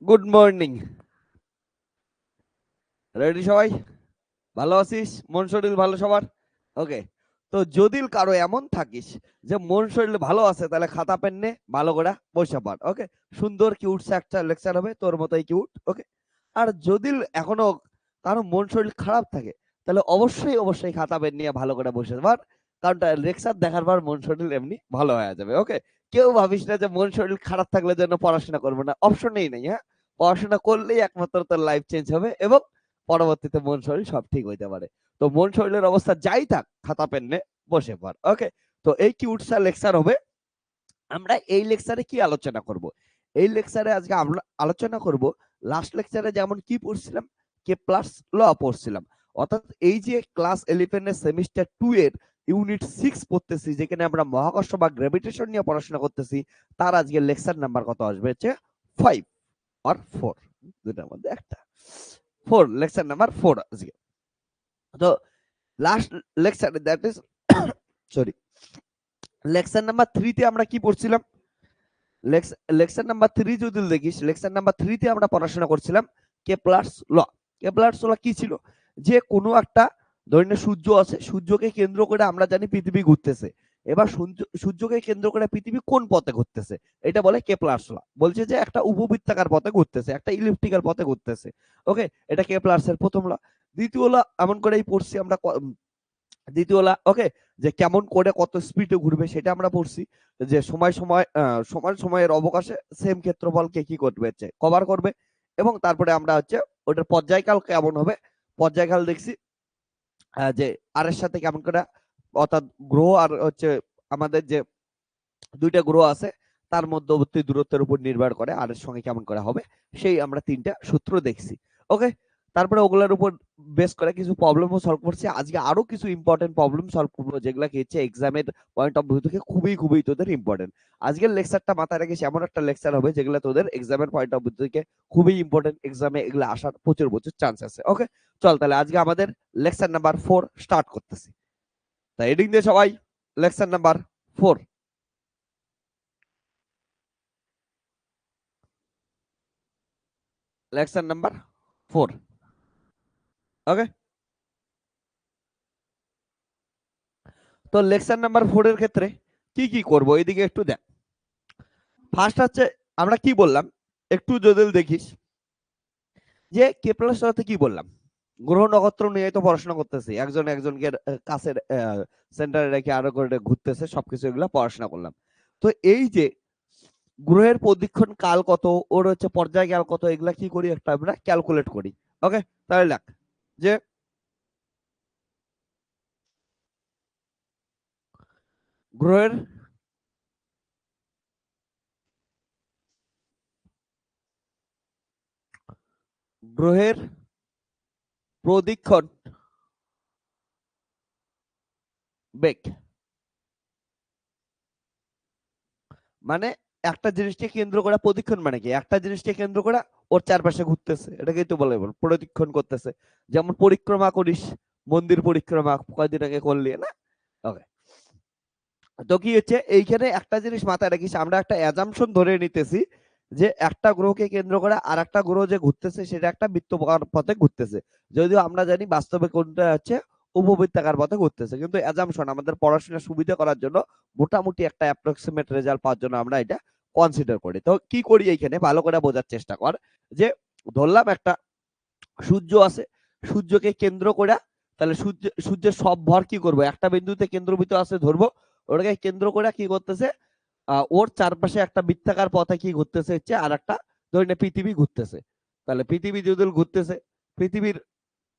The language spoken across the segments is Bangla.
Good morning. রেডি সবাই? ভালো আছিস? মন শরীর ভালো সবার? ওকে। তো যদি কারো এমন থাকিস যে মন শরীর ভালো আছে, তাহলে খাতা পেন নে, ভালো করে বসে পড়। ওকে। সুন্দর কিউট একটা লেকচার হবে, তোর মতোই কিউট। ওকে। আর যদি এখনো কারো মন শরীর খারাপ থাকে, তাহলে অবশ্যই অবশ্যই খাতা পেন নিয়ে ভালো করে বসে পড়। কারণ লেকচার দেখার পর মন শরীর এমনি ভালো হয়ে যাবে। ওকে। কেউ ভাবিস না যে মন শরীর খারাপ থাকলে যেন পড়াশোনা করবো না, অপশনই নেই। হ্যাঁ, পড়াশোনা করলেই একমাত্র তোর লাইফ চেঞ্জ হবে এবং পরবর্তীতে মন শরীর সব ঠিক হইতে পারে। তো মন শরীরের অবস্থা যাই থাক, খাতা পেন নে, বসে পড়। ওকে। তো এই কিউট সা লেকচার হবে। আমরা এই লেকচারে কি আলোচনা করব? এই লেকচারে আজকে আমরা আলোচনা করব, লাস্ট লেকচারে যেমন কি পড়ছিলাম, কে প্লাস ল পড়ছিলাম। অর্থাৎ এই যে ক্লাস 11 এর সেমিস্টার 2 এর ইউনিট 6 পড়তেছি, যেখানে আমরা মহাকর্ষ বা গ্র্যাভিটেশন নিয়ে পড়াশোনা করতেছি, তার আজকে লেকচার নাম্বার কত আসবে? হচ্ছে 5 আর 4, দুটার মধ্যে একটা। 4, লেকচার নাম্বার 4 আজকে। তো last lecture, that is sorry, lecture number 3 তে আমরা কি পড়ছিলাম? লেকচার নাম্বার 3 যদি দেখিস, লেকচার নাম্বার 3 তে আমরা পড়াশোনা করছিলাম কেপলারস ল। কেপলারস ল কি ছিল? যে কোনো একটা ধরেন সূর্য আছে, সূর্যকে কেন্দ্র করে আমরা জানি পৃথিবী ঘুরতেছে। এবার সূর্যকে কেন্দ্র করে পৃথিবী কোন পথে ঘুরতেছে, এটা বলে কেপলারস ল। বলছে যে একটা উপবৃত্তাকার পথে ঘুরতেছে, একটা ইলিপ্টিক্যাল পথে ঘুরতেছে। ওকে, এটা কেপলার্সের প্রথম ল। দ্বিতীয় ল এমন করেই পড়ছি আমরা, দ্বিতীয় লা, ওকে, যে কেমন করে কত স্পিডে ঘুরবে সেটা আমরা পড়ছি। যে সমান সময়ের অবকাশে সেম ক্ষেত্রফলকে কি করবে, হচ্ছে কভার করবে। এবং তারপরে আমরা হচ্ছে ওটার পর্যায়কাল কেমন হবে, পর্যায়কাল দেখছি। যে আর এর সাথে কেমন করে, অর্থাৎ গ্রহ আর হচ্ছে আমাদের যে দুইটা গ্রহ আছে তার মধ্যবর্তী দূরত্বের উপর নির্ভর করে আর এর সঙ্গে কেমন করে হবে, সেই আমরা তিনটা সূত্র দেখছি। ওকে। তারপরে ওগুলোর উপর বেস করে কিছু প্রবলেমও সলভ করছি। আজকে আরো কিছু ইম্পর্টেন্ট প্রবলেম সলভ করবো, যেগুলো কি হচ্ছে এক্সামের পয়েন্ট অফ ভিউ থেকে খুবই খুবই তোদের ইম্পর্টেন্ট। আজকের লেকচারটা মাথায় রাখিস, এমন একটা লেকচার হবে যেগুলো তোদের এক্সামের পয়েন্ট অফ ভিউ থেকে খুবই ইম্পর্টেন্ট, এক্সামে এগুলো আসার প্রচুর প্রচুর চান্স আছে। ওকে, চল তাহলে আজকে আমাদের লেকচার নাম্বার 4 স্টার্ট করতেছি। তাই হেডিং দিয়ে সবাই, লেকচার নাম্বার 4, লেকচার নাম্বার 4। ওকে। তো লেকচার নাম্বার 4 এর ক্ষেত্রে কি কি করব, এইদিকে একটু দেখ। ফার্স্ট হচ্ছে আমরা কি বললাম, একটু যদি দেখিস যে কেপলার সাথে কি বললাম, গ্রহ নক্ষত্র নিয়ে তো পড়াশোনা করতেছি, একজন একজনকে কাছের সেন্টারে রেখে আরো করে ঘুরতেছে, সবকিছু এগুলো পড়াশোনা করলাম। তো এই যে গ্রহের প্রদক্ষিণ কাল কত, ওর হচ্ছে পর্যায়কাল কত, এগুলা কি করি, একটা আমরা ক্যালকুলেট করি। ওকে, তাহলে দেখ যে গ্রহের গ্রহের প্রদক্ষিণ বেগ, মানে একটা জিনিসকে কেন্দ্র করা প্রদক্ষিণ, মানে কি একটা জিনিসকে কেন্দ্র করা ওর চারপাশে ঘুরতেছে, এটাকেই তো বলে প্রদক্ষিণ করতেছে। যেমন পরিক্রমা করিস, মন্দির পরিক্রমা কয়দিন আগে করলি না? ওকে। তো কি হচ্ছে এইখানে একটা জিনিস মাথায় রাখিস, আমরা একটা অ্যাজাম্পশন ধরে নিতেছি যে একটা গ্রহকে কেন্দ্র করে আর একটা গ্রহ যে ঘুরতেছে সেটা একটা বৃত্তাকার পথে ঘুরতেছে, যদিও আমরা জানি বাস্তবে কোনটা হচ্ছে উপবৃত্তাকার পথে ঘুরতেছে, কিন্তু অ্যাজাম্পশন আমাদের পড়াশোনার সুবিধা করার জন্য, মোটামুটি একটা অ্যাপ্রক্সিমেট রেজাল্ট পাওয়ার জন্য আমরা এটা কনসিডার করি। তো কি করি এইখানে ভালো করে বোঝার চেষ্টা কর, যে ধরলাম একটা সূর্য আছে, সূর্যকে কেন্দ্র করে, তাহলে সূর্যের সব ভর কি করবো, একটা বিন্দুতে কেন্দ্রবিত আছে ধরবো, ওটাকে কেন্দ্র করে কি করতেছে, ওর চারপাশে একটা বৃত্তাকার পথে কি ঘুরতেছে, হচ্ছে আর একটা ধরে নে পৃথিবী ঘুরতেছে। তাহলে পৃথিবী যদি ঘুরতেছে, পৃথিবীর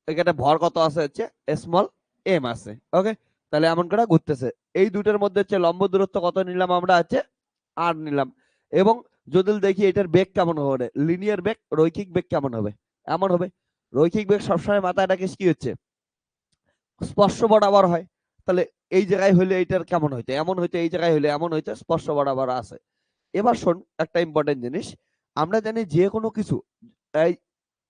এখানে ভর কত আছে, হচ্ছে স্মল এম আছে। ওকে, তাহলে এমন করে ঘুরতেছে। এই দুটোর মধ্যে হচ্ছে লম্ব দূরত্ব কত নিলাম আমরা, হচ্ছে আর নিলাম। এবং যদি দেখি এটার বেগ কেমন হবে, লিনিয়ার বেগ, রৈখিক বেগ কেমন হবে, এমন হবে। রৈখিক বেগ সবসময় মাথায় রাখিস কি হচ্ছে স্পর্শ বরাবর হয়। তাহলে এই জায়গায় হইলে এইটার কেমন হইতো, এমন হইতো, এই জায়গায় হইলে এমন হইতো, স্পর্শ বরাবর আছে। এবার শোন একটা ইম্পর্টেন্ট জিনিস, আমরা জানি যে কোনো কিছু, এই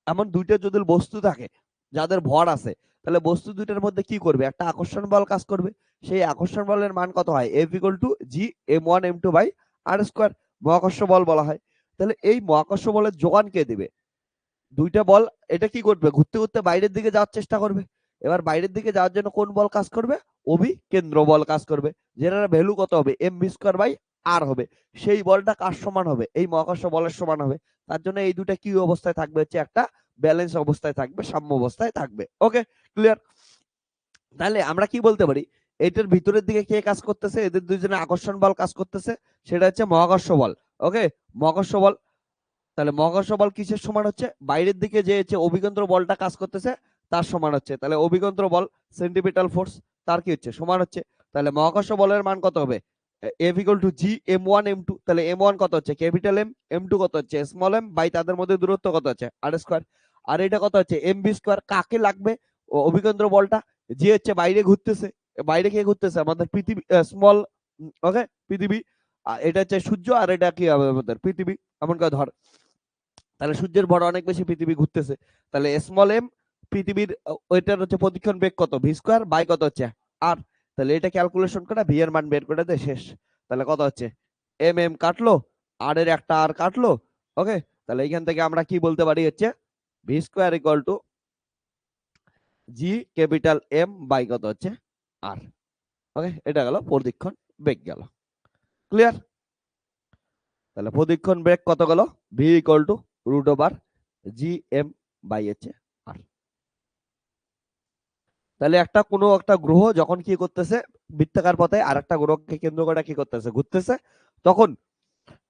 এমন দুইটা যদি বস্তু থাকে যাদের ভর আছে, তাহলে বস্তু দুইটার মধ্যে কি করবে, একটা আকর্ষণ বল কাজ করবে। সেই আকর্ষণ বলের মান কত হয়, F equal to G M one M two by R square, মহাকর্ষ বল বলা হয়। তাহলে এই মহাকর্ষ বলের যোগান কে দিবে? দুইটা বল, এটা কি করবে? ঘুরতে ঘুরতে বাইরের দিকে যাওয়ার চেষ্টা করবে। এবার বাইরের দিকে যাওয়ার জন্য কোন বল কাজ করবে? অভিকেন্দ্র বল কাজ করবে, যেটার ভ্যালু কত হবে? mv²/r হবে। সেই বলটা কার সমান হবে? এই মহাকর্ষ বলের সমান হবে। তার জন্য এই দুটা কি অবস্থায় থাকবে? হচ্ছে একটা ব্যালেন্স অবস্থায় থাকবে, সাম্য অবস্থায় থাকবে। ওকে, ক্লিয়ার? তাহলে আমরা কি বলতে পারি? এটার ভিতরের দিকে কে কাজ করতেছে? এদের দুইজনের আকর্ষণ বল কাজ করতেছে, সেটা হচ্ছে মহাকর্ষ বল। ওকে, মহাকর্ষ বল। তাহলে মহাকর্ষ বল কিসের সমান হচ্ছে? বাইরের দিকে যে হচ্ছে অভিকেন্দ্র বলটা কাজ করতেছে তার সমান হচ্ছে। তাহলে অভিকেন্দ্র বল সেন্টিপিটাল ফোর্স তার কি হচ্ছে? সমান হচ্ছে। তাহলে মহাকর্ষ বলের মান কত হবে? F = G m1 m2। তাহলে m1 কত হচ্ছে? ক্যাপিটাল M, m2 কত হচ্ছে? স্মল m, বাই তাদের মধ্যে দূরত্ব কত হচ্ছে? r²। আর এটা কত হচ্ছে? mv²। কাকে লাগবে? অভিকেন্দ্র বলটা। যে হচ্ছে বাইরে ঘুরতেছে, বাইরে কে ঘুরতেছে? আমাদের পৃথিবী, স্মল, ওকে, পৃথিবী। এটা হচ্ছে সূর্য, আর এটা কি হবে? আমাদের পৃথিবী। এমন করে ধর, তাহলে সূর্যের ভর অনেক বেশি, পৃথিবী ঘুরতেছে। তাহলে স্মল এম, পৃথিবীর ওইটার হচ্ছে প্রদক্ষিণ বেগ কত? v² বাই কত হচ্ছে? আর। তাহলে এটা ক্যালকুলেশন করে ভি এর মান বের করে দে, শেষ। তাহলে কত হচ্ছে? এম এম কাটলো, আর এর একটা আর কাটলো। ওকে, তাহলে এইখান থেকে আমরা কি বলতে পারি? হচ্ছে v² = G capital M by কত হচ্ছে? আর। ওকে, এটা গেল প্রদক্ষিণ বেগ গেল। ক্লিয়ার? তাহলে প্রদক্ষিণ বেগ কত গেল? ভি √জি এম বাই হচ্ছে আর। তাহলে কোনো একটা গ্রহ যখন কি করতেছে? বৃত্তাকার পথে আর একটা গ্রহকে কেন্দ্র করে কি করতেছে? ঘুরতেছে, তখন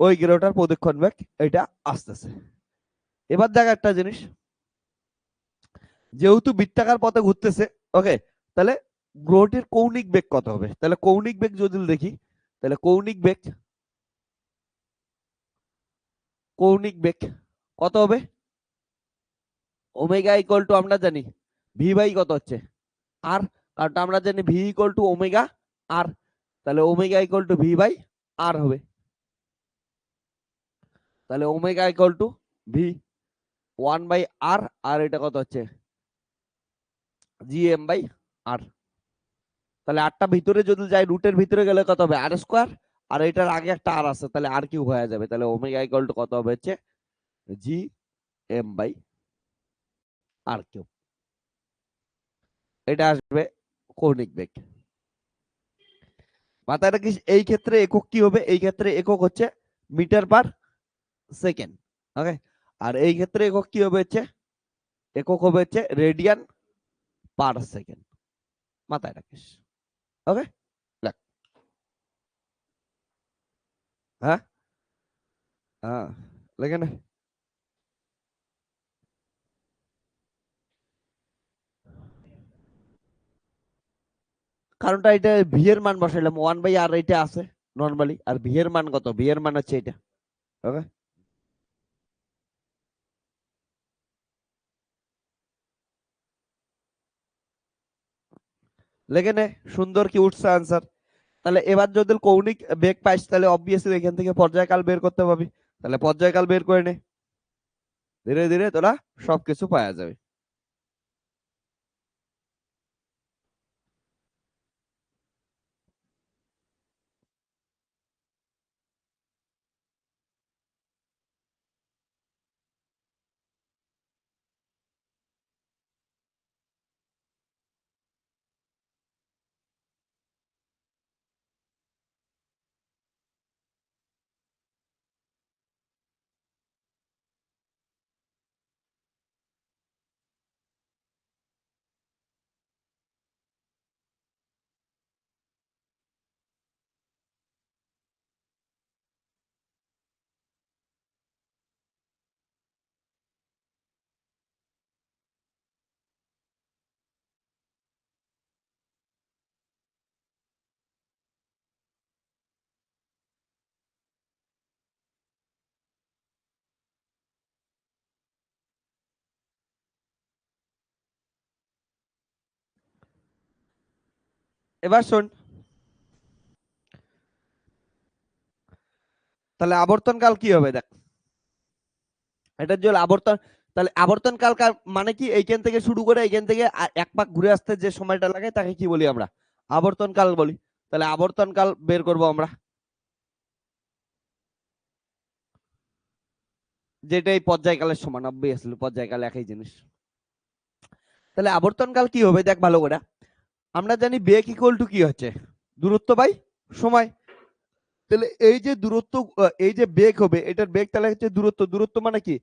ওই গ্রহটার প্রদক্ষিণ বেগ এটা আসতেছে। এবার দেখ একটা জিনিস, যেহেতু বৃত্তাকার পথে ঘুরতেছে, ওকে, তাহলে গ্রহটির কৌণিক বেগ কত হবে? তাহলে কৌণিক বেগ যদি দেখি, তাহলে কৌণিক বেগ কত হবে? ওমেগা ইকুয়াল টু আমরা জানি ভি বাই কত হচ্ছে? আর। কারণ আমরা জানি V equal to omega R. তাহলে omega equal to V by R হবে। তাহলে omega equal to V 1/r, আর এটা কত হচ্ছে? G M by R. তাহলে আরটা ভিতরে যদি যাই, রুটের ভিতরে গেলে কত হবে? r²। আর এটার আগে একটা আর আছে, তাহলে আর কিউব হয়ে যাবে। তাহলে ওমেগা ইকুয়াল টু কত হবে? হচ্ছে G M by R cube. এটা আসবে কৌণিক বেগ। মাথায় রাখিস, এই ক্ষেত্রে একক কি হবে? এই ক্ষেত্রে একক হচ্ছে মিটার পার সেকেন্ড। ওকে, আর এই ক্ষেত্রে একক কি হবে? হচ্ছে একক হবে হচ্ছে রেডিয়ান পার সেকেন্ড। মাথায় রাখিস। ওকে, হ্যাঁ হ্যাঁ, লেখে নে। কারণটা এটা ভি এর মান বসাইলাম, 1/r এটা আছে নরমালি, আর ভি এর মান কত? ভি এর মান হচ্ছে এটা। ওকে, লেখে নে। সুন্দর কি উঠছে আনসার। তাহলে এবার যদি কৌণিক বেগ পাইস, তাহলে অবভিয়াসলি এখান থেকে পর্যায়কাল বের করতে পারবি। তাহলে পর্যায়কাল বের করে নে, ধীরে ধীরে তোরা সবকিছু পাওয়া যাবে। এবার শোন, তাহলে আবর্তনকাল কি হবে? দেখ, এটার জন্য আবর্তন, তাহলে আবর্তনকাল মানে কি? এইখান থেকে শুরু করে এইখান থেকে এক পাক ঘুরে আসতে যে সময়টা লাগে তাকে কি বলি আমরা? আবর্তনকাল বলি। তাহলে আবর্তনকাল বের করব আমরা। যেটা এই পর্যায়কালের সমান, অবভিয়াসলি পর্যায়কাল একই জিনিস। তাহলে আবর্তনকাল কি হবে দেখ ভালো করে। আমরা জানি বেগ ইকুয়াল টু কি হচ্ছে, দূরত্ব বাই সময়। তাহলে এই যে দূরত্ব, এই যে বেগ হবে, এটার বেগ তাহলে হচ্ছে দূরত্ব। দূরত্ব মানে কি,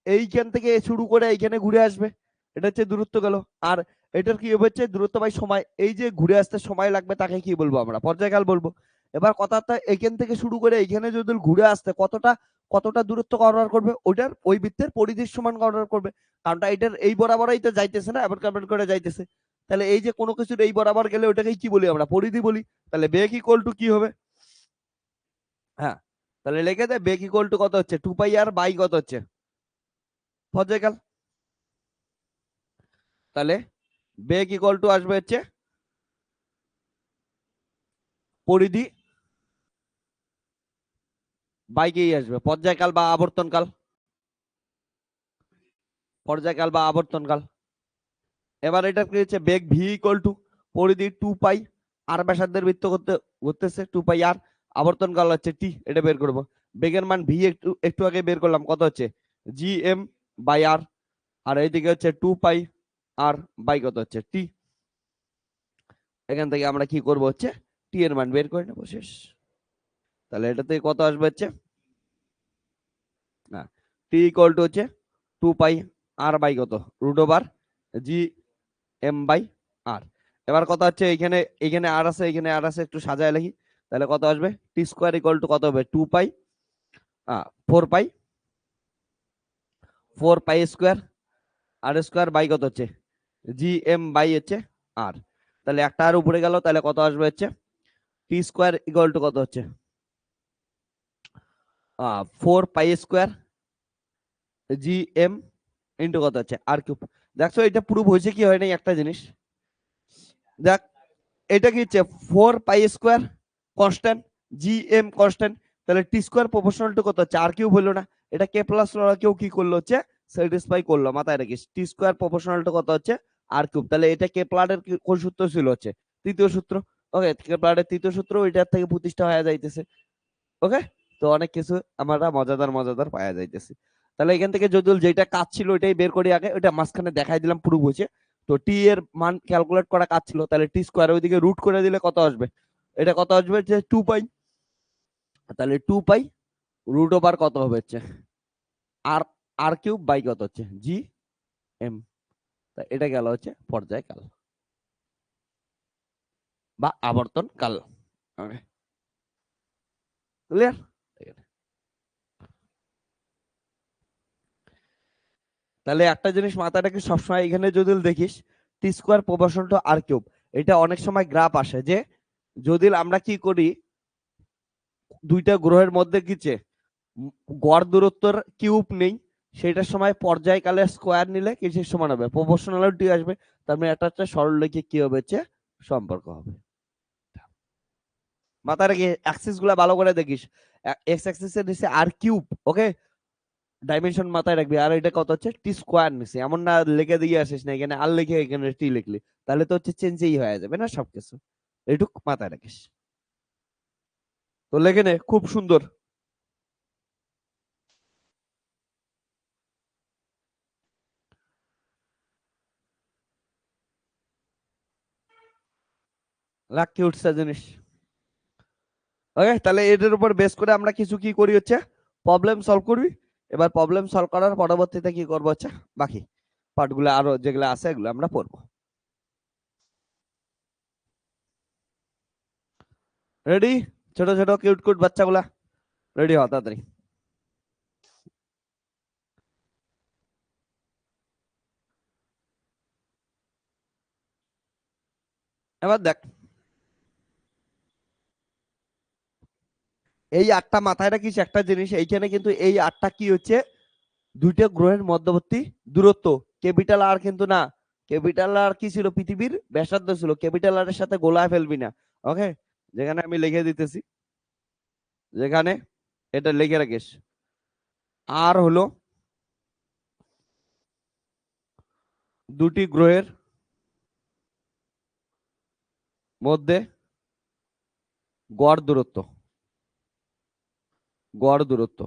এইখান থেকে শুরু করে এইখানে ঘুরে আসবে, এটা হচ্ছে দূরত্ব গেল। আর এটার কি হচ্ছে দূরত্ব বাই সময়, এই যে ঘুরে আসতে সময় লাগবে তাকে কি বলবো আমরা, পর্যায়কাল বলবো। এবার কথাটা এইখান থেকে শুরু করে এইখানে যদি ঘুরে আসতে কতটা কতটা দূরত্ব কভার করবে, ওইটার ওই বৃত্তের পরিধির সমান কভার করবে। কারণটা এটার এই বরাবরই তো যাইতেছে না, এবার কভার করে যাইতেছে। তাহলে এই যে কোনো কিছুর এই বরাবর গেলে ওটাকে কি বলি আমরা, পরিধি বলি। তাহলে বেগ ইকুয়াল টু কি হবে, হ্যাঁ তাহলে লিখে দে, বেগ ইকুয়াল টু কত হচ্ছে 2 পাই আর বাই কত হচ্ছে পর্যায়কাল। তাহলে বেগ ইকুয়াল টু আসবে হচ্ছে পরিধি বাই কি আসবে পর্যায়কাল বা আবর্তনকাল, পর্যায়কাল বা আবর্তনকাল। এবার এটা কি হচ্ছে, বেগ ভি ইকুয়াল টু পরিধি 2 পাই আর ব্যাসার্ধের বৃত্ত করতে ঘুরতেছে 2 পাই আর, আবর্তনকাল হচ্ছে টি, এটা বের করব। বেগের মান ভি একটু একটু আগে বের করলাম, কত হচ্ছে জি এম বাই আর, আর এইদিকে হচ্ছে 2 পাই আর বাই কত হচ্ছে টি। এখান থেকে আমরা কি করব হচ্ছে টি এর মান বের করে নেবো, শেষ। তাহলে এটাতে কত আসবে হচ্ছে, না টি ইকুয়াল টু হচ্ছে 2 পাই আর বাই কত root over G M by R. এবার কথা হচ্ছে এখানে এখানে আর আছে, এখানে আর আছে, একটু সাজায় লিখি। তাহলে কত আসবে, টি স্কোয়ার ইকুয়াল টু কত হবে 2 pi 4 pi 4 pi square R square by কত হচ্ছে জি এম বাই হচ্ছে আর। তাহলে একটা আর উপরে গেল, তাহলে কত আসবে হচ্ছে টি স্কোয়ার ইকুয়াল টু কত হচ্ছে 4 pi square G M into কত হচ্ছে আর কিউব। দেখছো এটা প্রুভ হয়েছে কি হয় নাই একটা জিনিস, দেখ এটা কি হচ্ছে 4 pi square constant, G M constant, তাহলে টি স্কোয়ার প্রপোর্শনাল টু কত হচ্ছে আর কিউব হলো না, এটা কে প্লাস কেউ কি করলো হচ্ছে স্যাটিসফাই করলো, মাথায় রাখিস টি স্কোয়ার প্রপোর্শনাল টু কত হচ্ছে আর কিউব। তাহলে এটা কে প্লাটের কোন সূত্র ছিল হচ্ছে তৃতীয় সূত্র। ওকে, কে প্লাটের তৃতীয় সূত্র ওইটার থেকে প্রতিষ্ঠা হয়ে যাইতেছে। ওকে, তো অনেক কিছু আমরা মজাদার মজাদার পাওয়া যাইতেছে। তাহলে এখান থেকে যদি যেটা কাজ ছিল ওইটাই বের করি আগে, ওইটা মাঝখানে দেখাই দিলাম পুরো বুঝে। তো টি এর মান ক্যালকুলেট করা কাজ ছিল, তাহলে টি স্কোয়ার ওইদিকে রুট করে দিলে কত আসবে, এটা কত আসবে যে 2 পাই, তাহলে 2 পাই রুট ওভার কত হবে হচ্ছে আর আর কিউব বাই কত হচ্ছে জি এম। এটা গেল হচ্ছে পর্যায়কাল বা আবর্তন কাল। ক্লিয়ার। তাহলে একটা জিনিস মাথায় রাখিস সবসময়, এখানে যদি দেখিস T square proportional to R cube, এটা অনেক সময় গ্রাফ আসে যে যদি আমরা কি করি দুইটা গ্রহের মধ্যে কিছে গড় দূরত্বের কিউব নেই, সেটার সময় পর্যায়কালের স্কোয়ার নিলে কিসের সমান হবে, প্রপোর্শনালিটি আসবে। তার মানে একটা একটা সরলরেখে কি হবে হচ্ছে সম্পর্ক হবে। মাথায় রেখে অ্যাক্সিস গুলা ভালো করে দেখিস, এক্স অ্যাক্সিস এর নিচে আর কিউব, ওকে ডাইমেনশন মাথায় রাখবি। আর এটা কত হচ্ছে টি স্কোয়ার নিচে, এমন না লিখে দিয়ে আসিস না এখানে আর লিখে এখানে টি লিখলি, তাহলে তো হচ্ছে চেঞ্জই হয়ে যাবে না সবকিছু। এইটুক মাথায় রাখিস, তো লেখে নে খুব সুন্দর। লাকি উঠছে জিনিস। ওকে, তাহলে এটার উপর বেস করে আমরা কিছু কি করি হচ্ছে প্রবলেম সলভ করবি। এবার প্রবলেম সলভ করার পরবর্তীতে কি করবো হচ্ছে বাকি পার্টগুলো আরো যেগুলো আছে এগুলো আমরা পড়বো। রেডি, ছোট ছোট কিউট কিউট বাচ্চাগুলা রেডি হও তাড়াতাড়ি। এবার দেখ, এই আটটা মাথায় রাখিস একটা জিনিস, এইখানে কিন্তু এই আটটা কি হচ্ছে দুইটা গ্রহের মধ্যবর্তী দূরত্ব, ক্যাপিটাল আর কিন্তু না, ক্যাপিটাল আর কি ছিল পৃথিবীর ব্যাসার্ধ ছিল, ক্যাপিটাল আর এর সাথে গোলায় ফেলবি না। ওকে, যেখানে আমি লিখে দিতেছি, যেখানে এটা লিখে রাখিস আর হলো দুটি গ্রহের মধ্যে গড় দূরত্ব, গড় দূরত্ব।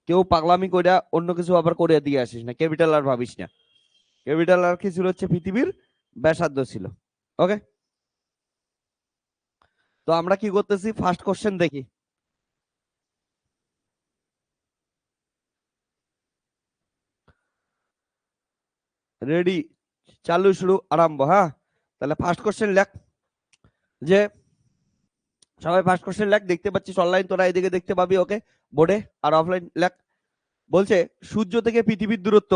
কেউ পাগলামি করে অন্য কিছু আবার করে দিয়ে আসিস না, ক্যাপিটাল আর ভাবিস না। ক্যাপিটাল আর কি ছিল হচ্ছে পৃথিবীর ব্যাসার্ধ ছিল। ওকে, তো আমরা কি করতেছি, ফার্স্ট কোশ্চেন দেখি। রেডি, চালু শুরু আরম্ভ। হ্যাঁ, তাহলে ফার্স্ট কোশ্চেন লেখ, যে সবাই ফার্স্ট কোশ্চেন লেখ, দেখতে পাচ্ছিস অনলাইন, তোরা এদিকে দেখতে পাবি। ওকে, বোর্ডে আর অফলাইন লেখ। বলছে সূর্য থেকে পৃথিবীর দূরত্ব,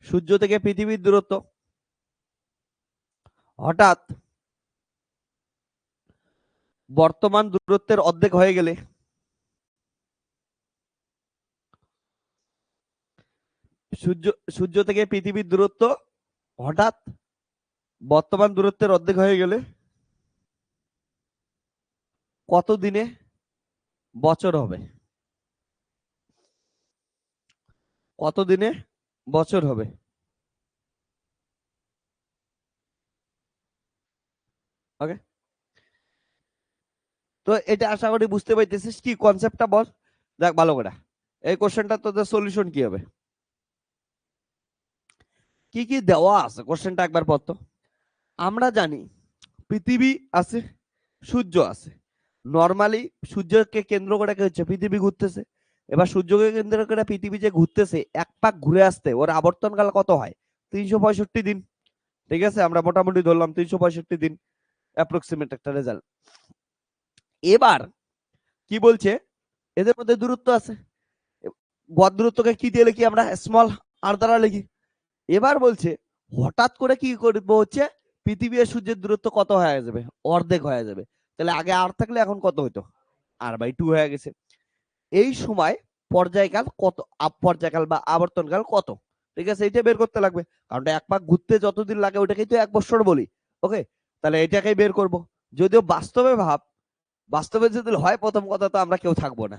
সূর্য থেকে পৃথিবীর দূরত্ব হঠাৎ বর্তমান দূরত্বের অর্ধেক হয়ে গেলে সূর্য সূর্য থেকে পৃথিবীর দূরত্ব হঠাৎ বর্তমান দূরত্বের অর্ধেক হয়ে গেলে কত দিনে বছর হবে? কত দিনে বছর হবে? ওকে, তো এটা আশা করি বুঝতে পারতেছিস কি কনসেপ্টটা, বল দেখ ভালো করে। এই কোশ্চেনটা তোদের সলিউশন কি হবে, কি কি দেওয়া আছে কোশ্চেনটা একবার পড়তো। আমরা জানি পৃথিবী আছে, সূর্য আছে। নর্মালি সূর্যকে কেন্দ্র করে কি হচ্ছে, পৃথিবী ঘুরতেছে। এবার সূর্যকে কেন্দ্র করে পৃথিবী যে ঘুরতেছে, এক পাক ঘুরে আসতে ওর আবর্তনকাল কত হয়? 365 দিন। ঠিক আছে, আমরা মোটামুটি ধরলাম 365 দিন, অ্যাপ্রক্সিমেট একটা রেজাল্ট। এবার কি বলছে, এদের মধ্যে দূরত্ব আছে, গড় দূরত্বকে কি দিয়ে লিখি আমরা? স্মল আর দ্বারা লিখি। এবার বলছে হঠাৎ করে কি করবো হচ্ছে, পৃথিবী আর সূর্যের দূরত্ব কত হয়ে যাবে? অর্ধেক হয়ে যাবে। তাহলে আগে আর থাকলে এখন কত হইতো? r/2 হয়ে গেছে। এই সময় পর্যায়কাল কত, পর্যায়কাল বা আবর্তনকাল কত? ঠিক আছে, এটা বের করতে লাগবে, কারণ এক পাক ঘুরতে যতদিন লাগে ওটাকেই তো 1 বছর বলি। ওকে, তাহলে এটাকেই বের করব। যদিও বাস্তবে ভাব, বাস্তবে যদি হয়, প্রথম কথা তো আমরা কেউ থাকবো না,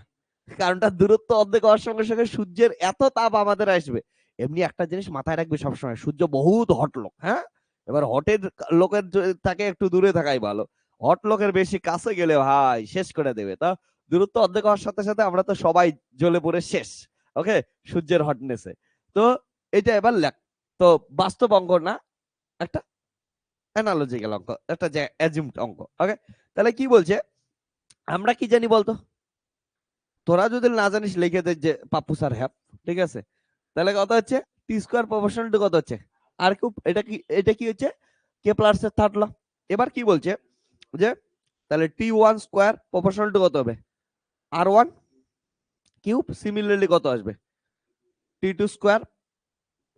কারণটা দূরত্ব অর্ধেক হওয়ার সঙ্গে সঙ্গে সূর্যের এত তাপ আমাদের আসবে। এমনি একটা জিনিস মাথায় রাখবে সবসময়, সূর্য বহুত হট লোক। হ্যাঁ, এবার হটের লোকের তাকে একটু দূরে থাকাই ভালো। হট লোকের বেশি কাছে গেলে ভাই শেষ করে দেবে। তা দূরত্ব অর্ধেক হওয়ার সাথে সাথে আমরা তো সবাই জ্বলে পড়ে শেষ। ওকে, সূর্যের হটনেসে। তো এটা এবার লেখ। তো বাস্তব অঙ্ক না, একটা অ্যানালজিক্যাল অঙ্ক, একটা যে অ্যাজিউমড অঙ্ক। ওকে, তাহলে কি বলছে, আমরা কি জানি বলতো? তোরা যদি না জানিস লিখে দে যে পাপ্পু স্যার হ্যাপ। ঠিক আছে, তাহলে কত হচ্ছে, টি স্কোয়ার প্রপোর্শনাল টু কত হচ্ছে, আর কিউব। এটা কি হচ্ছে, কে প্লাস এর থার্ড ল। এবার কি বলছে, যে তাহলে t1 স্কোয়ার প্রপোর্শনাল টু কত হবে, r1 কিউব। সিমিলারলি কত আসবে, t2 স্কোয়ার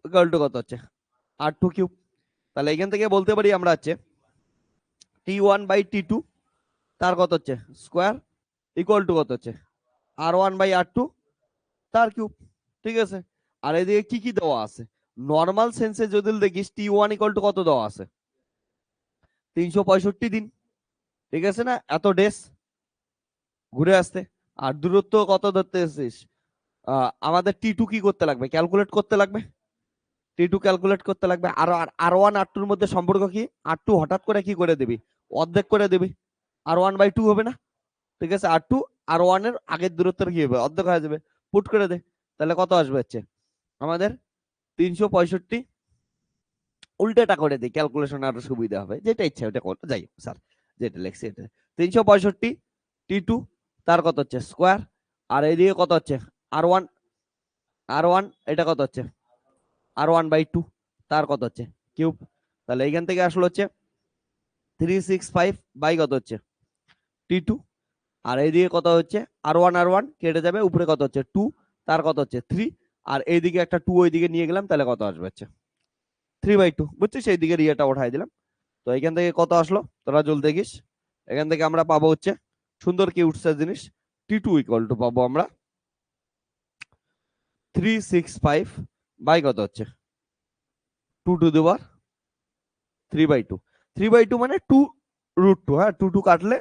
ইকুয়াল টু কত হচ্ছে, r2 কিউব। তাহলে এখান থেকে বলতে পারি আমরা হচ্ছে t1/t2 তার কত হচ্ছে স্কোয়ার ইকুয়াল টু কত হচ্ছে, r1/r2 তার কিউব। ঠিক আছে, আর এদিকে কি কি দেওয়া আছে, নর্মাল সেন্সে যদি দেখিস t1 ইকুয়াল টু কত দেওয়া আছে, 365 দিন। ঠিক আছে না, এত ডেস ঘুরে আসতে। আর দূরত্ব কত ধরতে এসেছিস, আমাদের টি2 কি করতে লাগবে, ক্যালকুলেট করতে লাগবে। টি2 ক্যালকুলেট করতে লাগবে। আর আর1 আর2 এর মধ্যে সম্পর্ক কি, আর2 হঠাৎ করে কি করে দিবি, অর্ধেক করে দিবি, r1/2 হবে না? ঠিক আছে, আর2 আর1 এর আগের দূরত্বের কি হবে, অর্ধেক হয়ে যাবে। পুট করে দে, তাহলে কত আসবে হচ্ছে আমাদের 365। উল্টাটা করে দিই, ক্যালকুলেশন আরো সুবিধা হবে, যেটা ইচ্ছা ওটা করতে, যাই হোক স্যার যেটা লিখছি এটা। 365 t2 তার কত হচ্ছে স্কোয়ার, আর এইদিকে কত হচ্ছে আর1, আর1 এটা কত হচ্ছে r1/2 তার কত হচ্ছে কিউব। তাহলে এইখান থেকে আসলে হচ্ছে 365 বাই কত হচ্ছে t2, আর এইদিকে কত হচ্ছে r1 কেটে যাবে, উপরে কত হচ্ছে 2 তার কত হচ্ছে 3, আর এইদিকে একটা 2 ওইদিকে নিয়ে গেলাম, তাহলে কত আসবে হচ্ছে 3/2। বুঝছিস, সেই দিকে ইয়েটা উঠাই দিলাম। তো এখান থেকে কত আসলো তোরা জল দেখিস। এখান থেকে আমরা পাবো হচ্ছে, সুন্দর কি উঠছে জিনিস, t2 ইকুয়াল টু পাবো আমরা 365 বাই কত হচ্ছে 2 টু দি পাওয়ার 3/2। 3/2 মানে 2√2। হ্যাঁ, 2 কাটলে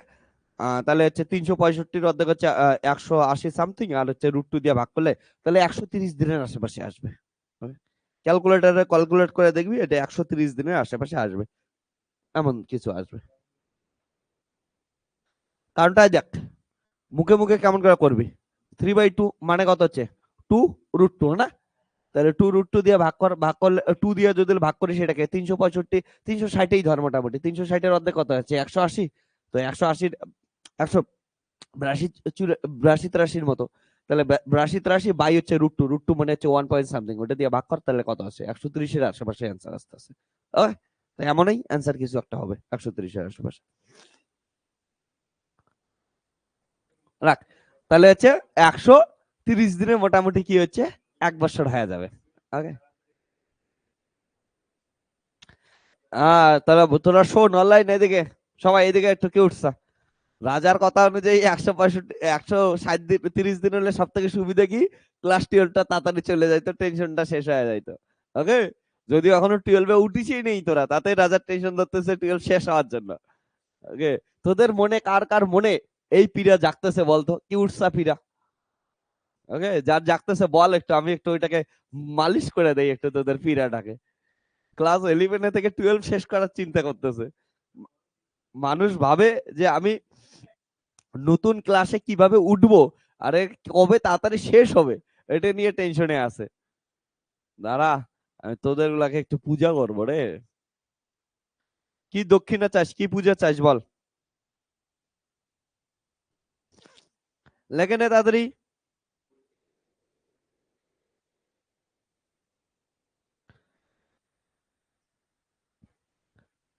তাহলে হচ্ছে 365 অর্ধেক হচ্ছে 180 সামথিং, আর হচ্ছে √2 দিয়ে ভাগ করলে তাহলে 130 দিনের আশেপাশে আসবে। ক্যালকুলেটরে ক্যালকুলেট করে দেখবি, এটা 130 দিনের আশেপাশে আসবে, এমন কিছু আসবে। কারণটা দেখ, মুখে মুখে কেমন করে করবি, 3/2 মানে কত হচ্ছে 2√2 না? তাহলে 2√2 দিয়ে ভাগ করলে 2 দিয়ে যদি ভাগ করি সেটাকে 365 360ই ধর মোটামুটি 360-এর অর্ধেক কত হচ্ছে 180। তো 180 182 82-83 মতো। তাহলে 82-83 বাই হচ্ছে √2 মানে হচ্ছে 1 পয়েন্ট সামথিং, ওটা দিয়ে ভাগ কর তাহলে কত আসে 130-এর আশেপাশে অ্যান্সার আসতেছে। ওকে, তো এমনই অ্যান্সার কিছু একটা হবে 130-এর আশেপাশে। রাখ, তাহলে হচ্ছে 130 দিনে মোটামুটি কি হচ্ছে 1 বছর হয়ে যাবে। ওকে, তাহলে তোরা শোন অনলাইন এদিকে, সবাই এদিকে একটু কি উঠছা। রাজার কথা অনুযায়ী 165 160 দিন 30 দিন হলে সব থেকে সুবিধা কি, ক্লাস 12টা তাড়াতাড়ি চলে যাইতো, টেনশনটা শেষ হয়ে যাইতো। ওকে, যদিও এখনো 12-এ উঠিসই নেই তোরা, তাতে রাজার টেনশন ধরতেছে 12 শেষ হওয়ার জন্য। ওকে, তোদের মনে কার কার মনে এই পীড়া জাগতেছে বলতো, কি উঠছা পীড়া। ওকে, যার জাগতেছে বল একটু, আমি একটু ওইটাকে মালিশ করে দেই একটু তোদের পীড়াটাকে। ক্লাস 11 থেকে 12 শেষ করার চিন্তা করতেছে। মানুষ ভাবে যে আমি নতুন ক্লাসে কিভাবে উঠবো, আরে কবে তাড়াতাড়ি শেষ হবে এটা নিয়ে টেনশনে আছে। দাঁড়া, আমি তোদের গুলাকে একটু পূজা করবো রে। কি দক্ষিণা চাস, কি পূজা চাস বল, লেখে নে তাড়াতাড়ি।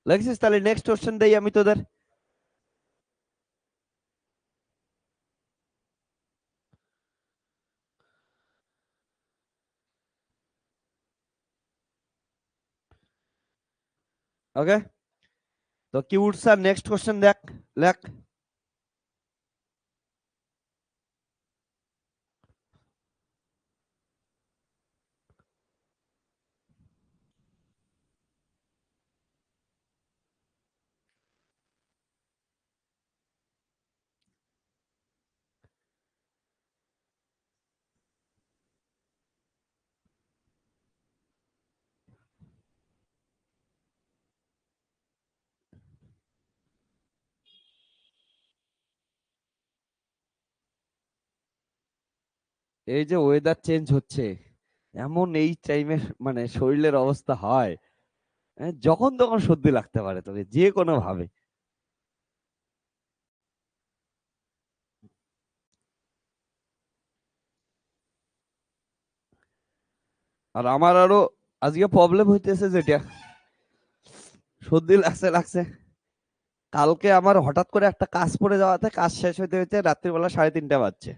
লেখছিস, তাহলে নেক্সট কোশ্চেন দেই আমি তোদের। ওকে, তো কি উঠছে নেক্সট কোশ্চেন দেখ, লেখ। এই যে ওয়েদার চেঞ্জ হচ্ছে, এমন এই টাইমে মানে শরীরের অবস্থা হয়, যখন তখন সর্দি লাগতে পারে তোকে যে কোনো ভাবে। আর আমার আরো আজকে প্রবলেম হইতেছে যেটা, সর্দি লাগছে লাগছে। কালকে আমার হঠাৎ করে একটা কাজ পড়ে যাওয়াতে কাজ শেষ হইতে হইতে রাত্রিবেলা 3:30 বাজছে।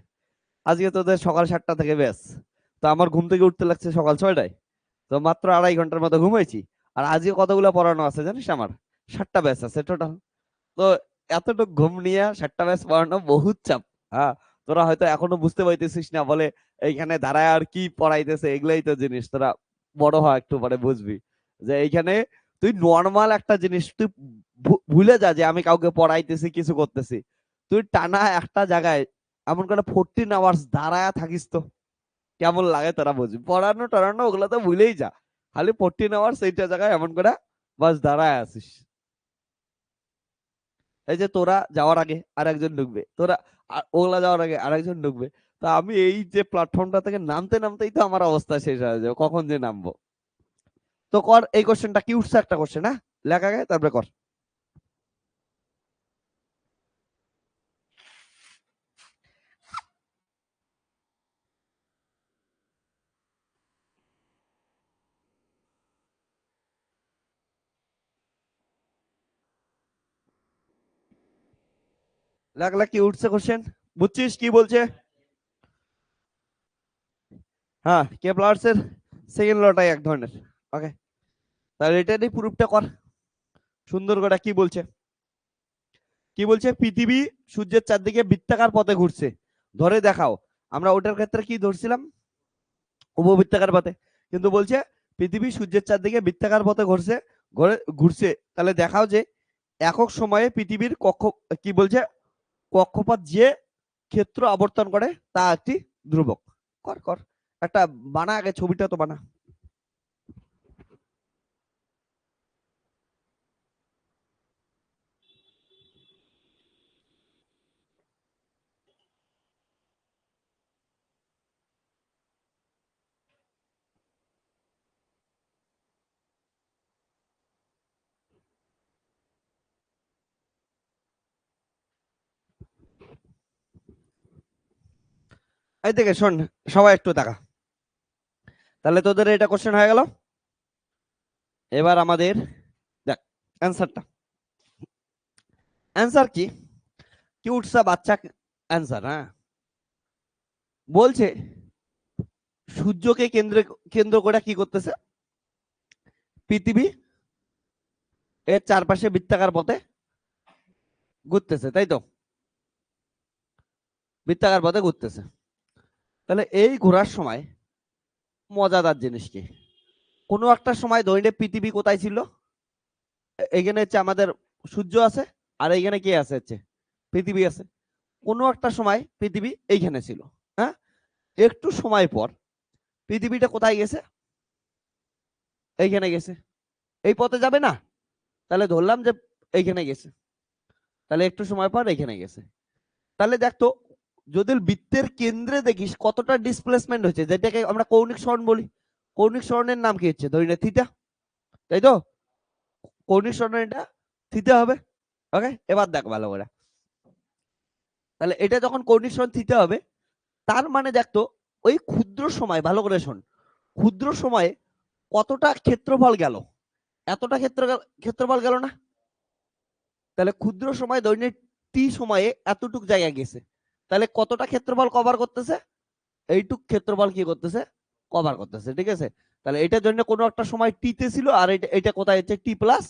আজকে তোদের সকাল 7টা থেকে ব্যাস। তো আমার ঘুম থেকে উঠতে লাগছে সকাল 6টায়। তো মাত্র 2.5 ঘন্টার মতো ঘুমাইছি। আর আজকে কতগুলো পড়ানো আছে জানিস আমার, 7টা ব্যাচ আছে টোটাল। তো এতটুকু ঘুম নিয়ে 7টা ব্যাচ পড়ানো বহুত চাপ। হ্যাঁ, তোরা হয়তো এখনো বুঝতে পাইতেছিস না বলে এইখানে দাঁড়ায় আর কি পড়াইতেছে, এগুলাই তো জিনিস তোরা বড় হয় একটু পরে বুঝবি। যে এইখানে তুই নর্মাল একটা জিনিস তুই ভুলে যা যে আমি কাউকে পড়াইতেছি কিছু করতেছি। তুই টানা একটা জায়গায় এমন করে 14 আওয়ার্স দাঁড়ায় থাকিস তো কেমন লাগে তোরা বুঝবি। পড়ানো টড়ানো ওগুলো তো ভুলেই যা, খালি 14 আওয়ার্স এইটা জায়গায় এমন করে বাস দাঁড়ায় আছিস। এই যে তোরা যাওয়ার আগে আর একজন ঢুকবে, তোরা ওগুলা যাওয়ার আগে আর একজন ঢুকবে। তা আমি এই যে প্ল্যাটফর্মটা থেকে নামতে নামতেই তো আমার অবস্থা শেষ হয়ে যাবে, কখন যে নামবো। তো কর এই কোশ্চেনটা, কি উঠছে একটা কোশ্চেন, হ্যাঁ লেখা আগে তারপরে কর। লেখ লেখ, কি উঠছে কোশ্চেন, বুঝছিস কি বলছে। হ্যাঁ, কেপলার্স এর সেকেন্ড লটাই এক ধরনের। ওকে, তাহলে এটারই প্রুফটা কর সুন্দর করে। কি বলছে, কি বলছে, পৃথিবী সূর্যের চারদিকে বৃত্তাকার পথে ঘুরছে, ধরে দেখাও। আমরা ওটার ক্ষেত্রে কি ধরছিলাম, উপবৃত্তাকার পথে। কিন্তু বলছে পৃথিবী সূর্যের চারদিকে বৃত্তাকার পথে ঘুরছে, ঘুরে ঘুরছে, তাহলে দেখাও যে একক সময়ে পৃথিবীর কি বলছে কক্ষপথ যে ক্ষেত্র আবর্তন করে তা একটি ধ্রুবক। কর কর, একটা বানা আগে ছবিটা তো বানা। এই দেখে শোন, সবাই একটু তাকা। তাহলে তোদের এটা কোশ্চেন হয়ে গেল। এবার আমাদের দেখ অ্যান্সারটা। অ্যান্সার কি? কিউটসা বাচ্চা অ্যান্সার। হ্যাঁ, বলছে সূর্যকে কেন্দ্র করে কি করতেছে? পৃথিবী এর চারপাশে বৃত্তাকার পথে ঘুরতেছে, তাই তো? বৃত্তাকার পথে ঘুরতেছে। তাহলে এই ঘোরার সময় মজাদার জিনিস কি, কোনো একটা সময় দৈনিক পৃথিবী কোথায় ছিল? এখানে হচ্ছে আমাদের সূর্য আছে, আর এইখানে কে আছে? হচ্ছে পৃথিবী আছে। কোনো একটা সময় পৃথিবী এইখানে ছিল। হ্যাঁ, একটু সময় পর পৃথিবীটা কোথায় গেছে? এইখানে গেছে। এই পথে যাবে না, তাহলে ধরলাম যে এইখানে গেছে। তাহলে একটু সময় পর এইখানে গেছে। তাহলে দেখতো, যদি বৃত্তের কেন্দ্রে দেখিস কতটা ডিসপ্লেসমেন্ট হচ্ছে, যেটাকে আমরা কৌণিক সরণ বলি। কৌণিক সরণের নাম কি হচ্ছে? ধরি না থিটা, তাই তো? কৌণিক সরণের এটা থিটা হবে। ওকে, এবার দেখ ভালো করে। তাহলে এটা যখন কৌণিক সরণ থিটা হবে, তার মানে দেখতো ওই ক্ষুদ্র সময়, ভালো করে শোন, ক্ষুদ্র সময়ে কতটা ক্ষেত্রফল গেল? এতটা ক্ষেত্রফল গেল না? তাহলে ক্ষুদ্র সময় দৈনিক টি সময়ে এতটুক জায়গা গেছে। তাহলে কতটা ক্ষেত্রফল কভার করতেছে? এইটুক ক্ষেত্রফল কি করতেছে? কভার করতেছে। ঠিক আছে, তাহলে এটার জন্য কোনো একটা সময় টি তে ছিল, আর এটা এটা কোথায় হচ্ছে? টি প্লাস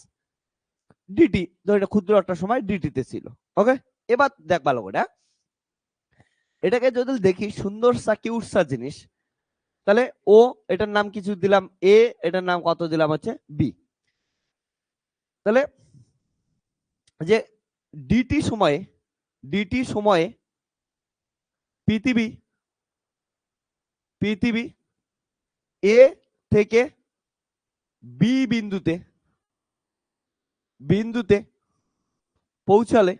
ডিটি, ধরে ক্ষুদ্র একটা সময় ডিটি তে ছিল। ওকে, এবার দেখ ভালো করে। এটাকে যদি দেখি সুন্দর সা কিউট সা জিনিস, তাহলে ও এটার নাম কিছু দিলাম এ, এটার নাম কত দিলাম হচ্ছে বি। তাহলে যে ডিটি সময়ে পৃথিবী পৃথিবী এ থেকে বি বিন্দুতে পৌঁছালে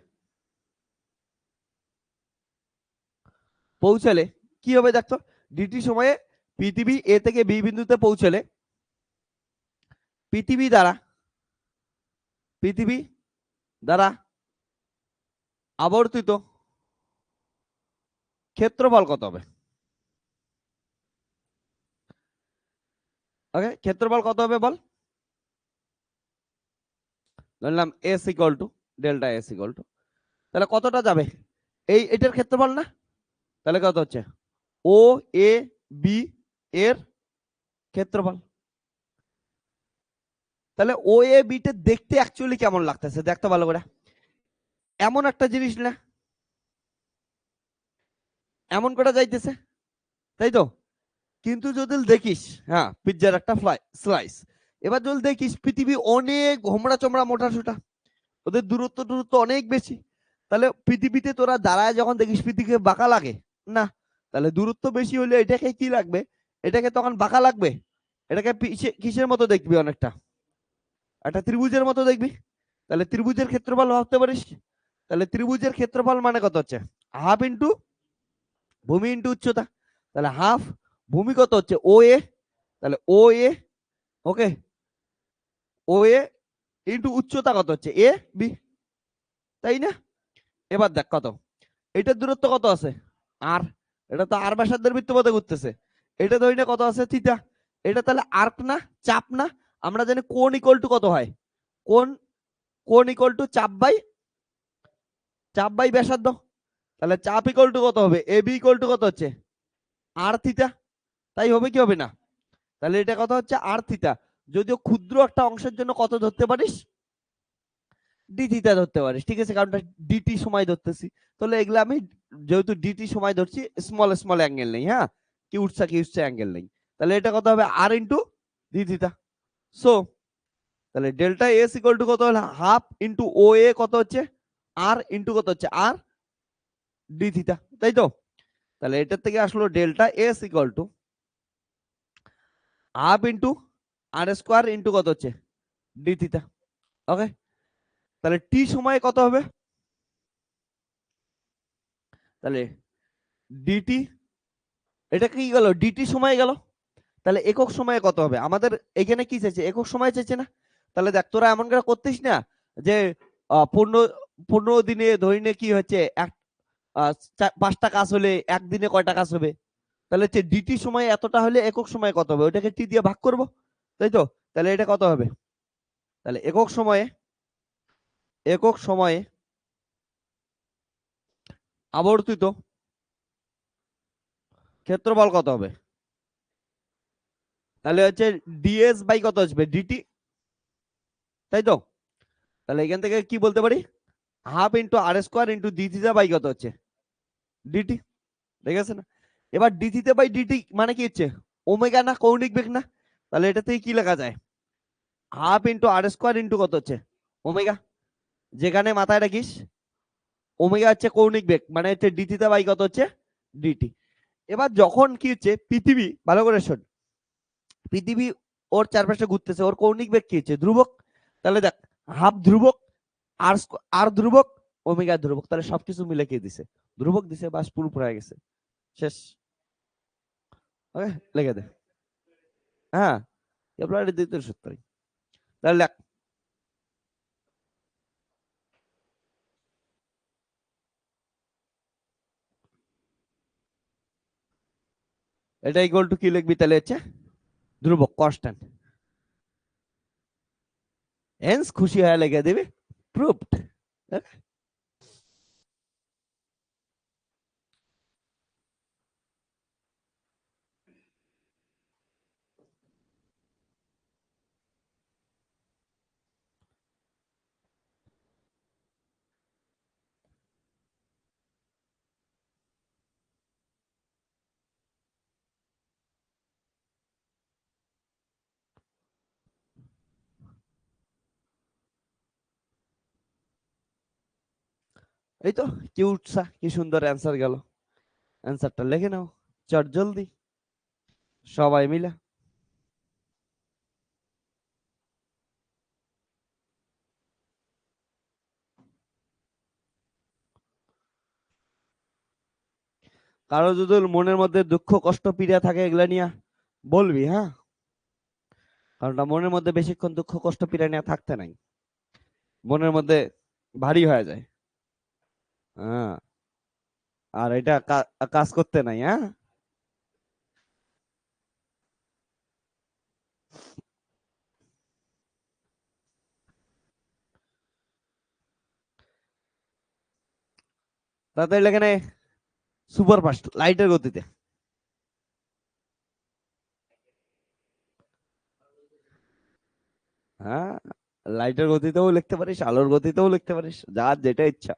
কি হবে দেখতো? ডিটি সময়ে পৃথিবী এ থেকে বি বিন্দুতে পৌঁছালে পৃথিবী দ্বারা আবর্তিত ক্ষেত্রফল কত হবে? ওকে, ক্ষেত্রফল কত হবে বল? ধরলাম S equal to delta S equal two, তাহলে কতটা যাবে? এটার ক্ষেত্রফল না? তাহলে কত হচ্ছে? ও এ বি এর ক্ষেত্রফল। তাহলে ও এ বিটা দেখতে অ্যাকচুয়ালি কেমন লাগতেছে দেখতে ভালো করে। এমন একটা জিনিস না, এমন করে যাইতেছে, তাই তো? কিন্তু যদি দেখিস, হ্যাঁ, পিৎজার একটা স্লাইস, এবার যদি দেখিস পৃথিবী অনেক ঘোমরা চমড়া মোটা সোটা, ওদের দূরত্ব অনেক বেশি। তাহলে পৃথিবীতে তোরা দাঁড়ায় যখন দেখিস পৃথিবীকে বাঁকা লাগে না? তাহলে দূরত্ব বেশি হলে এটাকে কি লাগবে? এটাকে তখন বাঁকা লাগবে। এটাকে কিসের মতো দেখবি? অনেকটা একটা ত্রিভুজের মতো দেখবি। তাহলে ত্রিভুজের ক্ষেত্রফল ভাবতে পারিস। তাহলে ত্রিভুজের ক্ষেত্রফল মানে কত হচ্ছে? হাফ ইন্টু ভূমি ইন্টু উচ্চতা। তাহলে হাফ, ভূমি কত হচ্ছে? ও এ, তাহলে ও এ, ওকে, ও এ ইন্টু উচ্চতা কত হচ্ছে? এ বি, তাই না? এবার দেখ কত, এটার দূরত্ব কত আছে? আর, এটা তো আর ব্যাসার্ধের বৃত্তপথে ঘুরতেছে। এটা ধরি না কত আছে? থিটা। এটা তাহলে আর্ক না, চাপ না? আমরা জানি কোণ ইকুয়াল টু কত হয়? কোণ কোণ ইকুয়াল টু চাপ বাই ব্যাসার্ধ। তাহলে চাপ ইকুয়াল টু কত হবে? এ বি ইকুয়াল টু কত হচ্ছে? আর থিটা। তাই হবে কি হবে না? তাহলে এটা কত হচ্ছে? আর থিটা। যদিও ক্ষুদ্র একটা অংশের জন্য কত ধরতে পারিস? ডি থিটা ধরতে পারিস। ঠিক আছে, কারণ ডিটি সময় ধরতেছি। তাহলে এগুলো আমি যেহেতু ডিটি সময় ধরছি, স্মল স্মল অ্যাঙ্গেল নেই। হ্যাঁ, কিউটসা অ্যাঙ্গেল নেই। তাহলে এটা কত হবে? আর ইন্টু ডি থিটা। সো তাহলে ডেল্টা এস ইকুয়াল টু কত হলো? হাফ ইন্টু ও এ কত হচ্ছে? আর ইন্টু কত হচ্ছে? আর ডি থিটা, তাই তো? তাহলে এটার থেকে আসলো delta S equal to half into R square into কত হচ্ছে? D theta. ওকে, তাহলে টি সময়ে কত হবে? তাহলে ডিটি, এটা কি গেল? ডিটি সময় গেল। তাহলে একক সময়ে কত হবে? আমাদের এখানে কি চাইছে? একক সময় চাইছে না? তাহলে দেখ, তোরা এমন করে করতিস না যে 15 দিনে ধরিনে কি হচ্ছে, 5টা কাজ হলে একদিনে কয়টা কাজ হবে, তাহলে হচ্ছে ডিটি সময় এতটা হলে একক সময় কত হবে, ওইটাকে টি দিয়ে ভাগ করব, তাই তো? তাহলে এটা কত হবে? তাহলে একক সময়ে আবর্তিত ক্ষেত্রফল কত হবে? তাহলে হচ্ছে ডিএস বাই কত আসবে, ডিটি, তাই তো? তাহলে এখান থেকে কি বলতে পারি, half into R square into D theta by কত হচ্ছে, ডিটি। ঠিক আছে না? এবার ডি থিটা বাই ডিটি মানে কি হচ্ছে, ওমেগা না কৌণিক বেগ না? তাহলে এটা থেকে কি লেখা যায়, half into R square into কত হচ্ছে, ওমেগা। যেখানে মাথায় রাখিস ওমেগা হচ্ছে কৌণিক বেগ, মানে হচ্ছে ডি থিটা বাই কত হচ্ছে, ডিটি। এবার যখন কি হচ্ছে পৃথিবী, ভালো করে শোন, পৃথিবী ওর চারপাশে ঘুরতেছে, ওর কৌণিক বেগ কি হচ্ছে, ধ্রুবক। তাহলে দেখ, হাফ ধ্রুবক, আর আর ধ্রুবক, ওমেগা ধ্রুবক, তাহলে সবকিছু মিলে কি দিছে, ধ্রুবক দিছে, বাস পুরো হয়ে গেছে, শেষ। ওকে, লিখে দে। হ্যাঁ, কেপলারের দ্বিতীয় সূত্রই। তাহলে লেখ, এটা ইকুয়াল টু কি লিখবি তাহলে হচ্ছে, ধ্রুবক কনস্ট্যান্ট। হেন্স খুশি হয়ে লিখে দিবি, প্রুভড। এই তো, কি উৎসাহ, কি সুন্দর অ্যান্সার গেল। অ্যান্সারটা লিখে নাও চট জলদি, সবাই মিলে। কারো যদি মনের মধ্যে দুঃখ কষ্ট পীড়া থাকে এগুলা নিয়ে বলবি, হ্যাঁ? কারণ মনের মধ্যে বেশিক্ষণ দুঃখ কষ্ট পীড়া নিয়ে থাকতে নাই, মনের মধ্যে ভারী হয়ে যায়। হ্যাঁ, আর এটা কাজ করতে নাই, হ্যাঁ। তাদের এখানে সুপার ফাস্ট লাইটের গতিতে, হ্যাঁ, লাইটের গতিতেও লিখতে পারিস, আলোর গতিতেও লিখতে পারিস, যার যেটা ইচ্ছা।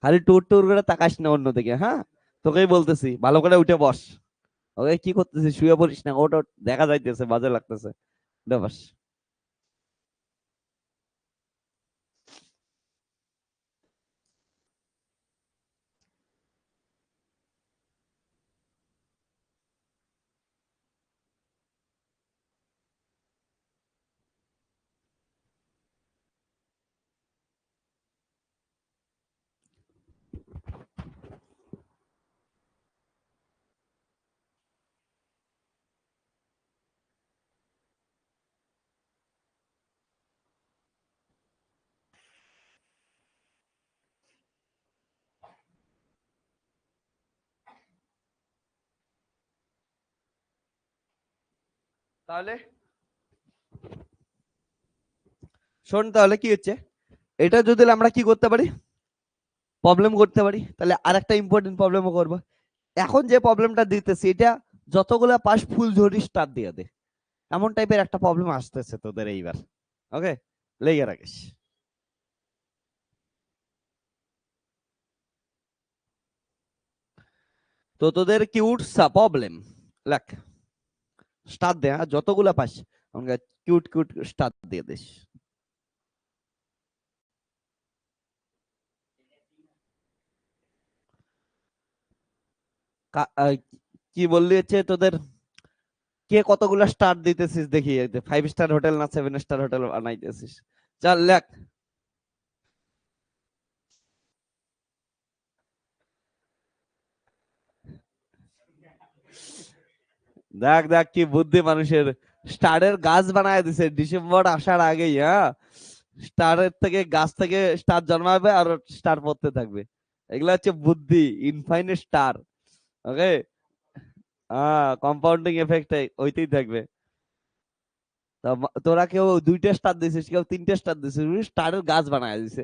খালি টুর টুর করে তাকাস না অন্যদিকে, হ্যাঁ? তোকেই বলতেছি ভালো করে উঠে বস। ওকে, কি করতেছিস, শুয়ে পড়িস না, ওটা দেখা যাইতেছে, বাজে লাগতেছে, উঠে বস। তাহলে শোন, তাহলে কি হচ্ছে, এটা যদি আমরা কি করতে পারি, প্রবলেম করতে পারি, তাহলে আর একটা ইম্পর্টেন্ট প্রবলেমও করবো। এখন যে প্রবলেমটা দিতেছি এটা যতগুলা পাস ফুল ঝড়ি স্টার দিয়ে দে, এমন টাইপের একটা প্রবলেম আসতেছে তোদের এইবার। ওকে, লেগে রাখিস। তো তোদের কিউট সা প্রবলেম লেখ, স্টার দে, হ্যাঁ, যতগুলা পাস আমাকে কিউট কিউট স্টার দিয়ে দিস। কি বললি হচ্ছে তোদের, কে কতগুলা স্টার দিতেছিস দেখি, 5 স্টার হোটেল না 7 স্টার হোটেল বানাইতেছিস, চল লেখ। দেখ দেখ কি বুদ্ধি মানুষের, স্টারের গাছ বানায় দিছে ডিসেম্বর আসার আগেই, হ্যাঁ। স্টারের থেকে গাছ থেকে স্টার জন্মাবে আর স্টার পড়তে থাকবে। এগুলা হচ্ছে বুদ্ধি, ইনফাইনাইট স্টার। ওকে, কম্পাউন্ডিং এফেক্ট ওইতেই থাকবে। তোরা কেউ 2টা স্টার দিছিস, কেউ 3টে স্টার দিছিস, স্টারের গাছ বানায় দিছে,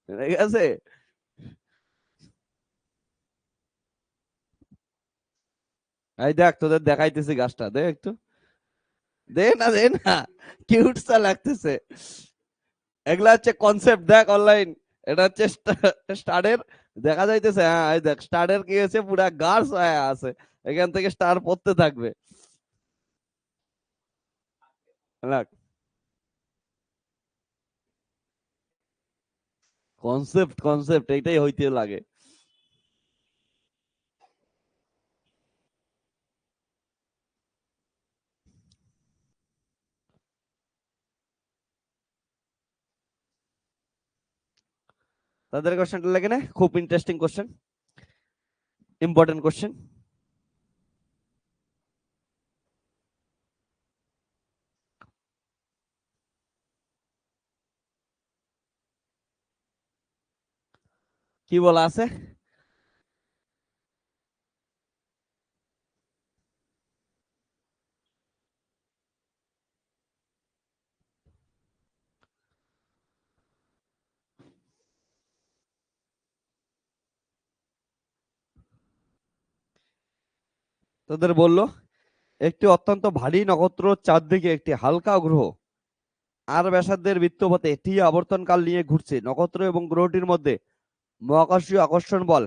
ঠিক আছে। এই দেখ তোদের দেখাইতেছি গাছটা, দে একটু, দে না দে না, কিউট সা লাগতেছে। এগুলা হচ্ছে কনসেপ্ট, দেখ অনলাইন। এটা হচ্ছে স্টারের, দেখা যাইতেছে, হ্যাঁ এই দেখ স্টারের কি হয়েছে, পুরা গাছ হয়ে আছে, এখান থেকে স্টার পড়তে থাকবে। কনসেপ্ট কনসেপ্ট এইটাই হইতে লাগে। তাদের কোশ্চেনটা লাগে না, খুব ইন্টারেস্টিং কোশ্চেন, ইম্পর্টেন্ট কোশ্চেন। কি বলা আছে? তোদের বললো একটি অত্যন্ত ভারী নক্ষত্র চারদিকে একটি হালকা গ্রহ আর ব্যাসার্ধের বৃত্তপথে এটি আবর্তনকাল নিয়ে ঘুরছে। নক্ষত্র এবং গ্রহটির মধ্যে মহাকর্ষীয় আকর্ষণ বল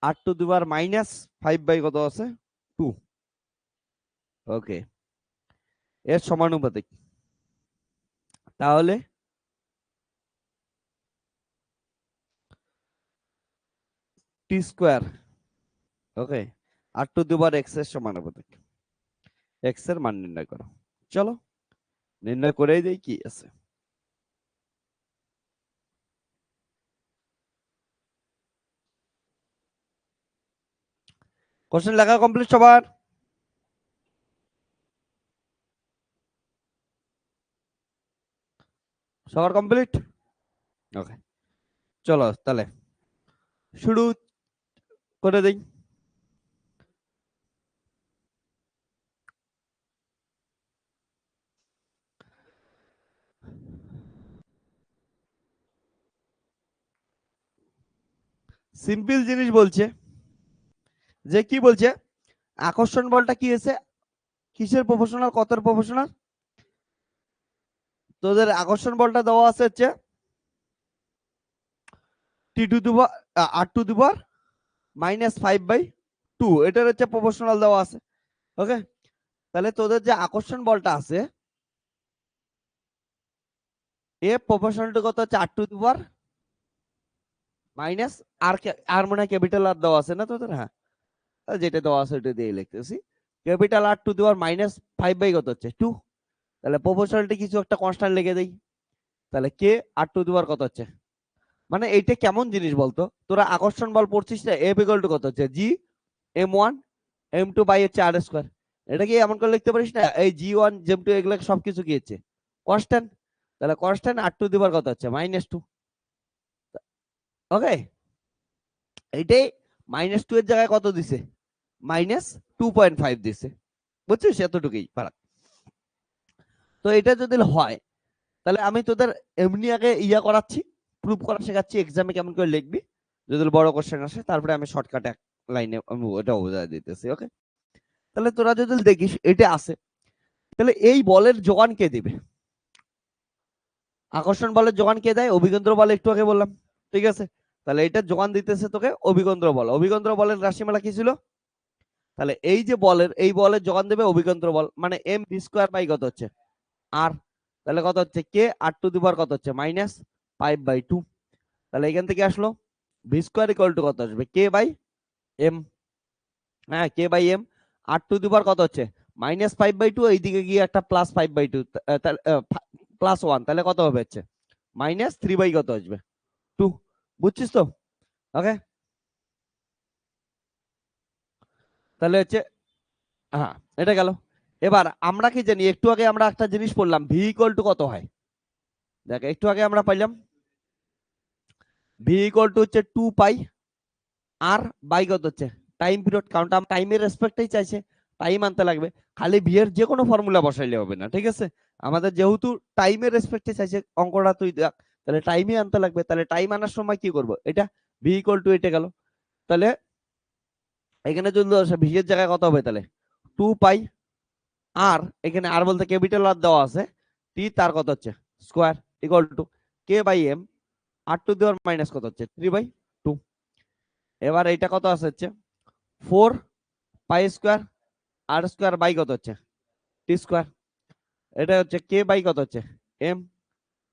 8⁻⁻5 বাই কত আছে 2। ওকে, এর সমানুপাতিক। তাহলে টি স্কোয়ার, ওকে, 8⁻x এর সমানুপাতিক। এক্স এর মান নির্ণয় করো। চলো নির্ণয় করেই দেই কি আছে। কোশ্চেন লেখা কমপ্লিট সবার? সবার কমপ্লিট? ওকে, চলো তাহলে শুরু করে দেই। সিম্পল জিনিস বলছে, যে কি বলছে, আকর্ষণ বলটা কি আছে, কিসের প্রপোর্শনাল, কতের প্রপোর্শনাল? তোদের আকর্ষণ বলটা দেওয়া আছে হচ্ছে টি টু দি পাওয়ার (8⁻5/2), এটার হচ্ছে প্রপোর্শনাল দেওয়া আছে। ওকে, তাহলে তোদের যে আকর্ষণ বলটা আছে এ প্রপোর্শনালটা কত হচ্ছে 8⁻, মাইনাস আর, আর মনে হয় ক্যাপিটাল আর দেওয়া আছে না তোদের? হ্যাঁ, যেটা দেওয়া আছে ওটা দিয়ে লিখতেছি, ক্যাপিটাল (8⁻5) কত হচ্ছে 2। তাহলে প্রপোর্শনালটা কিছু একটা কনস্ট্যান্ট লিখে দেই, তাহলে কে 8⁻, কত হচ্ছে, মানে এইটা কেমন জিনিস বলতো, তোরা আকর্ষণ বল পড়ছিস না, এফ ইকুয়াল টু কত হচ্ছে G m1 m2 বাই হচ্ছে r²। এটা কি এমন করে লিখতে পারিস না, এই G1 G2 এগুলো সবকিছু কি হচ্ছে কনস্ট্যান্ট, তাহলে কনস্ট্যান্ট 8⁻, কত হচ্ছে -2। ওকে, এইটাই -2 এর জায়গায় কত দিছে, -2.5 দিছে, বুঝছিস, এতটুকুই ফারাক। তো এটা যদি হয় তাহলে আমি তোদের এমনি আগে ইয়া করাচ্ছি, প্রুফ করা শেখাচ্ছি, এক্সামে কেমন করে লিখবি যদি বড় কোশ্চেন আসে, তারপরে আমি শর্টকাট এক লাইনে আমি ওটা বোঝাই দিতেছি। ওকে, তাহলে তোরা যদি দেখিস এটা আছে, তাহলে এই বলের যোগান কে দিবে? আকর্ষণ বলের যোগান কে দেয়? অভিকেন্দ্র বল, একটু আগে বললাম, ঠিক আছে। তাহলে এটা যোগান দিতেছে তোকে অভিকেন্দ্র বল। অভিকেন্দ্র বলের রাশিমালা কি ছিল? তাহলে এই যে বলের, এই বলের যোগান দেবে অভিকেন্দ্র বল, মানে m v² বাই কত হচ্ছে আর, তাহলে কত হচ্ছে কে 8⁻, কত হচ্ছে -5/2। তাহলে এখান থেকে আসলো v² ইকুয়াল টু কত আসবে, কে বাই এম। হ্যাঁ, কে বাই এম, 8⁻, কত হচ্ছে -5/2, এইদিকে গিয়ে একটা +5/2, +1, তাহলে কত হবে হচ্ছে -3 কত আসবে 2। বুঝছিস তো? ওকে, তাহলে হচ্ছে, হ্যাঁ এটা গেল। এবার আমরা কি জানি, একটু আগে আমরা একটা জিনিস পড়লাম, ভি ইকুয়াল টু কত হয়, দেখ একটু আগে আমরা পাইলাম ভি ইকুয়াল টু হচ্ছে 2 পাই আর বাই কত হচ্ছে টাইম পিরিয়ড, কারণ টাইমের রেসপেক্টেই চাইছে, টাইম আনতে লাগবে। খালি ভি এর যে কোনো ফর্মুলা বসাইলে হবে না, ঠিক আছে? আমাদের যেহেতু টাইমের রেসপেক্টে চাইছে অঙ্কটা তুই দেখ, তাহলে টাইমই আনতে লাগবে। তাহলে টাইম আনার সময় কি করব, এটা ভি ইকুয়াল টু এটা গেল। তাহলে এখানে যদি ভি এর জায়গায় কত হবে, তাহলে 2 পাই আর, এখানে আর বলতে ক্যাপিটাল আর দেওয়া আছে, টি তার কত হচ্ছে square equal to K by M R two দেওয়ার মাইনাস কত হচ্ছে 3/2। এবার এইটা কত আছে হচ্ছে 4 pi square R square by কত হচ্ছে টি স্কোয়ার। এটা হচ্ছে কে বাই কত হচ্ছে এম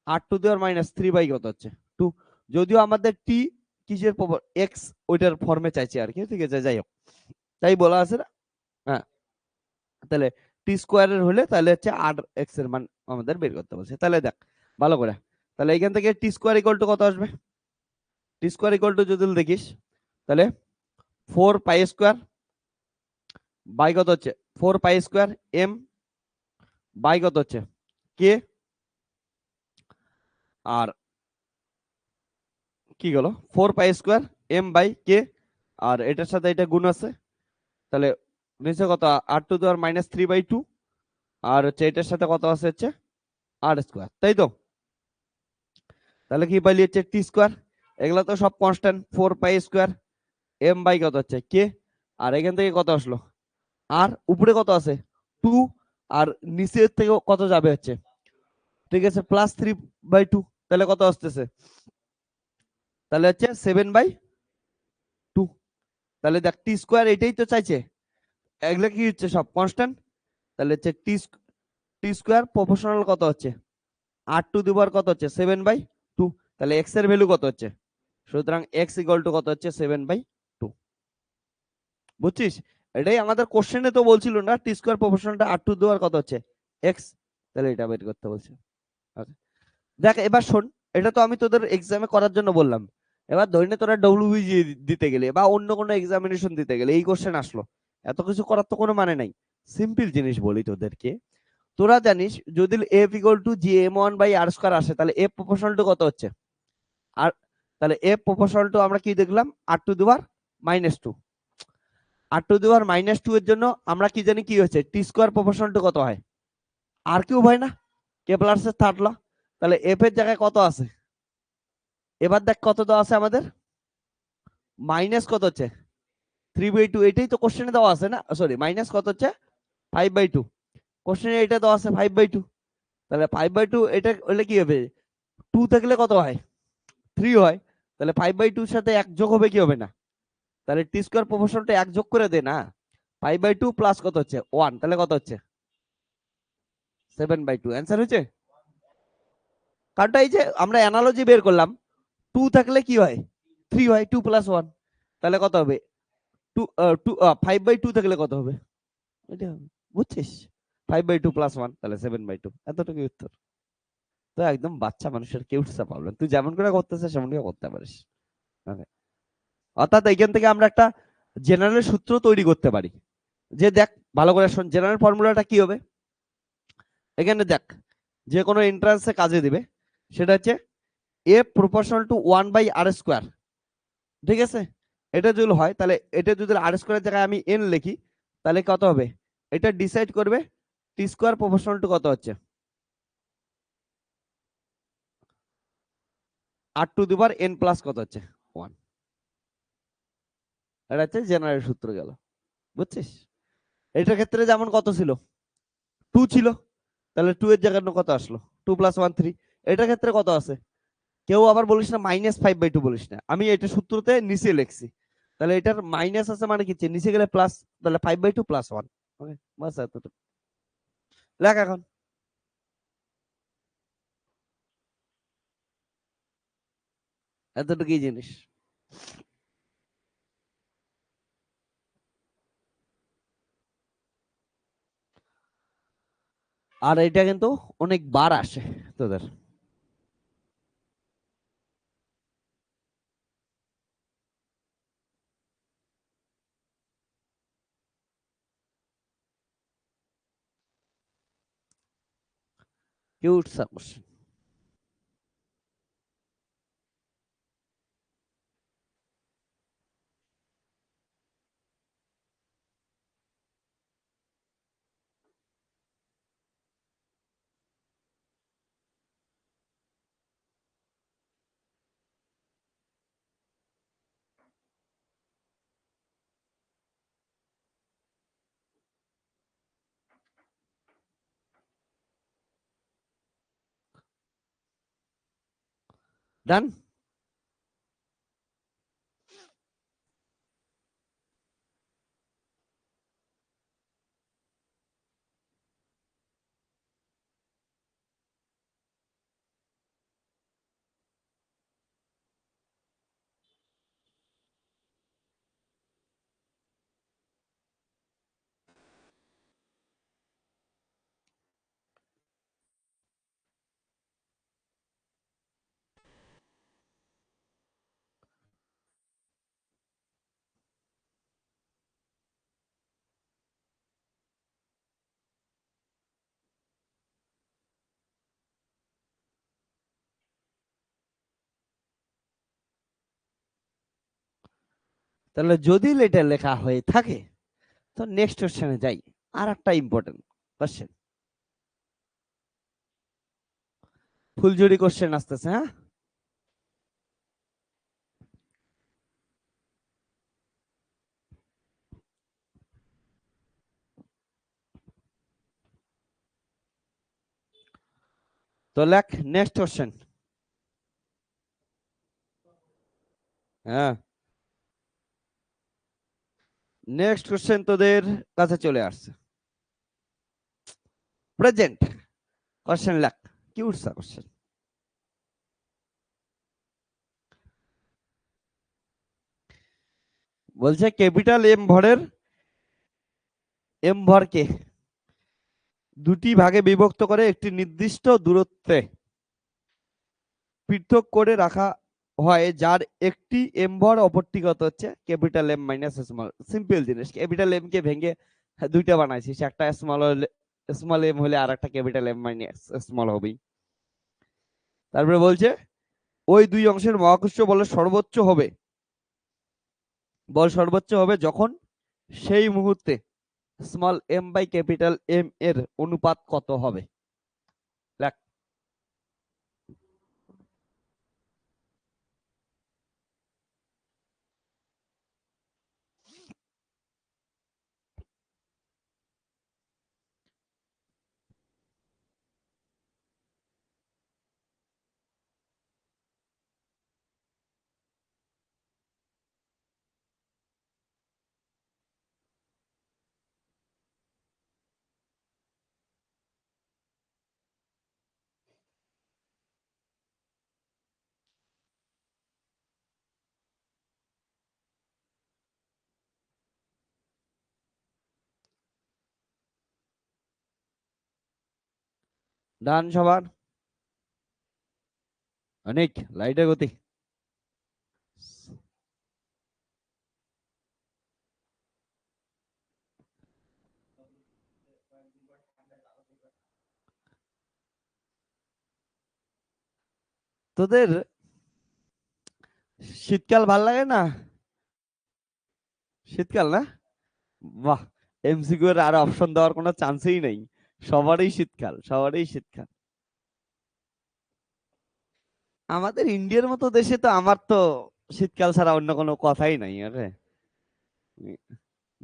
আর টু দেওয়ার মাইনাস 3 বাই কত হচ্ছে 2। যদিও আমাদের টি কিসের এক্স ওইটার ফর্মে চাইছে আর কি, ঠিক আছে? যাই হোক, তাই বলা আছে না? হ্যাঁ, তাহলে টি স্কোয়ারের হলে তাহলে হচ্ছে আর এক্স এর মান আমাদের বের করতে বলছে। তাহলে দেখ ভালো করে, তাহলে এখান থেকে টি স্কোয়ার ইকুয়াল টু কত আসবে, টি স্কোয়ার ইকুয়াল টু যদি দেখিস তাহলে 4 পাই স্কোয়ার বাই কত হচ্ছে 4 পাই স্কোয়ার এম বাই কত হচ্ছে কে, আর কি গেল 4 পাই স্কোয়ার এম বাই কে, আর এটার সাথে এটা গুণ আছে, তাহলে নিচে কত আর টু দেওয়ার মাইনাস 3/2, আর হচ্ছে এটার সাথে কত আছে হচ্ছে আর স্কোয়ার, তাই তো? তাহলে কি পাইলি হচ্ছে টি স্কোয়ার, এগুলা তো সব constant, 4 pi square M by কত হচ্ছে কে, আর এখান থেকে কত আসলো আর উপরে কত আছে 2, আর নিচের থেকে কত যাবে হচ্ছে, ঠিক আছে, +3/2, তাহলে কত আসতেছে, তাহলে হচ্ছে 7/2। তাহলে দেখ টি স্কোয়ার এটাই তো চাইছে, এগুলো কি হচ্ছে সব কনস্ট্যান্ট, তাহলে হচ্ছে টি স্কোয়ার প্রপোর্শনাল কত হচ্ছে আর টু দি পাওয়ার কত হচ্ছে 7/2, তাহলে এক্স এর ভ্যালু কত হচ্ছে, সুতরাং এক্স ইকুয়াল টু কত হচ্ছে 7/2। বুঝছিস? এটাই আমাদের কোশ্চেনে তো বলছিল না টি স্কোয়ার প্রপোর্শনালটা আর টু দি পাওয়ার কত হচ্ছে এক্স, তাহলে এটা বের করতে বলছে। আচ্ছা, দেখ এবার শোন, এটা তো আমি তোদের এক্সামে করার জন্য বললাম। এবার ধরে নে তোরা ডব্লিউবিজি দিতে গেলে বা অন্য কোনো এক্সামিনেশন দিতে গেলে এই কোশ্চেন আসলো, এত কিছু করার তো কোনো মানে নাই। সিম্পল জিনিস বলি তোদেরকে, তোরা জানিস যদি F equal to G M one by R square আসে, তাহলে এফ প্রপোর্শনাল টু কত হচ্ছে আর, তাহলে এফ প্রপোর্শনাল টু আমরা কি দেখলাম আর to the power -2, R to the পাওয়ার -2 এর জন্য আমরা কি জানি কি হচ্ছে টি স্কোয়ার প্রপোর্শনাল টু কত হয় আর কিউব হয় না, কেপলারস এর থার্ড ল। তাহলে এফ এর জায়গায় কত আছে, এবার দেখ কত দেওয়া আছে আমাদের মাইনাস কত হচ্ছে 3/2, এটাই তো কোশ্চেনে দেওয়া আছে না, সরি মাইনাস কত হচ্ছে 5/2, কোশ্চেনে এটা দেওয়া আছে 5/2, তাহলে 5/2 এটা হলে কি হবে 2 থাকলে কত হয় 3 হয়, তাহলে 5/2 সাথে এক যোগ হবে কি হবে না, তাহলে টি স্কোয়ার প্রপোর্শনটা এক যোগ করে দে না, 5/2 প্লাস কত হচ্ছে 1, তাহলে কত হচ্ছে 7/2, অ্যান্সার হচ্ছে। কারণটা এই যে আমরা অ্যানালজি বের করলাম, 2 থাকলে কি হয় 3 হয়, 2 + 1, তাহলে কত হবে 2 5/2 থাকলে কত হবে এটা হবে, বুঝছিস? 5/2 + 1 তাহলে 7/2, এতটুকু উত্তর। তো একদম বাচ্চা মানুষের কিউটসা প্রবলেম, তুই যেমন করে করতেছিস সেমন করে করতে পারিস। Okay? অর্থাৎ এইখান থেকে আমরা একটা জেনারেল সূত্র তৈরি করতে পারি, যে দেখ ভালো করে শোন জেনারেল ফর্মুলাটা কি হবে। এখানে দেখ যে কোনো এন্ট্রান্সে কাজে দিবে, সেটা হচ্ছে এ প্রপোর্শনাল টু 1/r², ঠিক আছে? এটা যদি হয় তাহলে এটা যদি আর স্কোয়ারের জায়গায় আমি এন লিখি, তাহলে কত হবে, এটা ডিসাইড করবে টি স্কোয়ার প্রপোর্শনাল টু কত হচ্ছে R to the power N plus কত হচ্ছে 1। এটা হচ্ছে জেনারেল সূত্র গেল, বুঝছিস? এটার ক্ষেত্রে যেমন কত ছিল 2 ছিল, তাহলে 2 এর জায়গায় কত আসলো 2 + 1 3, এটার ক্ষেত্রে কত আছে, কেউ আবার বলিস না -5/2 বলিস না, আমি এটা সূত্রতে নিচে লিখছি, তাহলে এটার মাইনাস আছে মানে কি নিচে গেলে প্লাস, তাহলে 5/2 + 1। ওকে, বাস এতটুকু লেখ এখন। এতটুকুই জিনিস। আর এটা কিন্তু অনেক বার আসে তোদের। কিউট সা কোশ্চেন। ডান। তাহলে যদি এটা লেখা হয়ে থাকে তো নেক্সট কোশ্চেনে যাই। আর একটা ইম্পর্টেন্ট কোশ্চেন, ফুলঝুরি কোশ্চেন আসতেছে। হ্যাঁ, তো লেখ নেক্সট কোশ্চেন। হ্যাঁ, নেক্সট কোশ্চেন তোদের কাছে চলে আসছে। প্রেজেন্ট কোশ্চেন লেখ, কি উঠছে কোশ্চেন? বলছে ক্যাপিটাল এম ভরের এম ভরকে দুটি ভাগে বিভক্ত করে একটি নির্দিষ্ট দূরত্বে পৃথক করে রাখা হয়, যার একটি এম ভর, অপরটি কত হচ্ছে capital M minus small. Simple জিনিস, ক্যাপিটাল এম কে ভেঙে দুইটা বানাইছিস, একটা স্মল স্মল এম হলে আর একটা ক্যাপিটাল এম মাইনাস স্মল হবেই। তারপরে বলছে ওই দুই অংশের মহাকর্ষ বলের সর্বোচ্চ হবে, বল সর্বোচ্চ হবে যখন সেই মুহূর্তে small M by capital M এর অনুপাত কত হবে? লেখ। ডান সবার? অনেক লাইটের গতি। তোদের শীতকাল ভাল লাগে না? শীতকাল না? বাহ, এমসিকিউ এর আর অপশন দেওয়ার কোনো চান্সই নেই। সবারই শীতকাল, সবারই শীতকাল। আমাদের ইন্ডিয়ার মতো দেশে তো আমার তো শীতকাল ছাড়া অন্য কোনো কথাই নাই। আরে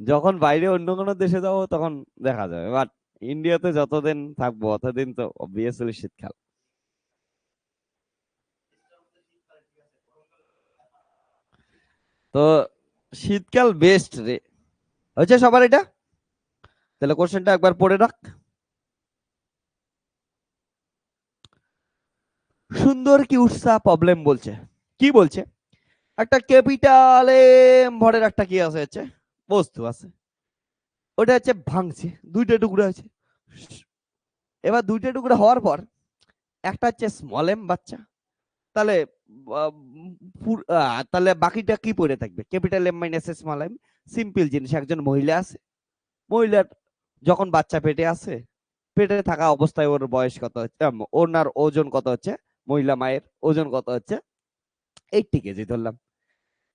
যখন বাইরে অন্য কোনো দেশে যাবো তখন দেখা যাবে, বাট ইন্ডিয়াতে যতদিন থাকবো ততদিন তো অবভিয়াসলি শীতকাল। তো শীতকাল বেস্ট রে। হয়েছে সবার এটা? তাহলে কোশ্চেনটা একবার পড়ে রাখ। সুন্দর কি উৎসাহ প্রবলেম বলছে, কি বলছে? একটা ক্যাপিটাল এম ভরের একটা কি আছে হচ্ছে বস্তু আছে, ওটা হচ্ছে ভাঙছে, দুইটা টুকরো আছে। এবার দুইটা টুকরো হওয়ার পর একটা হচ্ছে স্মল এম বাচ্চা, তাহলে তাহলে বাকিটা কি পড়ে থাকবে? Capital M minus small M. Simple জিনিস, একজন মহিলা আছে, মহিলার যখন বাচ্চা পেটে আছে, পেটে থাকা অবস্থায় ওর বয়স কত হচ্ছে, ওনার ওজন কত হচ্ছে, মহিলা মায়ের ওজন কত হচ্ছে 80 কেজি ধরলাম।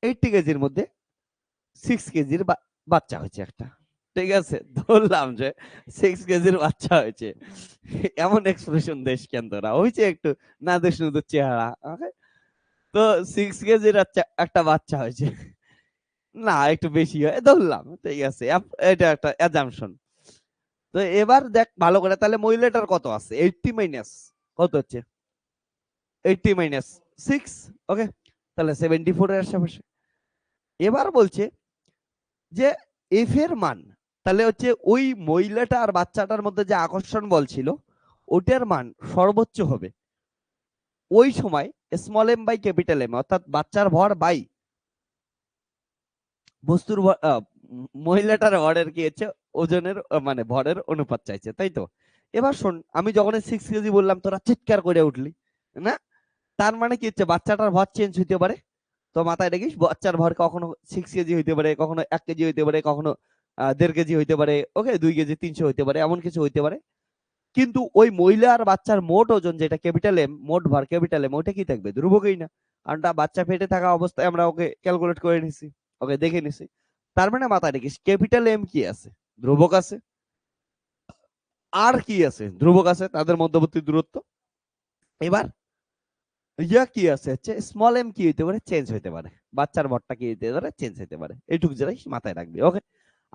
80 কেজির মধ্যে 6 কেজির বাচ্চা হয়েছে একটা। ঠিক আছে, ধরলাম যে 6 কেজির বাচ্চা হয়েছে। এমন এক্সপ্রেশন দেশ কেন তোরা হয়েছে একটু না দেশ নতুন চেহারা। ওকে, তো 6 কেজির একটা বাচ্চা হয়েছে, না একটু বেশি হয় ধরলাম, ঠিক আছে, এটা একটা অ্যাজাম্পশন। তো এবার দেখ ভালো করে, তাহলে মহিলাটার কত আছে? 80 মাইনাস কত হচ্ছে? 80 মাইনাস 6, ওকে, তাহলে 74 এর আশেপাশে। এবার বলছে যে এফ এর মান, তাহলে হচ্ছে ওই মহিলাটা আর বাচ্চাটার মধ্যে যে আকর্ষণ বল ছিল ওটার মান সর্বোচ্চ হবে ওই সময় small M by capital M, অর্থাৎ বাচ্চার ভর বাই বস্তুর মহিলাটার ভরের কি হচ্ছে ওজনের মানে ভরের অনুপাত চাইছে, তাই তো? এবার শোন, আমি যখন 6 কেজি বললাম তোরা চিৎকার করে উঠলি না, তার মানে কি হচ্ছে বাচ্চাটার ভর চেঞ্জ হইতে পারে। তো মাথায় রাখিস বাচ্চার ভর কখনো 6 কেজি হইতে পারে, কখনো 1 কেজি হইতে পারে, কখনো 1.5 কেজি হইতে পারে, ওকে, 2 কেজি 300 হইতে পারে, এমন কিছু হইতে পারে। কিন্তু ওই মহিলা আর বাচ্চার মোট ওজন যেটা ক্যাপিটাল এম, মোট ভর ক্যাপিটাল এম, ওটা কি থাকবে? ধ্রুবকই না, কারণটা বাচ্চা পেটে থাকা অবস্থায় আমরা ওকে ক্যালকুলেট করে নিছি, ওকে দেখে নিছি। তার মানে মাথায় রাখিস ক্যাপিটাল এম কি আছে? ধ্রুবক আছে। আর কি আছে? ধ্রুবক আছে, তাদের মধ্যবর্তী দূরত্ব। এবার ইয়া কি আছে হচ্ছে স্মল এম কি হইতে পারে? চেঞ্জ হইতে পারে, বাচ্চার ভরটা কি হইতে পারে? চেঞ্জ হইতে পারে, এইটুকু জিনিস মাথায় রাখবি, ওকে।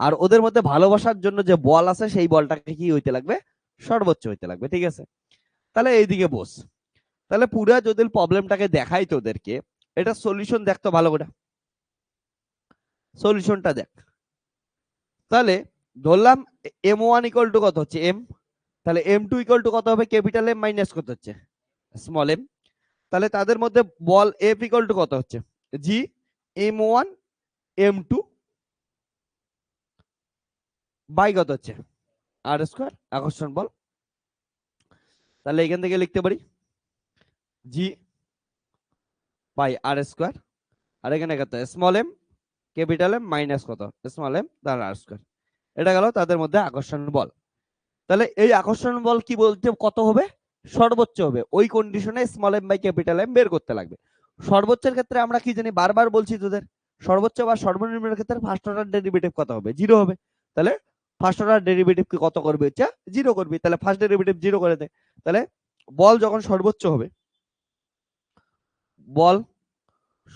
আর ওদের মধ্যে ভালোবাসার জন্য যে বল আছে সেই বলটাকে কি হইতে লাগবে? সর্বোচ্চ হইতে লাগবে, ঠিক আছে? তাহলে এইদিকে বস, তাহলে পুরা যদি প্রবলেমটাকে দেখাই তোদেরকে, এটা সলিউশন দেখতো ভালো করে, সলিউশনটা দেখ। তাহলে ধরলাম এম ওয়ান ইকুয়াল টু কত হচ্ছে? এম। তাহলে এম টু ইকুয়াল টু কত হবে? ক্যাপিটাল এম মাইনাস কত হচ্ছে? Small M. তাহলে তাদের মধ্যে বল এফ ইকুয়াল টু কত হচ্ছে? G M one M two by কত হচ্ছে? আর স্কোয়ার, আকর্ষণ বল। তাহলে এখান থেকে লিখতে পারি জি বাই আর স্কোয়ার, আর এখানে কত? Small M capital M minus কত? স্মল এম তার আর স্কোয়ার। এটা গেল তাদের মধ্যে আকর্ষণ বল। তাহলে এই আকর্ষণ বল কি বলতে কত হবে? সর্বোচ্চ হবে। ওই কন্ডিশনে small M by capital M বের করতে লাগবে। সর্বোচ্চের ক্ষেত্রে আমরা কি জানি, বারবার বলছি তোদের, সর্বোচ্চ বা সর্বনিম্নের ক্ষেত্রে ফার্স্ট অর্ডার ডেরিভেটিভ কত হবে? জিরো হবে। তাহলে ফার্স্ট অর্ডার ডেরিভেটিভ কি কত করবে? হচ্ছে জিরো করবি। তাহলে ফার্স্ট ডেরিভেটিভ জিরো করে দে। তাহলে বল যখন সর্বোচ্চ হবে, বল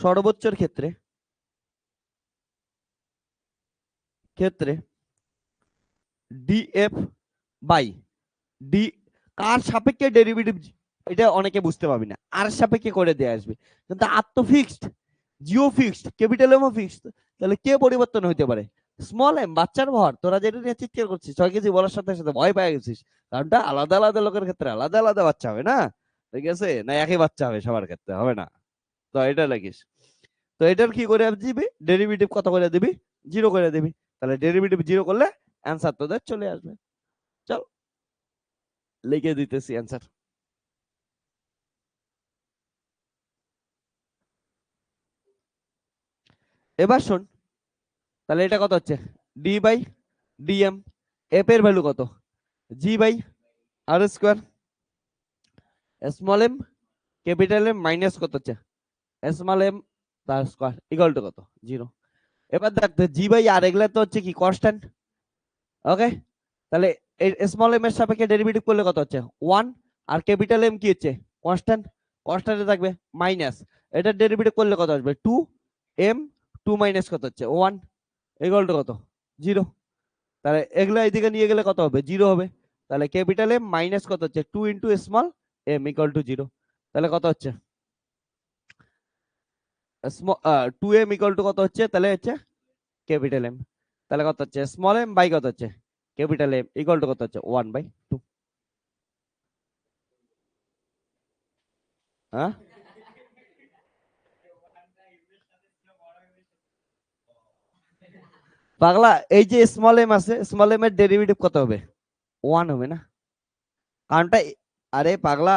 সর্বোচ্চের ক্ষেত্রে ক্ষেত্রে ডিএফ বাই ডি, কার সাপেক্ষে ডেরিভেটিভ, এটা অনেকে বুঝতে পারবি না, আর সাপেক্ষে করে দিয়ে আসবে, কিন্তু আর তো ফিক্সড, জিও ফিক্সড, ক্যাপিটাল এমও ফিক্সড। তাহলে কে পরিবর্তন হইতে পারে? স্মল এম, বাচ্চার ভর। তোরা যেটা নিয়ে চিৎকার করছিস 6 কেজি বলার সাথে সাথে ভয় পেয়ে গেছিস, কারণটা আলাদা আলাদা লোকের ক্ষেত্রে আলাদা আলাদা বাচ্চা হবে না, ঠিক আছে? না একই বাচ্চা হবে সবার ক্ষেত্রে? হবে না। তো এটা লাগিস। তো এটার কি করে দিবি? ডেরিভেটিভ কত করে দিবি? জিরো করে দিবি। তাহলে ডেরিভেটিভ জিরো করলে অ্যান্সার তোদের চলে আসবে। চল লিখে দিতেছি অ্যান্সার। এবার শোন, তাহলে এটা কত হচ্ছে? D by DM. এফ এর ভ্যালু কত? G by R square, small M capital M minus কত হচ্ছে? স্মল এম তার স্কোয়ার ইকুয়াল টু কত? জিরো। এবার দেখ জি বাই আর এগুলা তো হচ্ছে কি কনস্ট্যান্ট, ওকে। তাহলে স্মল এম এর সাপেক্ষে ডেরিভেটিভ করলে কত হচ্ছে? 1। আর ক্যাপিটাল এম কি হচ্ছে? কনস্ট্যান্ট, কনস্ট্যান্টে থাকবে মাইনাস, এটা ডেরিভেটিভ করলে কত আসবে? 2 এম 2 মাইনাস কত হচ্ছে? 1 ইকুয়াল টু কত? জিরো। তাহলে এগুলো এদিকে নিয়ে গেলে কত হবে? জিরো হবে। তাহলে ক্যাপিটাল এম মাইনাস কত হচ্ছে? 2 into small M equal to zero. তাহলে কত হচ্ছে? 2 এম ইকুয়াল টু কত হচ্ছে? তাহলে হচ্ছে ক্যাপিটাল এম। তাহলে কত হচ্ছে? স্মল এম বাই কত হচ্ছে? ক্যাপিটাল এম ইকুয়াল টু কত হচ্ছে? 1/2। হ্যাঁ, পাগলা, এই যে স্মল এম আছে, স্মল এম এর ডেরিভেটিভ কত হবে? 1 হবে না, কারণটা আরে পাগলা,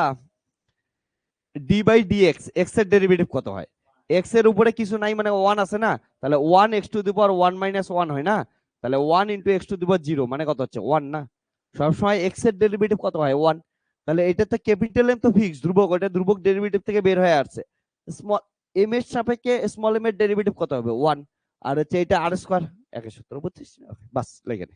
D by D X, X এর ডেরিভেটিভ কত হয়? এক্স এর উপরে কিছু নাই মানে 1 আছে না, তাহলে 1 x two the power 1 minus 1 হয় না, তাহলে 1 ইন্টু এক্স টু দি পাওয়ার 0 মানে কত হচ্ছে? 1 না। সবসময় এক্স এর ডেরিভেটিভ কত হয়? 1। তাহলে এটা তো ক্যাপিটাল এম তো ফিক্স ধ্রুবক, এটা ধ্রুবক ডেরিভেটিভ থেকে বের হয়ে আসছে। স্মল এম এর সাপেক্ষে স্মল এম এর ডেরিভেটিভ কত হবে? 1। আর হচ্ছে এটা আর স্কয়ার, একই সূত্র, বুঝছিস? বাস লেগে নে।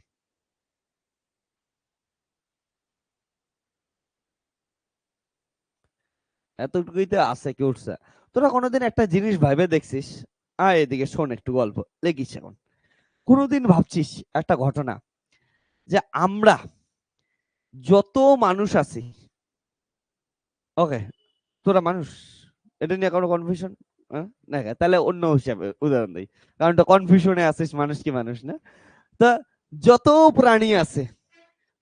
এতটুকুই তো আছে, কি উঠছে? তোরা কোনোদিন একটা জিনিস ভাবে দেখছিস? এদিকে শোন একটু গল্প লেগিস এখন। কোনোদিন ভাবছিস একটা ঘটনা, যে আমরা যত মানুষ আছি, ওকে, তোরা মানুষ, এটা নিয়ে কোনো কনফিউশন? না, তাহলে অন্য হিসাবে উদাহরণ দিই, কারণ তো কনফিউশনে আছিস, মানুষ কি মানুষ না। তা যত প্রাণী আছে,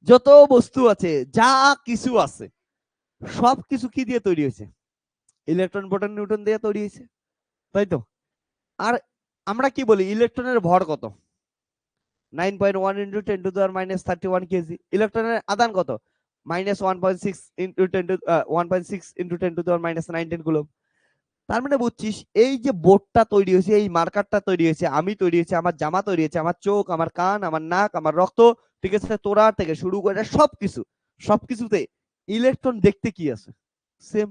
যত বস্তু আছে, যা কিছু আছে, সব কিছু কি দিয়ে তৈরি হয়েছে? ইলেকট্রন প্রোটন নিউট্রন দিয়ে তৈরি হয়েছে, তাই তো? আর আমরা কি বলি, ইলেকট্রনের ভর কত? 9.1 ইন্টু 10⁻31 কেজি। ইলেকট্রনের আদান কত? -1.6 ইন্টু 10⁻19 কুলম। তার মানে বুঝছিস, এই যে বোর্ডটা তৈরি হয়েছে, এই মার্কারটা তৈরি হয়েছে, আমি তৈরি হয়েছে, আমার জামা তৈরি হয়েছে, আমার চোখ, আমার কান, আমার নাক, আমার রক্ত, ঠিক আছে, তোরা থেকে শুরু করে সবকিছু, সবকিছুতে ইলেকট্রন দেখতে কি আছে? সেম।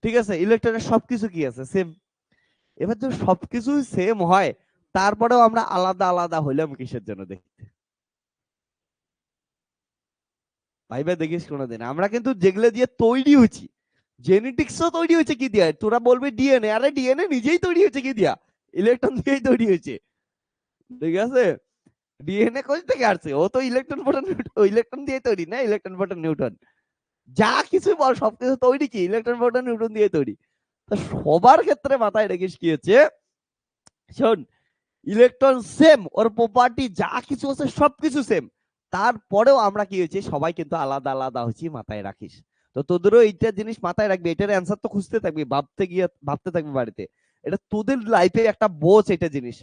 ঠিক আছে, ইলেকট্রনের সবকিছু কি আছে? সেম। এবার যদি সবকিছু সেম হয়, তারপরেও আমরা আলাদা আলাদা হইলাম কিসের জন্য দেখতে? ভাইবা দেখিস কোনোদিন, আমরা কিন্তু যেগুলো দিয়ে তৈরি হয়েছি, জেনেটিক্সও তৈরি হয়েছে কি দিয়ে? তোরা বলবি ডিএনএ, আরে ডিএনএ নিজেই তৈরি হয়েছে কি দিয়া? ইলেকট্রন দিয়েই তৈরি হয়েছে, ঠিক আছে? ডিএনএ কোথা থেকে আসছে? ও তো ইলেকট্রন প্রোটন, ইলেকট্রন দিয়ে তৈরি না, ইলেকট্রন প্রোটন নিউট্রন, যা কিছু বল সবকিছু তৈরি কি ইলেকট্রন প্রোটন নিউট্রন দিয়ে তৈরি। তো সবার ক্ষেত্রে মাথায় রেখিস কি হচ্ছে, শোন, ইলেকট্রন সেম, ওর প্রপার্টি যা কিছু আছে সবকিছু সেম, তারপরেও আমরা কি হয়েছে, সবাই কিন্তু আলাদা আলাদা হচ্ছি, মাথায় রাখিস। তো তোদেরও এইটা জিনিস মাথায় রাখবি, এটার অ্যান্সার তো খুঁজতে থাকবি, ভাবতে গিয়ে ভাবতে থাকবি বাড়িতে। এটা তোদের লাইফে একটা বোঝ, এটা জিনিস।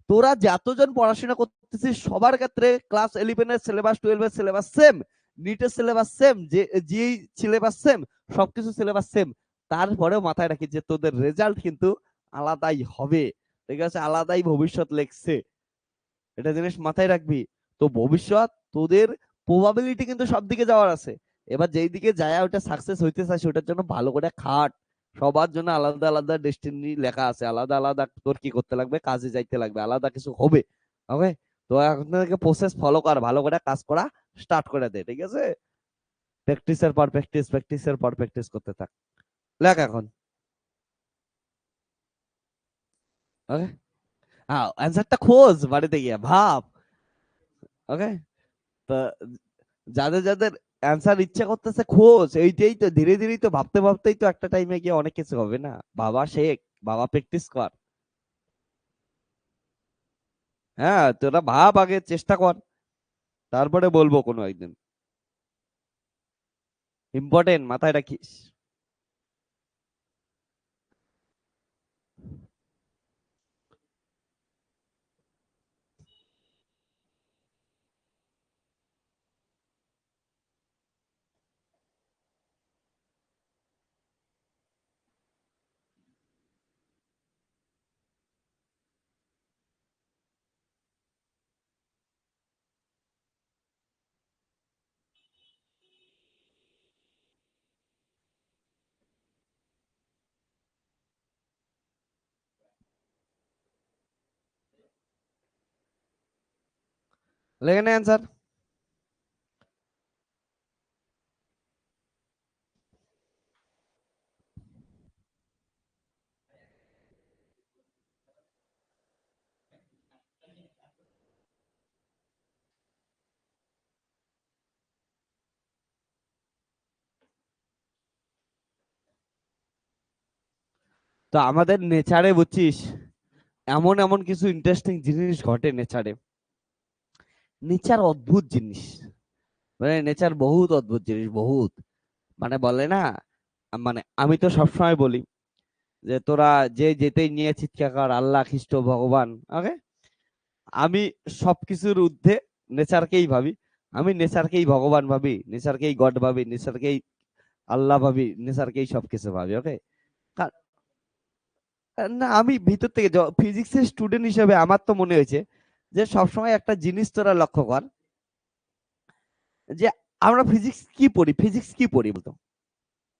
তোরা যতজন পড়াশোনা করতেছিস সবার ক্ষেত্রে ক্লাস 11 এর সিলেবাস, 12 এর সিলেবাস সেম, নিটের সিলেবাস সেম, যে যে সিলেবাস সেম, সবকিছু সিলেবাস সেম। তারপরেও মাথায় রাখিস যে তোদের রেজাল্ট কিন্তু আলাদাই হবে, ঠিক আছে, আলাদাই ভবিষ্যৎ লেখছে, এটা জিনিস মাথায় রাখবি। তো ভবিষ্যৎ তোদের প্রবাবিলিটি কিন্তু সব দিকে যাওয়ার আছে। এবার যেই দিকে যায় ওটা সাকসেস হইতে চায়, ওটার জন্য ভালো করে খাট। সবার জন্য আলাদা আলাদা ডেস্টিনি লেখা আছে, আলাদা আলাদা তোর কি করতে লাগবে, কাজে যাইতে লাগবে, আলাদা কিছু হবে। ওকে, তো এখন থেকে প্রসেস ফলো কর, ভালো করে কাজ করা স্টার্ট করে দে, ঠিক আছে? প্র্যাকটিসের পর প্র্যাকটিস, প্র্যাকটিসের পর প্র্যাকটিস করতে থাক। লেখ এখন। ওকে, অ্যান্সারটা খোঁজ বাড়িতে গিয়ে ভাব। ওকে, তো যাদের যাদের অ্যান্সার ইচ্ছা করতেছে খোঁজ, এইটাই তো, ধীরে ধীরে তো ভাবতে ভাবতেই তো একটা টাইমে গিয়ে অনেক কিছু হবে না। বাবা শেখ, বাবা প্র্যাকটিস কর। হ্যাঁ, তোরা ভাব, আগে চেষ্টা কর, তারপরে বলবো কোনো একদিন। ইম্পর্টেন্ট, মাথায় রাখিস। লেখে নে অ্যান্সার। তো আমাদের নেচারে বুঝছিস, এমন এমন কিছু ইন্টারেস্টিং জিনিস ঘটে নেচারে। নেচার অদ্ভুত জিনিস, মানে নেচার বহুত অদ্ভুত জিনিস, বহুত। মানে বলে না, মানে আমি তো সবসময় বলি যে তোরা যে যেতেই নিয়ে চিৎকার কর আল্লাহ, খ্রিস্ট, ভগবান। ওকে, আমি সবকিছুর ঊর্ধ্বে নেচারকেই ভাবি। আমি নেচারকেই ভগবান ভাবি, নেচারকেই গড ভাবি, নেচারকেই আল্লাহ ভাবি, নেচারকেই সবকিছু ভাবি। ওকে, না, আমি ভিতর থেকে ফিজিক্সের স্টুডেন্ট হিসেবে আমার তো মনে হয়েছে যে সবসময় একটা জিনিস তোরা লক্ষ্য কর, যে আমরা ফিজিক্স কি পড়ি, ফিজিক্স কি পড়ি বলতো?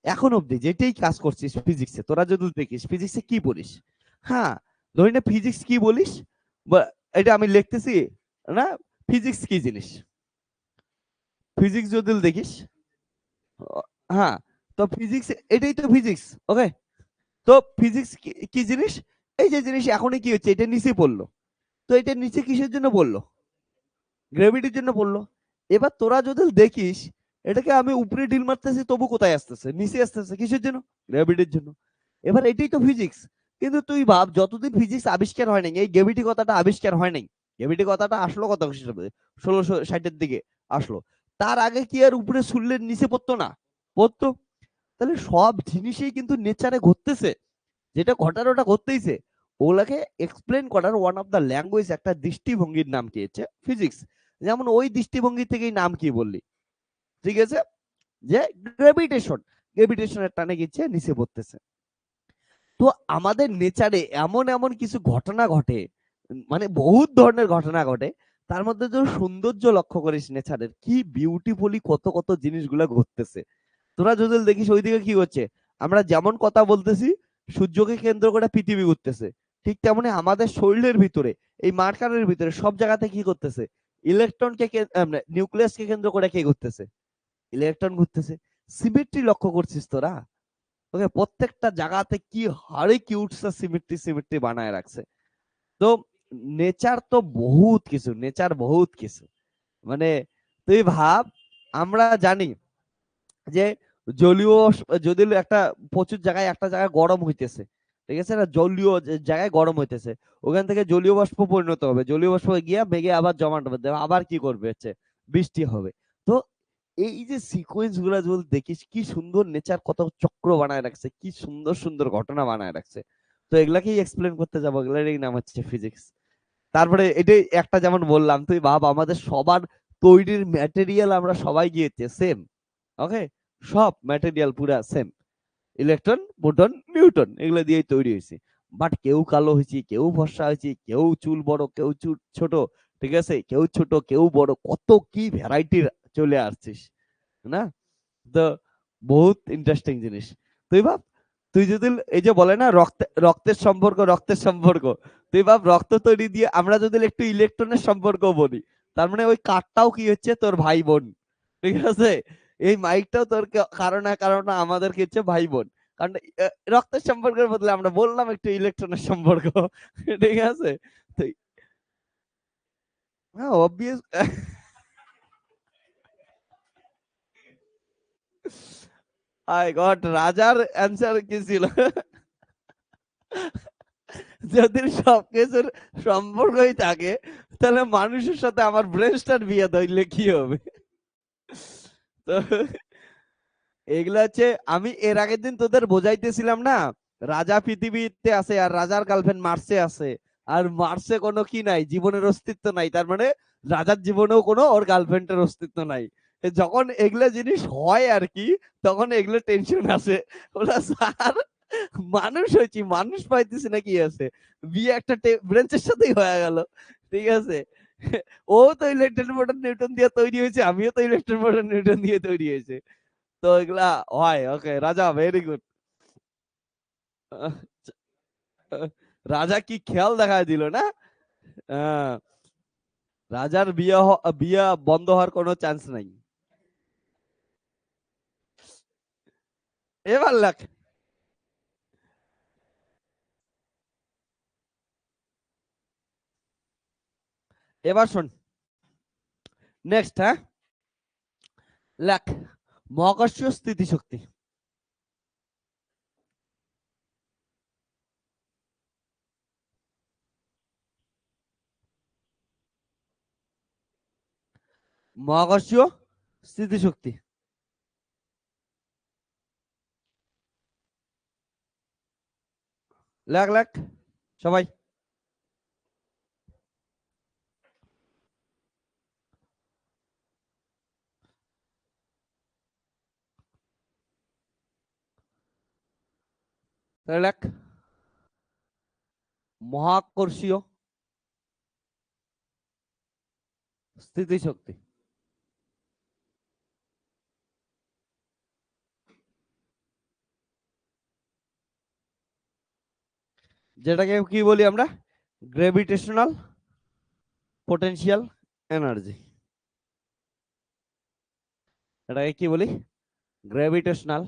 এখন অব্দি যেটাই কাজ করছিস ফিজিক্সে, তোরা যদি দেখিস ফিজিক্সে কি পড়িস? হ্যাঁ, ধরি না ফিজিক্স কি বলিস, এটা আমি লিখতেছি না, ফিজিক্স কি জিনিস, ফিজিক্স যদি দেখিস, হ্যাঁ, তো ফিজিক্স, এটাই তো ফিজিক্স। ওকে, তো ফিজিক্স কি জিনিস? এই যে জিনিস এখনই কি হচ্ছে, এটা নিচে পড়লো, তো এটা নিচে কিসের জন্য পড়লো? গ্র্যাভিটির জন্য পড়লো। এবার তোরা যদি দেখিস এটাকে আমি উপরে ঢিল মারতেছি তবু কোথায় আসতেছে, নিচে আসতেছে, কিসের জন্য? গ্র্যাভিটির জন্য। এবার এটাই তো ফিজিক্স। কিন্তু তুই ভাব, যতদিন ফিজিক্স আবিষ্কার হয় নাই, এই গ্র্যাভিটি কথাটা আবিষ্কার হয় নাই, গ্র্যাভিটি কথাটা আসলো কত হিসেবে 1660-এর দিকে আসলো। তার আগে কি আর উপরে শুনলে নিচে পড়তো না? পড়তো। তাহলে সব জিনিসই কিন্তু নেচারে ঘটতেছে, যেটা ঘটার ওটা ঘটতেইছে। ওগুলাকে এক্সপ্লেন করার ওয়ান অফ দ্য ল্যাঙ্গুয়েজ, একটা দৃষ্টিভঙ্গির নাম কি হচ্ছে ফিজিক্স। যেমন ওই দৃষ্টিভঙ্গি থেকেই নাম কি বললি, ঠিক আছে, যে গ্র্যাভিটেশন, গ্র্যাভিটেশনের টানে গিয়ে নিচে পড়তেছে। তো আমাদের নেচারে এমন এমন কিছু ঘটনা ঘটে, মানে বহুত ধরনের ঘটনা ঘটে। তার মধ্যে যে সৌন্দর্য লক্ষ্য করিস নেচারের, কি বিউটিফুলি কত কত জিনিসগুলো ঘটতেছে। তোরা যদি দেখিস ওইদিকে কি হচ্ছে, আমরা যেমন কথা বলতেছি সূর্যকে কেন্দ্র করে পৃথিবী ঘুরতেছে, ঠিক তেমনি আমাদের শরীরের ভিতরে, এই মার্কারের ভিতরে সব জায়গাতে কি করতেছে, ইলেকট্রনকে নিউক্লিয়াসকে কেন্দ্র করে কে ঘুরতেছে, ইলেকট্রন ঘুরতেছে। সিমেট্রি লক্ষ্য করছিস তোরা? ওকে, প্রত্যেকটা জায়গাতে কি হারে কিউট সিমেট্রি সিমেট্রি বানায় রাখছে। তো নেচার তো বহুত কিছু, নেচার বহুত কিছু। মানে তুই ভাব, আমরা জানি যে জলীয়, যদি একটা প্রচুর জায়গায় একটা জায়গায় গরম হইতেছে, ঠিক আছে না, জলীয় জায়গায় গরম হইতেছে, ওখান থেকে জলীয় বাষ্প পরিণত হবে, জলীয় বাষ্প গিয়া মেঘে আবার জমাট হবে, আবার কি করবে হচ্ছে বৃষ্টি হবে। তো এই যে সিকোয়েন্স গুলা যদি দেখিস, কি সুন্দর নেচার কত চক্র বানায় রাখছে, কি সুন্দর সুন্দর ঘটনা বানায় রাখছে। তো এগুলাকেই এক্সপ্লেন করতে যাবো, এগুলারই নাম হচ্ছে ফিজিক্স। তারপরে এটাই একটা, যেমন বললাম, তুই ভাব আমাদের সবার তৈরির ম্যাটেরিয়াল আমরা সবাই গিয়েছে সেম। ওকে, সব ম্যাটেরিয়াল পুরা সেম, ইলেকট্রন প্রোটন নিউটন এগুলো দিয়েই তৈরি হয়েছে। বাট কেউ কালো হয়েছে, কেউ ফর্সা হয়েছে, কেউ চুল বড়, কেউ চুল ছোট, ঠিক আছে, কেউ ছোট কেউ বড়, কত কি ভ্যারাইটির চলে আসছিস না। তো বহুত ইন্টারেস্টিং জিনিস। তুই ভাব, তুই যদি এই যে বলে না রক্তের সম্পর্ক, রক্তের সম্পর্ক, তুই ভাব রক্ত তৈরি দিয়ে আমরা যদি একটু ইলেকট্রনের সম্পর্ক বলি, তার মানে ওই কাঠটাও কি হচ্ছে তোর ভাই বোন, ঠিক আছে, এই মাইকটাও তোর কারণ না কারণ না আমাদের কি হচ্ছে ভাই বোন। কারণ রক্তের সম্পর্কের বদলে আমরা বললাম একটু ইলেকট্রনের সম্পর্ক, ঠিক আছে। তো হ্যাঁ, অবভিয়াস। আই গট, রাজার অ্যান্সার কি ছিল? যদি সবকিছুর সম্পর্কই থাকে, তাহলে মানুষের সাথে আমার ব্রেনস্টার বিয়ে ধরলে কি হবে? তো এগুলা হচ্ছে, আমি এর আগের দিন তোদের বোঝাইতেছিলাম না, রাজা পৃথিবীতে আছে আর রাজার গার্লফ্রেন্ড মার্সে আছে, আর মার্সে কোনো কি নাই, জীবনের অস্তিত্ব নাই, তার মানে রাজার জীবনেও কোনো ওর গার্লফ্রেন্ডের অস্তিত্ব নাই। যখন এগুলা জিনিস হয় আর কি, তখন এগুলো টেনশন আসে, ওরা স্যার মানুষ হয়েছি, মানুষ পাইতেছি না, কি আছে, বিয়ে একটা ব্রেঞ্চের সাথেই হয়ে গেল, ঠিক আছে। ও তো ইলেকট্রন প্রোটন নিউটন দিয়ে তৈরি হয়েছে, আমিও তো ইলেকট্রন প্রোটন নিউটন দিয়ে তৈরি হয়েছে। তো এগুলা হয়। ওকে রাজা, ভেরি গুড। রাজা কি খেয়াল দেখায় দিল না। আহ, রাজার বিয়ে বন্ধ হওয়ার কোনো চান্স নাই। এবার লাগ, এবার শোন, নেক্সট, হ্যাঁ, লাখ মহাকর্ষীয় স্থিতিশক্তি। মহাকর্ষীয় স্থিতিশক্তি, লাখ লাখ সবাই। তাহলে লাখ মহাকর্ষীয় স্থিতিশক্তি, যেটাকে কি বলি আমরা, গ্রেভিটেশনাল পোটেনশিয়াল এনার্জি। এটাকে কি বলি, গ্রেভিটেশনাল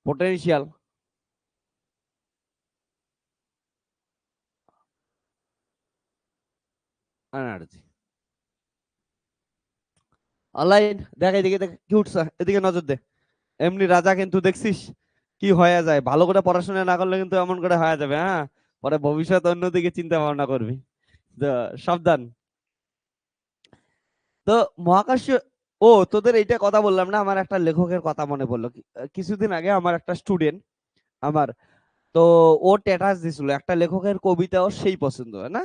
পোটেনশিয়াল এনার্জি। অনলাইন দেখ, এদিকে দেখ কি উঠছে, এদিকে নজর দে। এমনি রাজা কিন্তু দেখছিস কি হয়ে যায়, ভালো করে পড়াশোনা না করলে কিন্তু এমন করে হয়ে যাবে, হ্যাঁ, পরে ভবিষ্যৎ অন্যদিকে চিন্তা ভাবনা করবি, তো সাবধান। তো মহাকাশ, ও তোদের এইটা কথা বললাম না, আমার একটা লেখকের কথা মনে পড়লো। কিছুদিন আগে আমার একটা স্টুডেন্ট আমার, তো ও স্ট্যাটাস দিছিল একটা লেখকের কবিতা, ওর সেই পছন্দ না,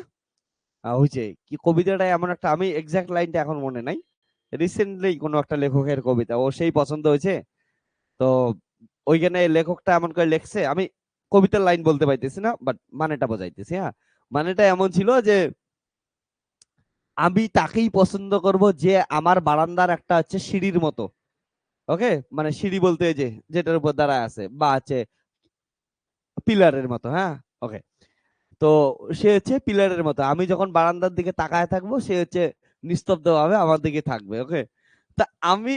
হয়েছে কি কবিতাটা এমন একটা, আমি এক্সাক্ট লাইনটা এখন মনে নাই, রিসেন্টলি কোনো একটা লেখকের কবিতা ও সেই পছন্দ হয়েছে। তো ওইখানে লেখকটা এমন করে লেখছে, আমি কবিতার লাইন বলতে পাইতেছি না, বাট মানেটা বোঝাইতেছি, হ্যাঁ। মানেটা এমন ছিল যে আমি তাকেই পছন্দ করব যে আমার বারান্দার একটা হচ্ছে সিঁড়ির মতো, ওকে, মানে সিঁড়ি বলতে এই যে যেটার উপর দাঁড়ায় আছে বা আছে পিলারের মতো, হ্যাঁ, ওকে। তো সে হচ্ছে পিলারের মতো, আমি যখন বারান্দার দিকে তাকায় থাকবো সে হচ্ছে নিস্তব্ধ ভাবে আমার দিকে থাকবে, ওকে। তা আমি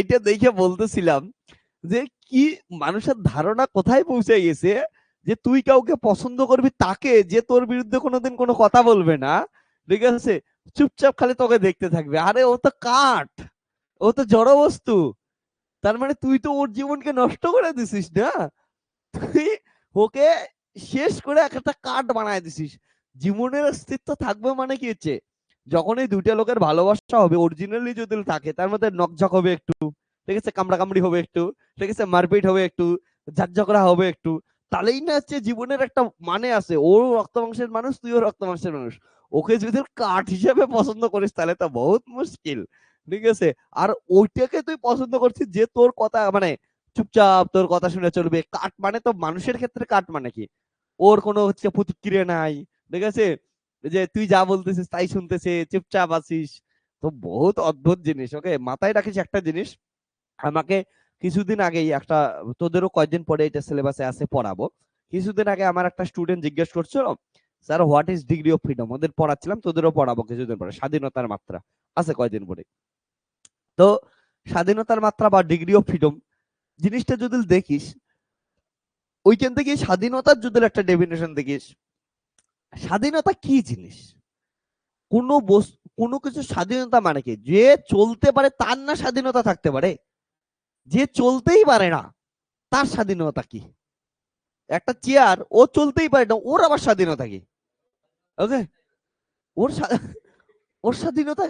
এটা দেখে বলতেছিলাম যে কি মানুষের ধারণা কোথায় পৌঁছে গেছে, যে তুই কাউকে পছন্দ করবি তাকে যে তোর বিরুদ্ধে কোনোদিন কোনো কথা বলবে না, ঠিক আছে, চুপচাপ খালি তোকে দেখতে থাকবে, আরে ও তো কাঠ, ও তো জড় বস্তু, তার মানে তুই তো ওর জীবনকে নষ্ট করে দিছিস না, তুই ওকে শেষ করে একটা কাঠ বানায় দিছিস। জীবনের অস্তিত্ব থাকবে মানে কি হচ্ছে, যখন এই দুইটা লোকের ভালোবাসা হবে অরিজিনালি যদি থাকে, তার মধ্যে নকঝক হবে একটু, ঠিক আছে, কামড়াকামড়ি হবে একটু, ঠিক আছে, মারপিট হবে একটু, ঝাকঝকড়া হবে একটু, তাহলেই না হচ্ছে জীবনের একটা মানে আছে, ওর রক্ত মাংসের মানুষ, তুইও রক্ত মাংসের মানুষ। ওকে যদি কাঠ হিসেবে পছন্দ করিস তাহলে তো বহুত মুশকিল, ঠিক আছে। আর ওইটাকে তুই পছন্দ করছিস যে তোর কথা মানে চুপচাপ তোর কথা শুনে চলবে, কাট মানে তো মানুষের ক্ষেত্রে কাট মানে কি, ওর কোনো হচ্ছে প্রতিক্রিয়া নাই, ঠিক আছে, যে তুই যা বলতেছিস তাই শুনতেছে, চুপচাপ আছিস। তো বহুত অদ্ভুত জিনিস, ওকে, মাথায় রাখিস একটা জিনিস। আমাকে কিছুদিন আগেই একটা, তোদেরও কয়েকদিন পরে এটা সিলেবাসে আছে পড়াবো, কিছুদিন আগে আমার একটা স্টুডেন্ট জিজ্ঞেস করছিল, sir what is degree of freedom, ওদের পড়াচ্ছিলাম, তোদেরও পড়াবো কিছুদিন পরে, স্বাধীনতার মাত্রা আছে কয়েকদিন পরে। তো স্বাধীনতার মাত্রা বা ডিগ্রি অফ ফ্রিডম জিনিসটা যদি দেখিস, ওইখান থেকে স্বাধীনতার যদি একটা ডেফিনেশন দেখিস, স্বাধীনতা কি জিনিস, কোনো কোনো কিছু স্বাধীনতা মানে কি, যে চলতে পারে তার না স্বাধীনতা থাকতে পারে, যে চলতেই পারে না তার স্বাধীনতা কি, একটা চেয়ার ও চলতেই পারে না, ওর আবার স্বাধীনতা কি, ওকে, ওর ওর স্বাধীনতা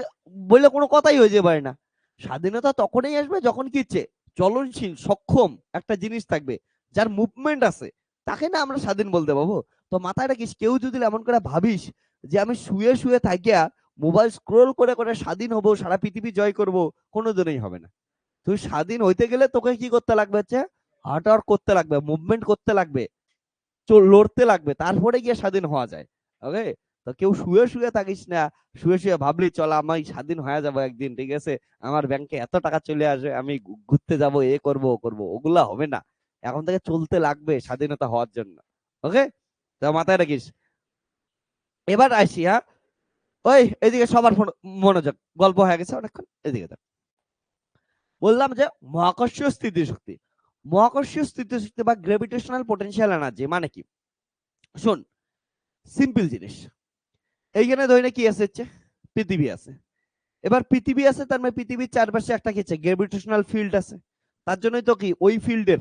বলে কোনো কথাই হয়ে যেতে পারে না। স্বাধীনতা তখনই আসবে যখন কি হচ্ছে চলনশীল সক্ষম একটা জিনিস থাকবে, যার মুভমেন্ট আছে, তাকে না আমরা স্বাধীন বলতে পারবো। তো মাথায় রাখিস, কেউ যদি এমন করে ভাবিস যে আমি শুয়ে শুয়ে থাকিয়া মোবাইল স্ক্রোল করে করে স্বাধীন হব, সারা পৃথিবী জয় করব, কোনোদিনই হবে না। তুই স্বাধীন হইতে গেলে তোকে কি করতে লাগবে হচ্ছে হার্ড ওয়ার্ক করতে লাগবে, মুভমেন্ট করতে লাগবে, লড়তে লাগবে, তারপরে গিয়ে স্বাধীন হওয়া যায়, ওকে। তো কেউ শুয়ে শুয়ে থাকিস না, শুয়ে শুয়ে ভাবলি চল আমি স্বাধীন হয়ে যাবো একদিন, ঠিক আছে, আমার ব্যাংকে এত টাকা চলে আসবে, আমি ঘুরতে যাব, এ করব ও করবো, ওগুলা হবে না। এখন থেকে চলতে লাগবে স্বাধীনতা হওয়ার জন্য, ওকে, তো মাথায় রাখিস। এবার আসি, হ্যাঁ, ওই এদিকে সবার মনোযোগ, গল্প হয়ে গেছে অনেকক্ষণ, এদিকে দেখ। বললাম যে মহাকর্ষীয় স্থিতিশক্তি, মহাকর্ষীয় স্থিতিশক্তি বা গ্রেভিটেশনাল পটেনশিয়াল এনার্জি মানে কি, শোন, সিম্পল জিনিস। এইখানে ধরে কি আছে হচ্ছে পৃথিবী আছে, এবার পৃথিবী আছে তার মানে পৃথিবীর চারপাশে একটা কি আছে গ্রেভিটেশনাল ফিল্ড আছে, তার জন্যই তো কি ওই ফিল্ডের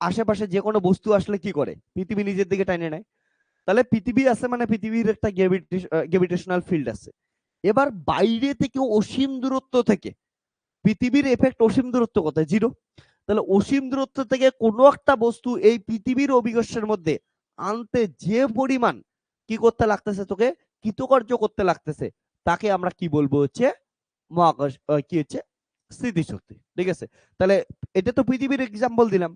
আশেপাশে যে কোনো বস্তু আসলে কি করে পৃথিবী নিজের দিকে টাইনে নেয়। তাহলে পৃথিবী আছে মানে পৃথিবীর একটা গ্রেভিটেশনাল ফিল্ড আছে। এবার বাইরে থেকে অসীম দূরত্ব থেকে পৃথিবীর এফেক্ট, অসীম দূরত্ব কোথায়, জিরো। তাহলে অসীম দূরত্ব থেকে কোনো একটা বস্তু এই পৃথিবীর অভিকর্ষের মধ্যে আনতে যে পরিমাণ কি করতে লাগতেছে, তোকে কৃতকার্য করতে লাগতেছে, তাকে আমরা কি বলবো হচ্ছে মহাকাশ, কি হচ্ছে স্থিতিশক্তি, ঠিক আছে। তাহলে এটা তো পৃথিবীর এক্সাম্পল দিলাম,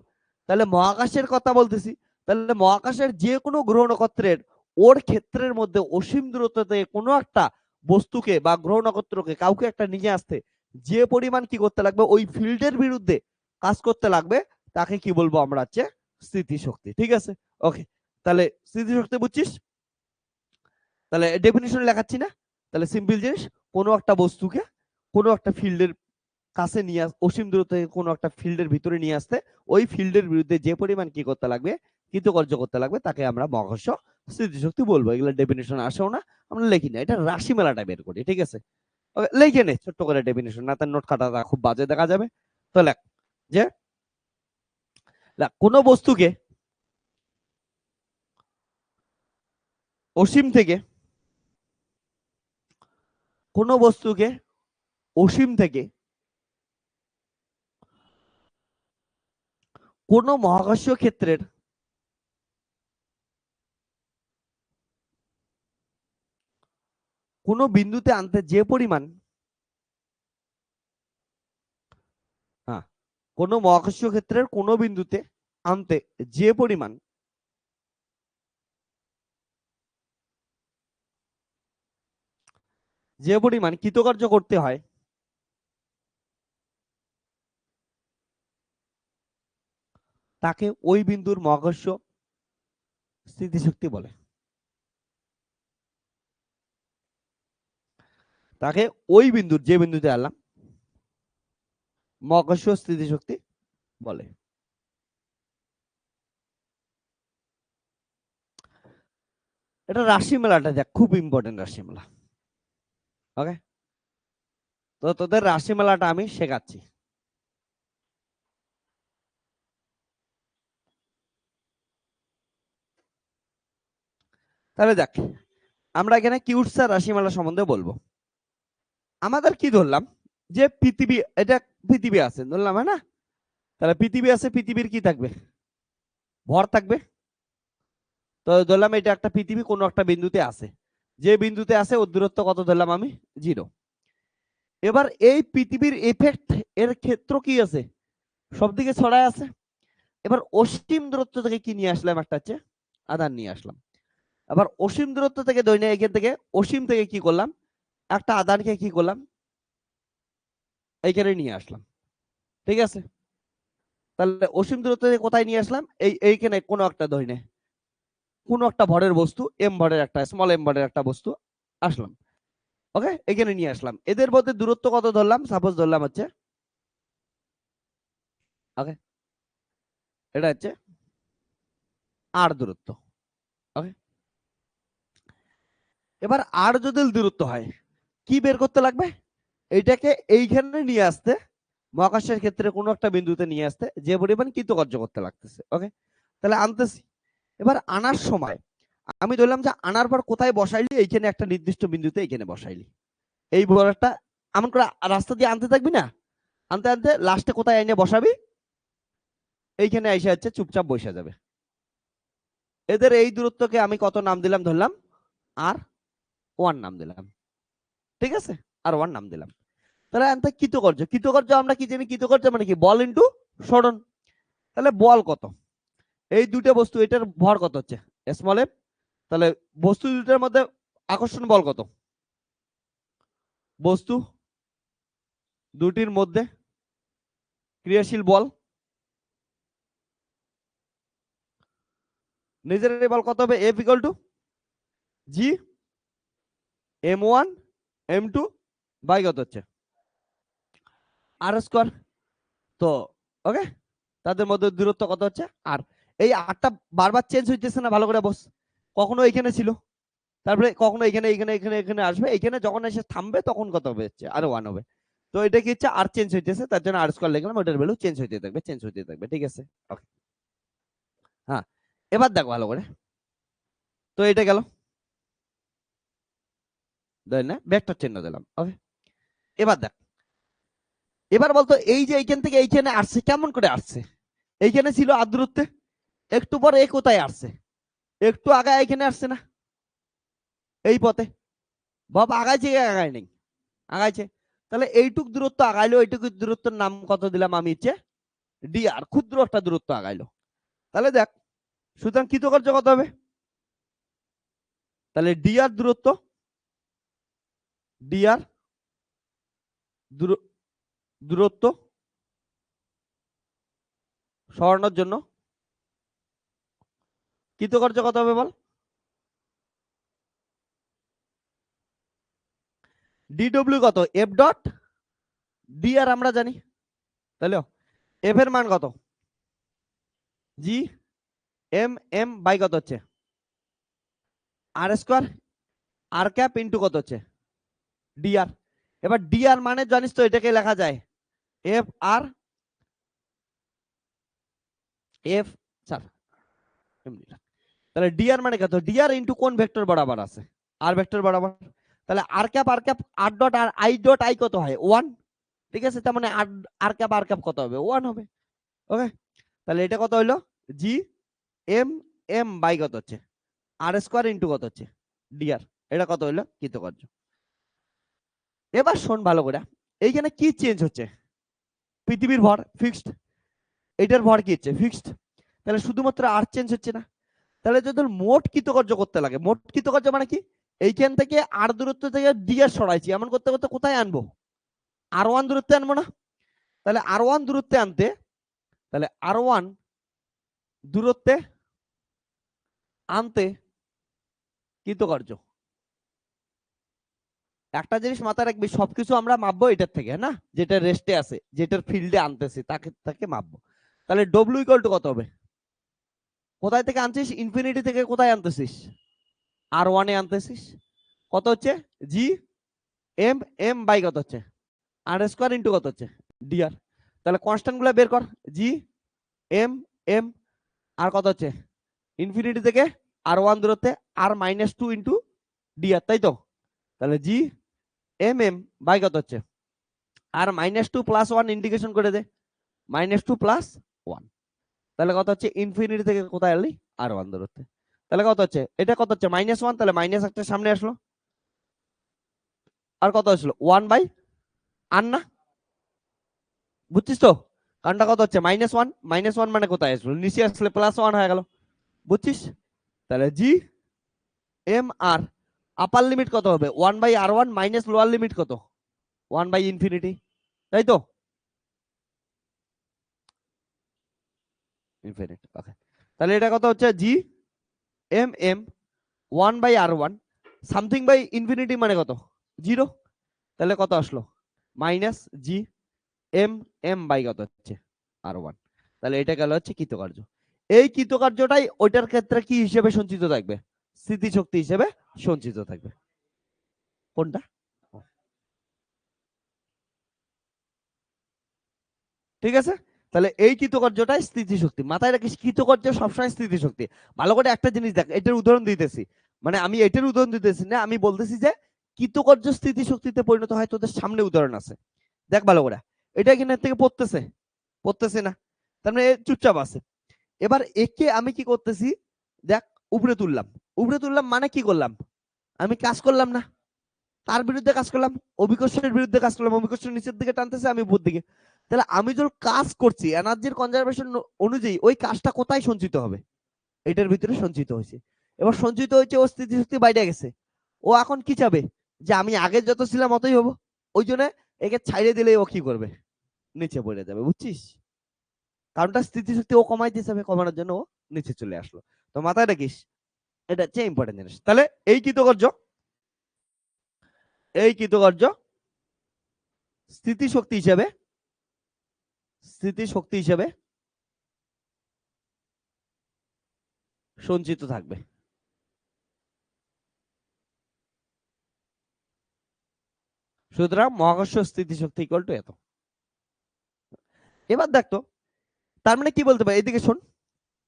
তাহলে মহাকাশের কথা বলতেছি, তাহলে মহাকাশের যে কোনো গ্রহ নক্ষত্রের ওর ক্ষেত্রের মধ্যে অসীম দূরত্ব থেকে কোনো একটা বস্তুকে বা গ্রহ নক্ষত্রকে কাউকে একটা নিয়ে আসতে যে পরিমাণ কি করতে লাগবে ওই ফিল্ডের বিরুদ্ধে কাজ করতে লাগবে, তাকে কি বলবো আমরা হচ্ছে স্থিতিশক্তি, ঠিক আছে, ওকে। তাহলে স্থিতিশক্তি বুঝছিস, তাহলে ডেফিনিশন লেখাচ্ছি না, তাহলে সিম্পল জিনিস, কোনো একটা বস্তুকে কোনো একটা ফিল্ডের কাছে নিয়ে অসীম দূরত্ব থেকে কোনো একটা ফিল্ডের ভিতরে নিয়ে আসতে ওই ফিল্ডের বিরুদ্ধে যে পরিমাণ কি করতে লাগবে কৃতকার্য করতে লাগবে, তাকে আমরা মহাকর্ষ স্থিতিশক্তি বলবো। এগুলো ডেফিনেশন আসেও না, আমরা লিখি না, এটা রাশিমালা টাইপের করি, ঠিক আছে। লিখে নে ছোট্ট করে ডেফিনিশন, না তার নোট খাতাটা খুব বাজে দেখা যাবে। তো লেখ যে কোন বস্তুকে অসীম থেকে কোন বস্তুকে অসীম থেকে কোন মহাকর্ষীয় ক্ষেত্রের কোন বিন্দুতে আনতে যে পরিমাণ কোন মহাকর্ষীয় ক্ষেত্রের কোন বিন্দুতে আনতে যে পরিমাণ কৃতকার্য করতে হয় তাকে ওই বিন্দুর মহাকর্ষ স্থিতিশক্তি বলে। তাকে ওই বিন্দুর, যে বিন্দুতে আনলাম, মহাকর্ষ স্থিতিশক্তি বলে। এটা রাশিমেলাটা দেখ, খুব ইম্পর্টেন্ট রাশিমেলা। ওকে, তো তোদের রাশিমেলাটা আমি শেখাচ্ছি। তাহলে দেখ, আমরা এখানে কিউটসার রাশিমালা সম্বন্ধে বলবো। আমাদের কি ধরলাম যে পৃথিবী, এটা পৃথিবী আছে ধরলাম, হ্যাঁ না? তাহলে পৃথিবী আছে, পৃথিবীর কি থাকবে? ভর থাকবে। তো ধরলাম এটা একটা পৃথিবী কোনো একটা বিন্দুতে আছে, যে বিন্দুতে আছে ওর দূরত্ব কত ধরলাম আমি? 0। এবার এই পৃথিবীর এফেক্ট এর ক্ষেত্র কি আছে? সব দিকে ছড়ায় আছে। এবার অসীম দূরত্ব থেকে কি নিয়ে আসলাম? একটা হচ্ছে আধান নিয়ে আসলাম। আবার অসীম দূরত্ব থেকে ধরে নিয়ে এখান থেকে অসীম থেকে কি করলাম? একটা আধানকে কি করলাম? এইখানে নিয়ে আসলাম। ঠিক আছে, তাহলে অসীম দূরত্ব থেকে কোথায় নিয়ে আসলাম? এইখানে কোনো একটা ধরে নে, কোনো একটা ভরের বস্তু, এম ভরের একটা, স্মল এম ভরের একটা বস্তু আসলাম। ওকে, এখানে নিয়ে আসলাম। এদের মধ্যে দূরত্ব কত ধরলাম? সাপোজ ধরলাম হচ্ছে, ওকে, এটা হচ্ছে আর দূরত্ব। ওকে, এবার আর যদি দূরত্ব হয়, কি বের করতে লাগবে? এইটাকে এইখানে নিয়ে আসতে, মহাকাশের ক্ষেত্রে কোনো একটা বিন্দুতে নিয়ে আসতে যে পরিমাণ কৃতকার্য করতে লাগতেছে। ওকে, তাহলে আনতেছি। এবার আনার সময় আমি ধরলাম যে আনার পর কোথায় বসাইলি? এইখানে একটা নির্দিষ্ট বিন্দুতে এইখানে বসাইলি। এই বড়টা এমন করে রাস্তা দিয়ে আনতে থাকবি না, আনতে আনতে লাস্টে কোথায় এনে বসাবি? এইখানে এসে হচ্ছে চুপচাপ বসে যাবে। এদের এই দূরত্বকে আমি কত নাম দিলাম? ধরলাম আর ওয়ান নাম দিলাম। ঠিক আছে, আর ওয়ান নাম দিলাম। তাহলে আনতে কৃতকার্য, কৃতকার্য আমরা কি জানি? কৃতকার্য মানে কি? বল ইন্টু সরণ। তাহলে বল কত? এই দুটো বস্তু, এটার ভর কত হচ্ছে? Small M. তাহলে বস্তু দুটোর মধ্যে আকর্ষণ বল কত? বস্তু দুটির মধ্যে ক্রিয়াশীল বল, নিজের বল কত হবে? F equal to G m1 m2 by কত হচ্ছে? R square. তো ওকে, তাদের মধ্যে দূরত্ব কত হচ্ছে? আর এই আরটা বারবার চেঞ্জ হইতেছে না? ভালো করে বস। কখনো এখানে ছিল, তারপরে কখনো এখানে এখানে এখানে এখানে আসবে, এখানে যখন এসে থামবে তখন কত হবে? হচ্ছে আর ওয়ান হবে। তো এটা কি হচ্ছে? আর চেঞ্জ হইতেছে, তার জন্য আর স্কয়ার লিখলাম। ওটার ভ্যালু চেঞ্জ হইতে থাকবে, চেঞ্জ হইতে থাকবে। ঠিক আছে, ওকে। হ্যাঁ, এবার দেখো ভালো করে। তো এটা গেল, দেখ না, ভেক্টর চিহ্ন দিলাম। ওকে, এবার দেখ, এবার বলতো এই যে এইখান থেকে এইখানে আসছে, কেমন করে আসছে? এইখানে ছিল আর দূরত্বে, একটু পরে এ কোথায় আসছে? একটু আগায় এখানে আসছে না? এই পথে বাবা আগাইছে কি আগায় নেই? আগাইছে। তাহলে এইটুক দূরত্ব আগাইলো, এইটুকু দূরত্বের নাম কত দিলাম আমি? হচ্ছে ডি আর, ক্ষুদ্র একটা দূরত্ব আগাইলো। তাহলে দেখ, সুতরাং কৃতকার্য কত হবে? তাহলে ডি আর দূরত্ব, ডি আর দূরত্ব সরানোর জন্য কৃতকার্য কত হবে বল? ডিডব্লিউ কত? এফ ডট ডি আর আমরা জানি। তাহলে এফ এর মান কত? জি এম এম বাই কত হচ্ছে? R square, R cap into কত হচ্ছে? D R. এবার ডি আর মানে জানিস তো এটাকে লেখা যায় এফ আর এফ স্যার, তাহলে ডি আর মানে কত, ডি আর ইন্টু কোন ভেক্টর বরাবর আছে, আর ভেক্টর বরাবর, তাহলে R cap R dot R I কত হয় 1, ঠিক আছে, তার মানে আর ক্যাপ কত হবে 1 হবে। ওকে, তাহলে এটা কত হইলো জি এম এম বাই কত হচ্ছে আর স্কয়ার ইন্টু কত হচ্ছে ডি আর, এটা কত হইলো কৃতকার্য। এবার শোন ভালো করে, এইখানে কি চেঞ্জ হচ্ছে, পৃথিবীর ভর ফিক্সড, এটার ভর কি হচ্ছে ফিক্সড, তাহলে শুধুমাত্র আর চেঞ্জ হচ্ছে না, তাহলে যদি মোট কৃতকার্য করতে লাগে, মোট কৃতকার্য মানে কি, এইখান থেকে আর দূরত্ব থেকে ডি আর সরাইছি, এমন করতে করতে কোথায় আনবো, আর ওয়ান দূরত্বে আনবো না, তাহলে আর ওয়ান দূরত্বে আনতে, তাহলে আর ওয়ান দূরত্বে আনতে কৃতকার্য, একটা জিনিস মাথায় রাখবি, সবকিছু আমরা মাপবো এটার থেকে, না যেটা রেস্টে আছে, যেটার ফিল্ডে আনতেছি তাকে তাকে মাপবো। তাহলে ডব্লিউ ইকুয়াল টু কত হবে, কোথায় থেকে আনছিস, ইনফিনিটি থেকে কোথায় আনতেছিস, আর ওয়ানে আনতেছিস, কত হচ্ছে জি এম এম বাই কত হচ্ছে আর স্কয়ার ইন্টু কত হচ্ছে ডিআর, তাহলে কনস্ট্যান্ট গুলো বের কর, জি এম এম আর কত হচ্ছে ইনফিনিটি থেকে আর ওয়ান দূরত্বে আর -2 ইন্টু ডিআর, তাই তো, তাহলে জি এম এম বাই কত হচ্ছে আর -2 প্লাস 1 ইন্টিগ্রেশন করে দে, -2 প্লাস 1, তাহলে কত হচ্ছে ইনফিনিটি থেকে কোথায় এলি আর ওয়ান দূরত্বে, তাহলে কত হচ্ছে এটা কত হচ্ছে -1, তাহলে মাইনাস একটা সামনে আসলো, আর কত আসলো 1 বাই আর না, বুঝছিস তো, কারণটা কত হচ্ছে -1 মানে কোথায় আসলো নিচে আসলে +1 হয়ে গেল, বুঝছিস, তাহলে জি এম আর আপার লিমিট কত হবে 1 by R one minus lower limit কত 1 বাই ইনফিনিটি, তাই তো, ইনফিনিটি। ওকে, তাহলে এটা কত হচ্ছে G M M 1 by R one something by infinity মানে কত 0, তাহলে কত আসলো minus G M M by কত হচ্ছে আর ওয়ান, তাহলে এটা গেল হচ্ছে কৃতকার্য। এই কৃতকার্যটাই ওইটার ক্ষেত্রে কি হিসেবে সঞ্চিত থাকবে, স্মৃতিশক্তি হিসেবে সঞ্চিত থাকবে, কোনটা, ঠিক আছে, তাহলে এই কৃতকার্যটাই স্থিতিশক্তি, মাথায় রাখিস কৃতকার্য সবসময় স্থিতিশক্তি। ভালো করে একটা জিনিস দেখ, এটার উদাহরণ দিতেছি, মানে আমি এটার উদাহরণ দিতেছি না, আমি বলতেছি যে কৃতকার্য স্থিতিশক্তিতে পরিণত হয়, তোদের সামনে উদাহরণ আছে, দেখ ভালো করে, এটা এখানে থেকে পড়তেছে পড়তেছে না, তার মানে চুপচাপ আছে। এবার একে আমি কি করতেছি, দেখ উপরে তুললাম, উপরে তুললাম মানে কি করলাম, আমি কাজ করলাম না, তার বিরুদ্ধে কাজ করলাম, অভিকর্ষের বিরুদ্ধে কাজ করলাম, অভিকর্ষ নিচের দিকে টানতেছে, আমি উপর দিকে, তাহলে আমি যখন কাজ করছি এনার্জির কনজারভেশন অনুযায়ী ওই কাজটা কোথায় সঞ্চিত হবে, এটার ভিতরে সঞ্চিত হয়েছে, এবার সঞ্চিত হয়েছে, ও স্থিতিশক্তি বাইরে গেছে, ও এখন কি চাবে যে আমি আগে যত ছিলাম অতই হবো, ওই জন্য একে ছাইড়ে দিলে ও কি করবে নিচে পড়ে যাবে, বুঝছিস, কারণটা স্থিতিশক্তি ও কমাই দিতে হবে, কমানোর জন্য ও নিচে চলে আসলো, তো মাথায় রাখিস, এটা হচ্ছে ইম্পর্টেন্ট জিনিস। তাহলে এই কৃতকার্য, এই কৃতকার্য স্থিতিশক্তি হিসেবে, স্থিতিশক্তি হিসেবে সঞ্চিত থাকবে, সুতরাং মহাকর্ষ স্থিতিশক্তি ইকুয়াল টু এত। এবার দেখতো, তার মানে কি বলতে পারে, এদিকে শোন,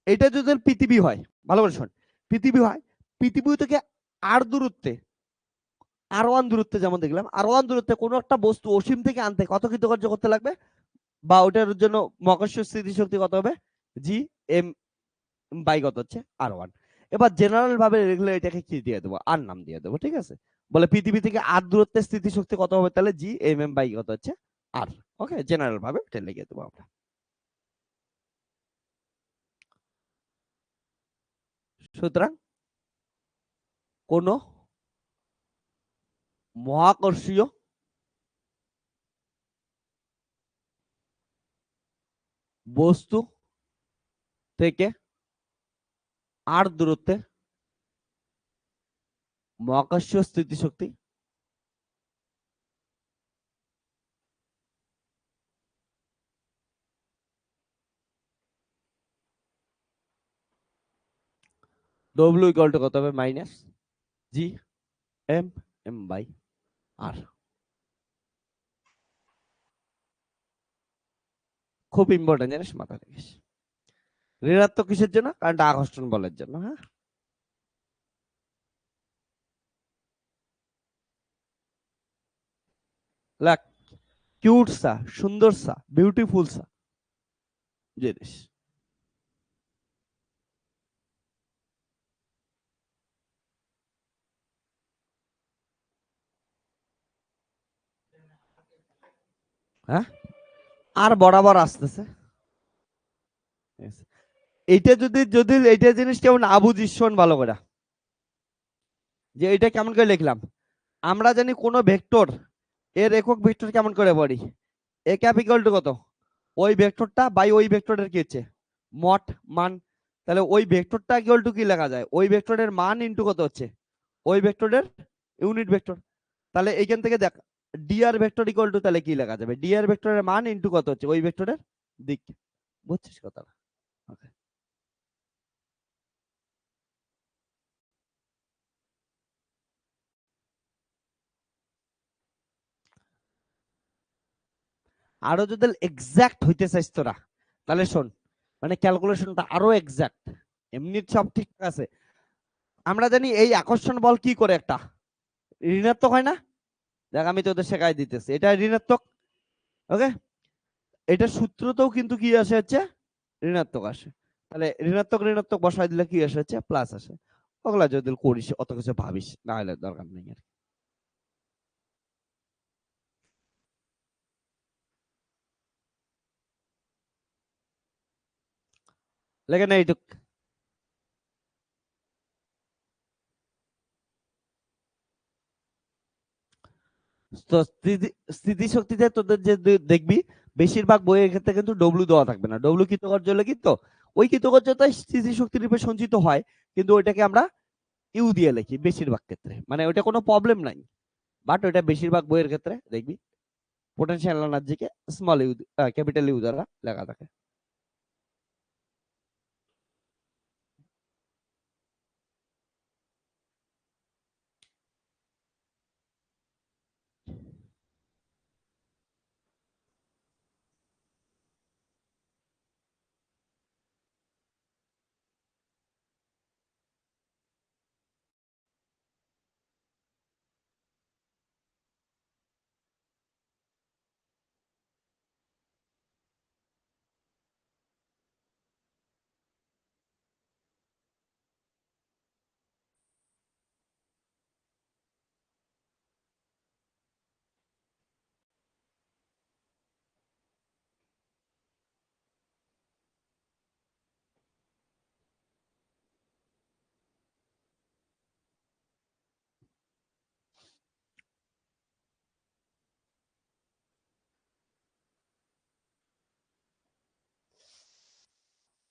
এটা যদি পৃথিবী হয়, ভালো করে শোন, পৃথিবী হয়, পৃথিবী থেকে আর দূরত্বে, আর ওয়ান দূরত্বে, যেমন দেখলাম আর ওয়ান দূরত্বে কোনো একটা বস্তু অসীম থেকে আনতে কত কৃতকার্য করতে লাগবে, বা ওটার জন্য মহাকর্ষ স্থিতিশক্তি কত হবে জি এম বাই কত হচ্ছে আর ওয়ান। এবার জেনারেল ভাবে রেগুলো এটাকে কি দিয়ে দেবো, আর নাম দিয়ে দেবো, ঠিক আছে, বলে পৃথিবী থেকে আর দূরত্বের স্থিতিশক্তি কত হবে, তাহলে জি এম এম বাই কত হচ্ছে আর, ওকে, জেনারেল ভাবে এটা লিখে দেবো আমরা। সুতরাং কোন মহাকর্ষীয় বস্তু থেকে আর দূরত্বে মহাকর্ষীয় স্থিতিশক্তি ডব্লিউ ইকুয়াল টু কত হবে minus G M M by R. খুব ইম্পর্টেন্ট জিনিস, মাথায় রাখিস। ঋণাত্মক কিসের জন্য? কারণ এটা আকর্ষণ বলের জন্য। হ্যাঁ, লাগ কিউট সা, সুন্দর সা, বিউটিফুল সা জিনিস। হ্যাঁ, আর বরাবর আসতেছে। এইটা যদি যদি এইটা জিনিস কেমন না বুঝিস, শোন ভালো করে, যে এটা কেমন করে লিখলাম। আমরা জানি কোন ভেক্টর এর একক ভেক্টর কেমন করে পড়ি, এ ক্যাপ ইকুয়াল টু কত, ওই ভেক্টরটা বাই ওই ভেক্টরের কি হচ্ছে মট মান। তাহলে ওই ভেক্টরটা ইকুয়াল টু কি লেখা যায়, ওই ভেক্টরের মান ইনটু কত হচ্ছে ওই ভেক্টরের ইউনিট ভেক্টর। তাহলে এইখান থেকে দেখ ডিআর ভেক্টর ইকুয়াল টু তাহলে কি লেখা যাবে, ডিআর ভেক্টরের মান ইনটু কত হচ্ছে ওই ভেক্টরের দিক। বুঝছিস কথাটা? ওকে। আরো যদি এক্সাক্ট হইতে চাইছ তোরা, তাহলে শোন, মানে ক্যালকুলেশনটা আরো এক্সাক্ট। এমনি সব ঠিক আছে, আমরা জানি এই আকর্ষণ বল কি করে একটা ঋণাত্মক হয় না। দেখ আমি তোদের শেখাই দিতেছি, এটা ঋণাত্মক। ওকে, এটা সূত্রতেও কিন্তু কি আসে হচ্ছে ঋণাত্মক আসে। তাহলে ঋণাত্মক ঋণাত্মক বসাই দিলে কি আসে হচ্ছে প্লাস আসে। ওগুলা যদি করিস অত কিছু ভাবিস না, হলে দরকার নেই আর। লেগে না এইটুক। তো স্থিতিশক্তিতে তোদের যে দেখবি বেশিরভাগ বইয়ের ক্ষেত্রে কিন্তু ডব্লু দেওয়া থাকবে না। ডব্লু কৃতকার্য হলে কিন্তু ওই কৃতকার্যতা স্থিতিশক্তির রূপে সঞ্চিত হয়, কিন্তু ওইটাকে আমরা ইউ দিয়ে লিখি বেশিরভাগ ক্ষেত্রে, মানে ওইটা কোনো প্রবলেম নাই। বাট ওইটা বেশিরভাগ বইয়ের ক্ষেত্রে দেখবি পোটেনশিয়াল এনার্জিকে স্মল ইউ, ক্যাপিটাল ইউ দ্বারা লেখা থাকে।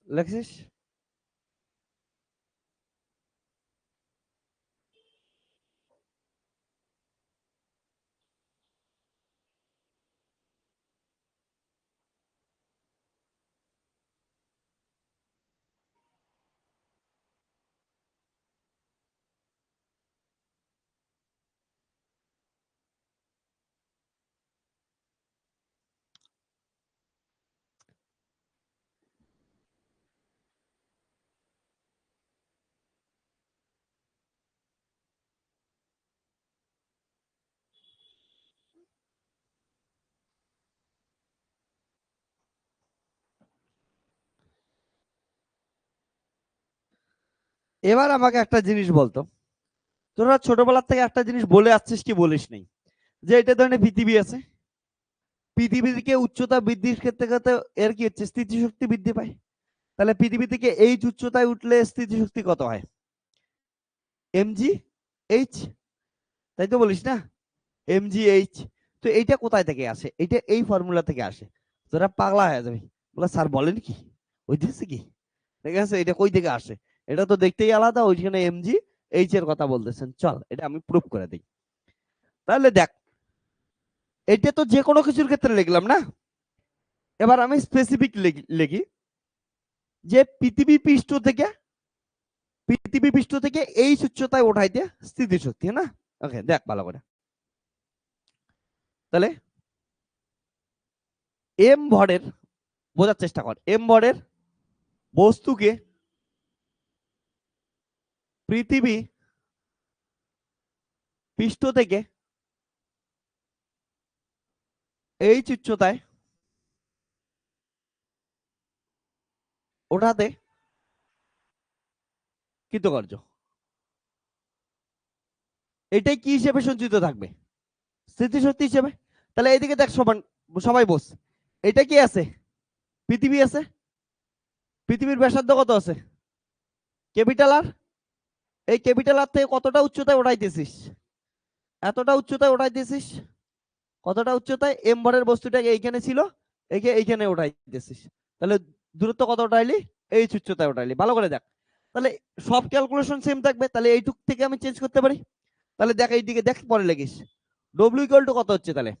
লেখছিস? এবার আমাকে একটা জিনিস বলতো, তোরা ছোটবেলা থেকে একটা জিনিস বলে আসছিস কি বলিস নাই, যে এটা ধরনের পৃথিবী আছে, পৃথিবীকে উচ্চতা বৃদ্ধির ক্ষেত্রে ক্ষেত্রে এর কি হচ্ছে স্থিতিশক্তি বৃদ্ধি পায়। তাহলে পৃথিবী থেকে এইচ উচ্চতায় উঠলে স্থিতিশক্তি কত হয়, এমজি এইচ, তাই তো বলিস না, এমজি এইচ। তো এইটা কোথায় থেকে আসে, এটা এই ফর্মুলা থেকে আসে। তোরা পাগলা হয়ে যাবে, বলে স্যার বলেন কি, ওই দিচ্ছে কি, ঠিক আছে, এটা কই থেকে আসে, এটা তো দেখতেই আলাদা, ওইখানে এমজি এইচ এর কথা বলতেছেন, চল এটা আমি প্রুফ করে দিই। তাহলে দেখ, এটা তো যে কোনো কিছুর ক্ষেত্রে লিখলাম না, এবার আমি স্পেসিফিক লিখি, যে পৃথিবী পৃষ্ঠ থেকে এই উচ্চতায় ওঠাইতে স্থিতিশক্তি, না। ওকে, দেখ ভালো করে, তাহলে এম ভরের বোঝার চেষ্টা কর। এম ভরের বস্তুকে পৃথিবী পৃষ্ঠ থেকে এইচ উচ্চতায় ওঠাতে কৃতকার্য। এটাই কি হিসেবে সঞ্চিত থাকবে? স্মৃতিশক্তি হিসেবে। তাহলে এইদিকে দেখ সমান, সবাই বস, এটা কি আছে? পৃথিবী আছে। পৃথিবীর ব্যাসার্ধ কত আছে? Capital R. এই ক্যাপিটাল আর থেকে কতটা উচ্চতায় ওঠাইতেছিস? এতটা উচ্চতায় ওঠাইতেছিস। কতটা উচ্চতায়? এম ভরের বস্তুটাকে এইখানে ছিল, এইখানে উঠাইতেছিস। তাহলে দূরত্ব কত উঠাইলি? এইচ উচ্চতায় উঠাইলি। ভালো করে দেখ। তাহলে সব ক্যালকুলেশন সেম থাকবে। তাহলে এইটুক থেকে আমি চেঞ্জ করতে পারি। তাহলে দেখ এইদিকে দেখ, পরে লেগিস। ডব্লিউ ইকুয়াল টু কত হচ্ছে তাহলে?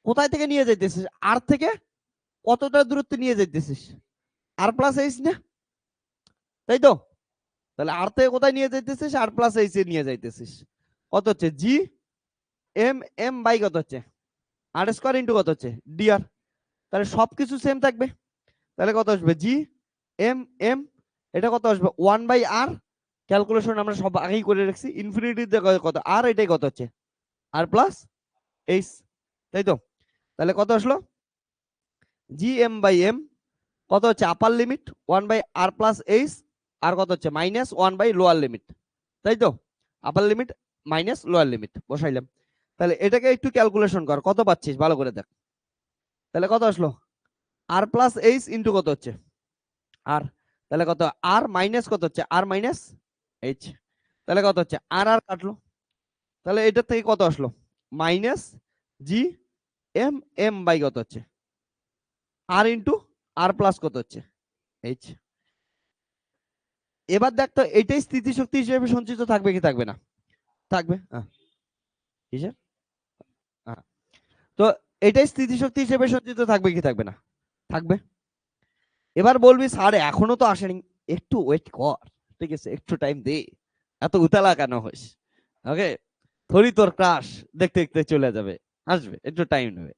কোথায় থেকে নিয়ে যাইতেছিস? আর থেকে কতটা দূরত্ব নিয়ে যাইতেছিস? আর প্লাস এইচ না, তাই তো? তাহলে আর থেকে কোথায় নিয়ে যাইতেছিস? আর প্লাস এইচ এ নিয়ে যাইতেছিস। কত হচ্ছে? জি এম এম বাই কত হচ্ছে? আর স্কয়ার ইন্টু কত হচ্ছে? ডিআর। তাহলে সবকিছু সেম থাকবে। তাহলে কত আসবে? জি এম এম, এটা কত আসবে? 1/r। ক্যালকুলেশন আমরা সব আগেই করে রাখছি। ইনফিনিটি কত? আর এটাই কত হচ্ছে? আর প্লাস এইচ, তাই তো? তাহলে কত আসলো? জি এম বাই এম কত হচ্ছে? Upper limit 1/r plus H, R কত হচ্ছে? -1 লোয়ার লিমিট, তাই তো? Upper limit minus lower limit বসাইলাম। তাহলে এটাকে একটু ক্যালকুলেশন কর, কত পাচ্ছিস ভালো করে দেখ। তাহলে কত আসলো? আর প্লাস এইচ ইন্টু কত হচ্ছে? আর। তাহলে কত? আর মাইনাস কত হচ্ছে? আর মাইনাস এইচ। তাহলে কত হচ্ছে? আর আর কাটলো। তাহলে এটার থেকে কত আসলো? Minus G M M by কত হচ্ছে? আর ইন্টু আর প্লাস কত হচ্ছে? এইচ। এবার দেখ তো এটাই স্থিতিশক্তি হিসেবে সঞ্চিত থাকবে কি থাকবে না? থাকবে। কিসের? তো এটাই স্থিতিশক্তি হিসেবে সঞ্চিত থাকবে কি থাকবে না? থাকবে। এবার বলবি স্যার এখনো তো আসেনি, একটু ওয়েট কর, ঠিক আছে, একটু টাইম দে, এত উতালা কেন হইস? ওকে, থরি তোর ক্রাশ দেখতে দেখতে চলে যাবে, আসবে, একটু টাইম নেবে।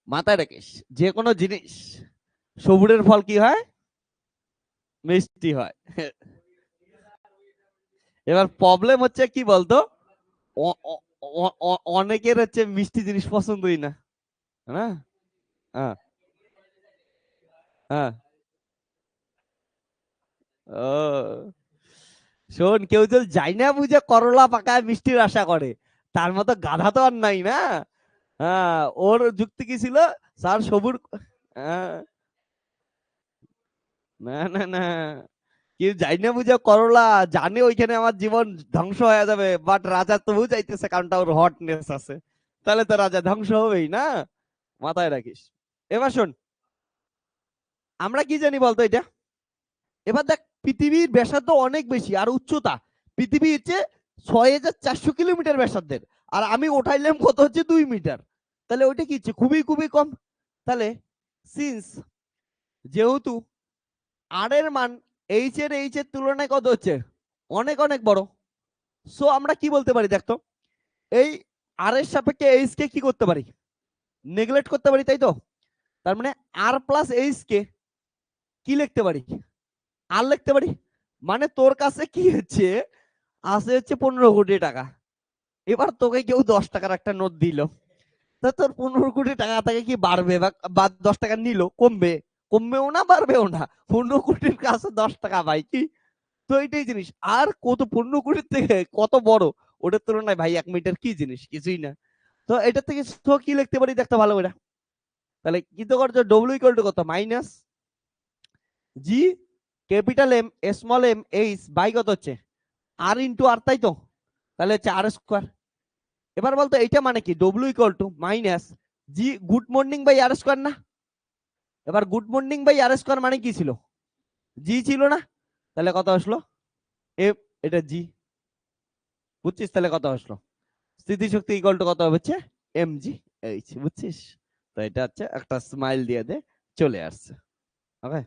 মাথায় রাখিস, যে কোনো জিনিস সবুরের ফল কি হয়? মিষ্টি হয়। এবার প্রবলেম হচ্ছে কি বলতো, অনেকের হচ্ছে মিষ্টি জিনিস পছন্দই না, না? হ্যাঁ হ্যাঁ। ও শোন, কেউ যদি যাই না বুঝে করলা পাকায় মিষ্টির আশা করে, তার মতো গাধা তো আর নাই, না? হ্যাঁ, ওর যুক্তি কি ছিল? স্যার সবুর, হ্যাঁ, না না না, কেউ যাই না বুঝে করলা, জানে ওইখানে আমার জীবন ধ্বংস হয়ে যাবে, বাট রাজা তবু যাইতেছে কারণ ওর হটনেস আছে। তাহলে তো রাজা ধ্বংস হবেই না, মাথায় রাখিস। এবার শোন, আমরা কি জানি বলতো এটা? এবার দেখ, পৃথিবীর ব্যাসার্ধ অনেক বেশি আর উচ্চতা, পৃথিবী হচ্ছে 6400 কিলোমিটার ব্যাসার্ধের, আর আমি উঠাইলাম কত হচ্ছে? 2 মিটার। তাহলে ওইটা কি হচ্ছে? খুবই খুবই কম। তাহলে সিন্স যেহেতু আর এর মান এইচ এর তুলনায় কত হচ্ছে? অনেক অনেক বড়। সো আমরা কি বলতে পারি দেখতো, এই আর এর সাপেক্ষে এইচ কে কি করতে পারি? নেগলেক্ট করতে পারি, তাই তো? তার মানে আর প্লাস এইচ কে কি লিখতে পারি? আর লিখতে পারি। মানে তোর কাছে কি হচ্ছে? আছে হচ্ছে 15 কোটি টাকা। এবার তোকে কেউ 10 টাকার একটা নোট দিল, তা তোর 15 কোটি টাকা থেকে কি বাড়বে বা 10 টাকা নিল, কমবে? কমবেও না, বাড়বেও না। 15 কোটির কাছে 10 টাকা ভাই কি? তো এইটাই জিনিস। আর কত 15 কোটির থেকে কত বড়, ওটার তুলনায় ভাই 1 মিটার কি জিনিস? কিছুই না। তো এটা থেকে তো কি লিখতে পারি দেখতে ভালো করে। তাহলে কি তো করছো? ডব্লিউ ইকুয়াল টু কত? Minus G capital M small M H by কত হচ্ছে? আর ইন্টু আর, তাই তো? তাহলে হচ্ছে আর স্কোয়ার। এবার বলতো এইটা মানে কি? W equal to minus G good morning by R square না? এবার good morning by R square মানে কি ছিল? জি ছিল না? তাহলে কত আসলো? এফ, এটা জি, বুঝছিস? তাহলে কত আসলো? স্থিতিশক্তি ইকুয়াল টু কত হচ্ছে? এম জি এইচ, বুঝছিস? তো এটা হচ্ছে একটা স্মাইল দিয়ে দে, চলে আসছে। ওকে,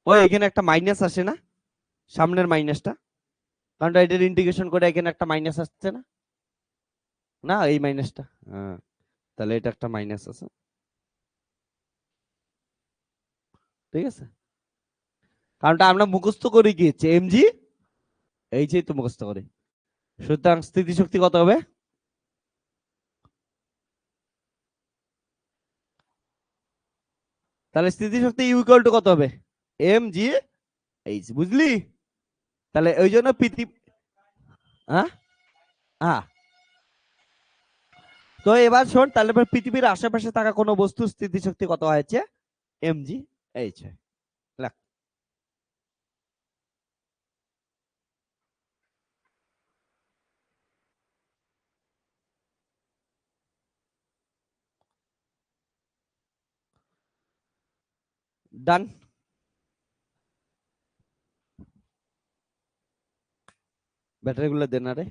ওই এখানে একটা মাইনাস আসে না, সামনের মাইনাসটা? কারণ এটার ইন্টিগ্রেশন করে এখানে একটা মাইনাস আসছে না, না এই মাইনাসটা, হ্যাঁ তাহলে এটা একটা মাইনাস আছে, ঠিক আছে। কারণটা আমরা মুখস্থ করে গিয়েছি এমজি এই যে তো মুখস্থ করে। সুতরাং স্থিতিশক্তি কত হবে? তাহলে স্থিতিশক্তি ইউ ইকুয়াল টু কত হবে? এম জি এইচ, বুঝলি? তাহলে ওই জন্য পৃথিবী, হ্যাঁ হ্যাঁ। তো এবার শোন, তাহলে এবার পৃথিবীর আশেপাশে থাকা কোনো বস্তুর স্থিতিশক্তি কত হয়েছে? M G H. লেখ। ডান। ব্যাটারি গুলো দেন না রে।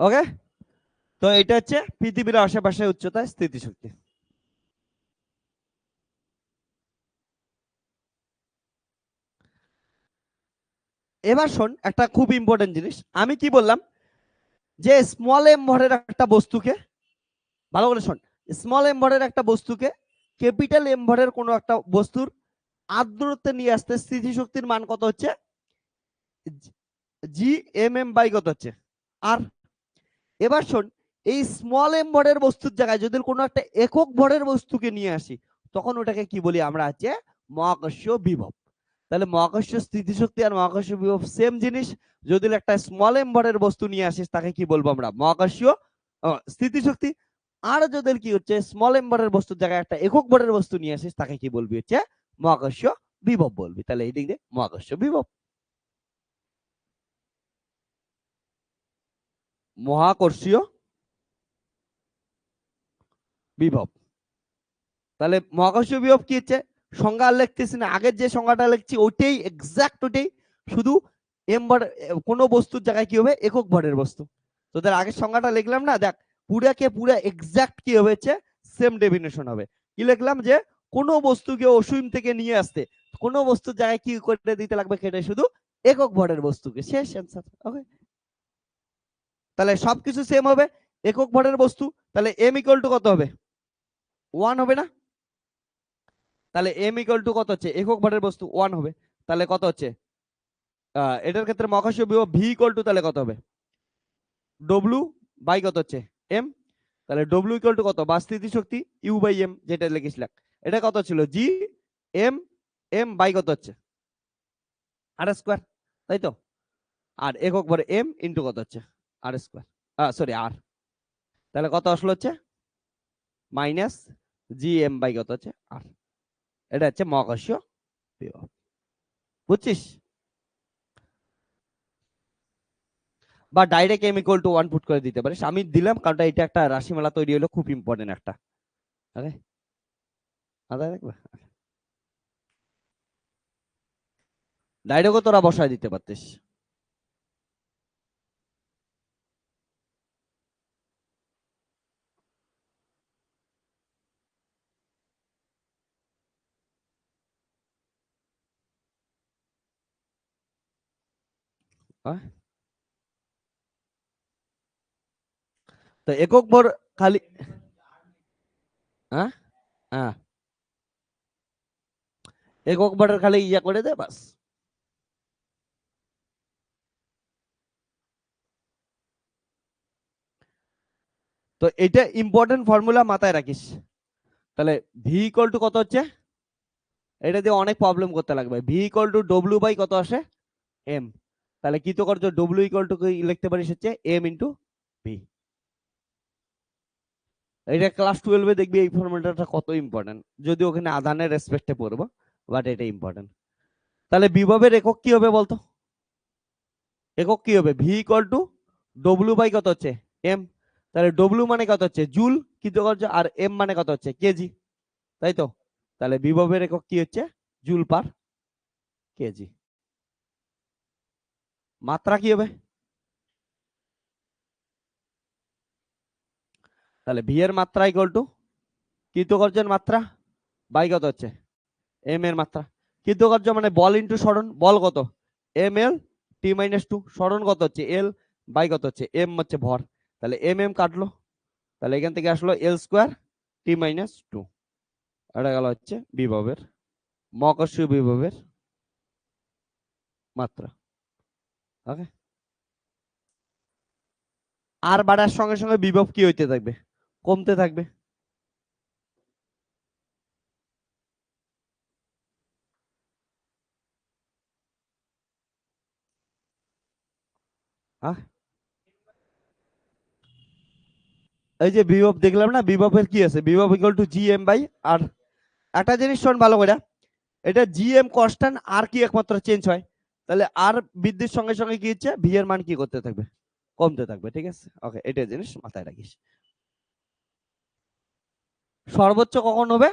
ওকে, তো এটা হচ্ছে পৃথিবীর আশেপাশে উচ্চতায় স্থিতিশক্তি। এবার শোন একটা খুব ইম্পর্টেন্ট জিনিস, আমি কি বললাম যে স্মল এম ভরের একটা বস্তুকে, ভালো করে শোন, স্মল এম ভরের একটা বস্তুকে ক্যাপিটাল এম ভরের কোনো একটা বস্তুর আর্দ্রতে নিয়ে আসতে স্থিতিশক্তির মান কত হচ্ছে? জি এম এম বাই কত হচ্ছে? আর। এবার শোন, এই স্মল এম ভরের বস্তুর জায়গায় যদি কোনো একটা একক ভরের বস্তুকে নিয়ে আসি, তখন ওটাকে কি বলি আমরা? আছে মহাকর্ষীয় বিভব। তাহলে মহাকর্ষীয় স্থিতিশক্তি আর মহাকর্ষীয় বিভব সেম জিনিস। যদি একটা স্মল এম ভরের বস্তু নিয়ে আসিস তাকে কি বলবো আমরা? মহাকর্ষীয় স্থিতিশক্তি। আর যদি কি হচ্ছে স্মল এম ভরের বস্তুর জায়গায় একটা একক ভরের বস্তু নিয়ে আসিস তাকে কি বলবি? হচ্ছে মহাকর্ষীয় বিভব বলবি। তাহলে এই দিক দিয়ে মহাকর্ষীয় বিভব, মহাকর্ষীয় বিভব। তাহলে মহাকর্ষীয় বিভব কি হচ্ছে? সংজ্ঞা আর লিখতেছি না, আগের যে সংজ্ঞাটা লিখছি ওইটাই এক্সাক্ট ওইটাই, শুধু এম ভর কোনো বস্তুর জায়গায় কি হবে? একক ভরের বস্তু। তোদের আগের সংজ্ঞাটা লিখলাম না, দেখ পুরাকে পুরা এক্সাক্ট কি হয়েছে? সেম ডেফিনেশন হবে। কি লিখলাম? যে কোনো বস্তুকে অসীম থেকে নিয়ে আসতে কোনো বস্তুর জায়গায় কি করে দিতে লাগবে? সেটা শুধু একক ভরের বস্তুকে, শেষ অ্যান্সার। ওকে, তাহলে সবকিছু সেম হবে, একক ভরের বস্তু। তাহলে এম ইকুয়াল টু কত হবে? 1 হবে না? তাহলে এম ইকুয়াল টু কত হচ্ছে? একক ভরের বস্তু 1 হবে। তাহলে কত হচ্ছে? এটার ক্ষেত্রে মহাকর্ষীয় বিভব ভি ইকুয়াল টু তাহলে কত হবে? ডব্লিউ বাই কত হচ্ছে? এম। তাহলে ডব্লিউ ইকুয়াল টু কত? বা স্থিতিশক্তি ইউ বাই এম, যেটা লিখেছিলাম, এটা কত ছিল? জি এম এম বাই কত হচ্ছে? আর স্কোয়ার, তাই তো। আর একক ভরে এম ইন্টু কত হচ্ছে? আর স্কোয়ার, সরি আর। তাহলে কত আসলে হচ্ছে? মাইনাস জি এম বাই কত হচ্ছে? আর। এটা হচ্ছে মহাকর্ষীয় বিভব, বুঝছিস? বা direct M equal to 1 put করে দিতে পারিস, আমি দিলাম কারণ এটা একটা রাশিমালা তৈরি হলো, খুব ইম্পর্টেন্ট একটা। ওকে, আদা দেখবে, ডাইরেক্টও তোরা বসায় দিতে পারতিস। হ্যাঁ? তো একক ভর খালি, হ্যাঁ হ্যাঁ, একক ভরের খালি ইয়া করে দে বাস। তো এটা ইম্পর্টেন্ট ফর্মুলা মাথায় রাখিস। তাহলে ভি ইকুয়াল টু কত হচ্ছে? এটা দিয়ে অনেক প্রবলেম করতে লাগবে। V equal to W by কত আসে? এম। তাহলে কৃতকার্য ডব্লিউ ইকুয়াল টু লিখতে পারিস হচ্ছে এম ইন্টু ভি। এটা ক্লাস 12-এ দেখবি এই ফর্মুলাটা কত ইম্পর্টেন্ট, যদি ওখানে আধানের রেসপেক্টে পড়বো, বাট এটা ইম্পর্টেন্ট। তাহলে বিভবের একক কি হবে বলতো? একক কি হবে? V equal to W by কত হচ্ছে এম। তাহলে ডব্লিউ মানে কত হচ্ছে জুল কৃতকার্য, আর এম মানে কত হচ্ছে কেজি, তাই তো? তাহলে বিভবের একক কি হচ্ছে? Joule per KG. মাত্রা কি হবে? তাহলে ভি এর মাত্রা ইকুয়াল টু কৃতকার্যের মাত্রা বাই কত হচ্ছে এম এর মাত্রা। কৃতকার্য মানে বল ইন্টু সরণ, বল কত এম এল টি মাইনাস টু, সরণ কত হচ্ছে এল বাই কত হচ্ছে এম হচ্ছে ভর। তাহলে এম এম কাটলো, তাহলে এখান থেকে আসলো এল স্কোয়ার টি মাইনাস টু। এটা গেল হচ্ছে বিভবের, মহাকর্ষীয় বিভবের মাত্রা। ওকে, আর বাড়ার সঙ্গে সঙ্গে বিভব কি হইতে থাকবে? কমতে থাকবে। হ্যাঁ, এই যে বিভব দেখলাম না, বিভবের কি আছে? বিভব equal to G M by R. একটা জিনিস শোন ভালো করে, এটা জি এম কনস্ট্যান্ট, আর কি একমাত্র চেঞ্জ হয়। তাহলে আর বৃদ্ধির সঙ্গে সঙ্গে কি হচ্ছে? ভি এর মান কি করতে থাকবে? কমতে থাকবে। ঠিক আছে, ওকে, এটা জিনিস মাথায় রাখিস। সর্বোচ্চ কখন হবে?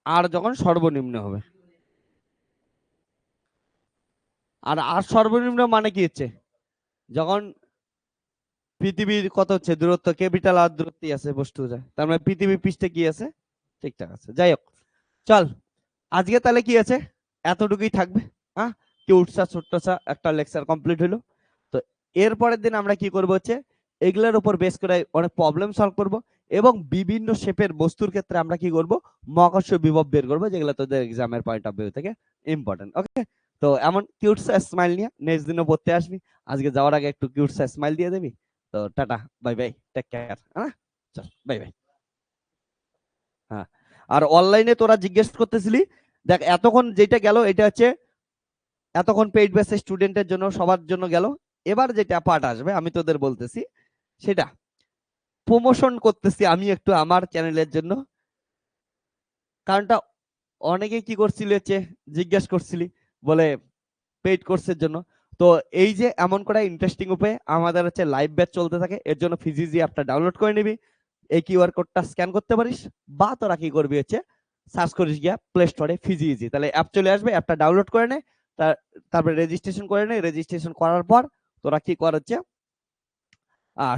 আর যখন সর্বনিম্ন হবে। আর সর্বনিম্ন মানে কি হচ্ছে? যখন পৃথিবীর কত হচ্ছে দূরত্ব, ক্যাপিটাল আর দূরত্বই আছে বস্তু যায়, তার মানে পৃথিবী পৃষ্ঠে কি আছে? ঠিকঠাক আছে। যাই হোক, চল আজকে তাহলে কি আছে, এতটুকুই থাকবে। হ্যাঁ, কি উঠছা ছোট্টসা একটা লেকচার কমপ্লিট হলো। তো এর পরের দিন আমরা কি করবো হচ্ছে এগুলোর উপর বেস করে অনেক প্রবলেম সলভ করব, এবং বিভিন্ন শেপের বস্তুর ক্ষেত্রে আমরা কি করব মহাকর্ষ বিভব বের করবো, যেগুলো তোদের এক্সামের পয়েন্ট অফ ভিউ থেকে ইম্পর্টেন্ট। ওকে, তো এমন কিউট স্মাইল নিয়ে নেক্সট দিনও পড়তে আসবি। আজকে যাওয়ার আগে একটু কিউট স্মাইল দিয়ে দেবি। তো tata, bye bye, take care. হ্যাঁ, চল বাই বাই। হ্যাঁ, আর অনলাইনে তোরা জিজ্ঞেস করতেছিলি, দেখ এতক্ষণ যেটা গেল এটা হচ্ছে এতক্ষণ পেইড বেসে স্টুডেন্টের জন্য, সবার জন্য গেল। এবার যেটা পার্ট আসবে আমি তোদের বলতেছি, সেটা প্রমোশন করতেছি আমি একটু আমার চ্যানেলের জন্য। কারণটা অনেকে কি করছিল হচ্ছে জিজ্ঞেস করছিলি বলে পেইড কোর্সের জন্য। তো এই যে এমন করে ইন্টারেস্টিং উপায়ে আমাদের হচ্ছে লাইভ ব্যাচ চলতে থাকে, এর জন্য ফিজিজি অ্যাপটা ডাউনলোড করে নিবি, এই কিউআর কোডটা স্ক্যান করতে পারিস, বা তোরা কি করবি হচ্ছে সার্চ করিস গিয়া প্লে স্টোরে ফিজিজি, তাহলে অ্যাপ চলে আসবে, অ্যাপটা ডাউনলোড করে নে, তারপরে রেজিস্ট্রেশন করে নে। রেজিস্ট্রেশন করার পর তোরা কি কর হচ্ছে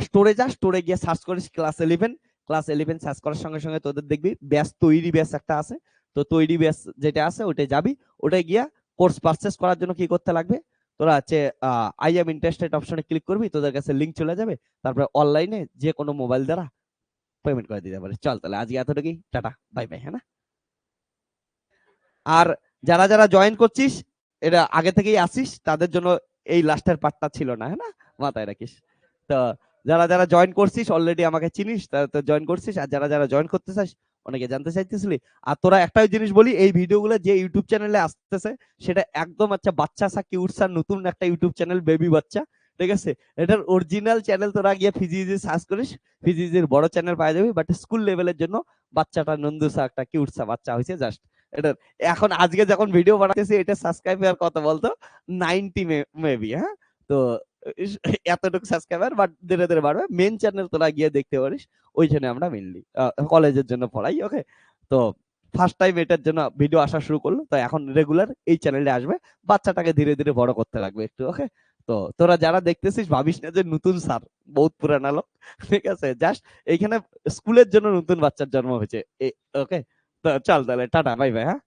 স্টোরে যা, স্টোরে গিয়ে সার্চ করিস ক্লাস 11। ক্লাস 11 সার্চ করার সঙ্গে সঙ্গে তোদের দেখবি ব্যাচ তৈরি ব্যাচ একটা আছে। তো তৈরি ব্যাচ যেটা আছে ওটাই যাবি, ওটাই গিয়া কোর্স পারচেজ করার জন্য কি করতে লাগবে, তোরা হচ্ছে আই এম ইন্টারেস্টেড অপশনে ক্লিক করবি, তোদের কাছে লিংক চলে যাবে, তারপরে অনলাইনে যে কোনো মোবাইল দ্বারা পেমেন্ট করে দিতে পারিস। চল তাহলে আজকে এতটুকুই, টাটা বাই বাই। হ্যাঁ, আর যারা যারা জয়েন করছিস, এটা আগে থেকেই আসিস, তাদের জন্য এই লাস্টের পার্টটা ছিল না, হ্যাঁ না, মাথায় রাখিস। তো যারা যারা জয়েন করছিস অলরেডি আমাকে চিনিস, তারা তো জয়েন করছিস, আর যারা যারা জয়েন করতে চাস অনেকে জানতে চাইতেছিলি। আর তোরা একটাই জিনিস বলি, এই ভিডিওগুলো যে ইউটিউব চ্যানেলে আসতেছে সেটা একদম আচ্ছা বাচ্চা সা কিউট সা নতুন একটা ইউটিউব চ্যানেল, বেবি বাচ্চা। ঠিক আছে, এটার অরিজিনাল চ্যানেল তোরা গিয়ে ফিজিজি সার্চ করিস, ফিজিজির বড় চ্যানেল পাওয়া যাবে, বাট স্কুল লেভেলের জন্য বাচ্চাটা নন্দুসা একটা কিউট সা বাচ্চা হয়েছে জাস্ট। এটা এখন আজকে যখন ভিডিও বানাতেছি এটা সাবস্ক্রাইবার কত বলতো, 90 মেবি। হ্যাঁ, তো এতটুকু সাবস্ক্রাইবার, বাট ধীরে ধীরে বাড়বে। মেন চ্যানেল তোরা গিয়ে দেখতে পারিস, ওইখানে আমরা মেনলি কলেজের জন্য পড়াই। ওকে, তো ফার্স্ট টাইম এটার জন্য ভিডিও আসা শুরু করলো, তো এখন রেগুলার এই চ্যানেলে আসবে, বাচ্চাটাকে ধীরে ধীরে বড় করতে লাগবে একটু। ওকে, তো তোরা যারা দেখতেছিস ভাবিস না যে নতুন স্যার, বহুত পুরানা লোক। ঠিক আছে, জাস্ট এইখানে স্কুলের জন্য নতুন বাচ্চার জন্ম হয়েছে। ওকে, তো চল তাহলে টাটা বাই বাই। হ্যাঁ।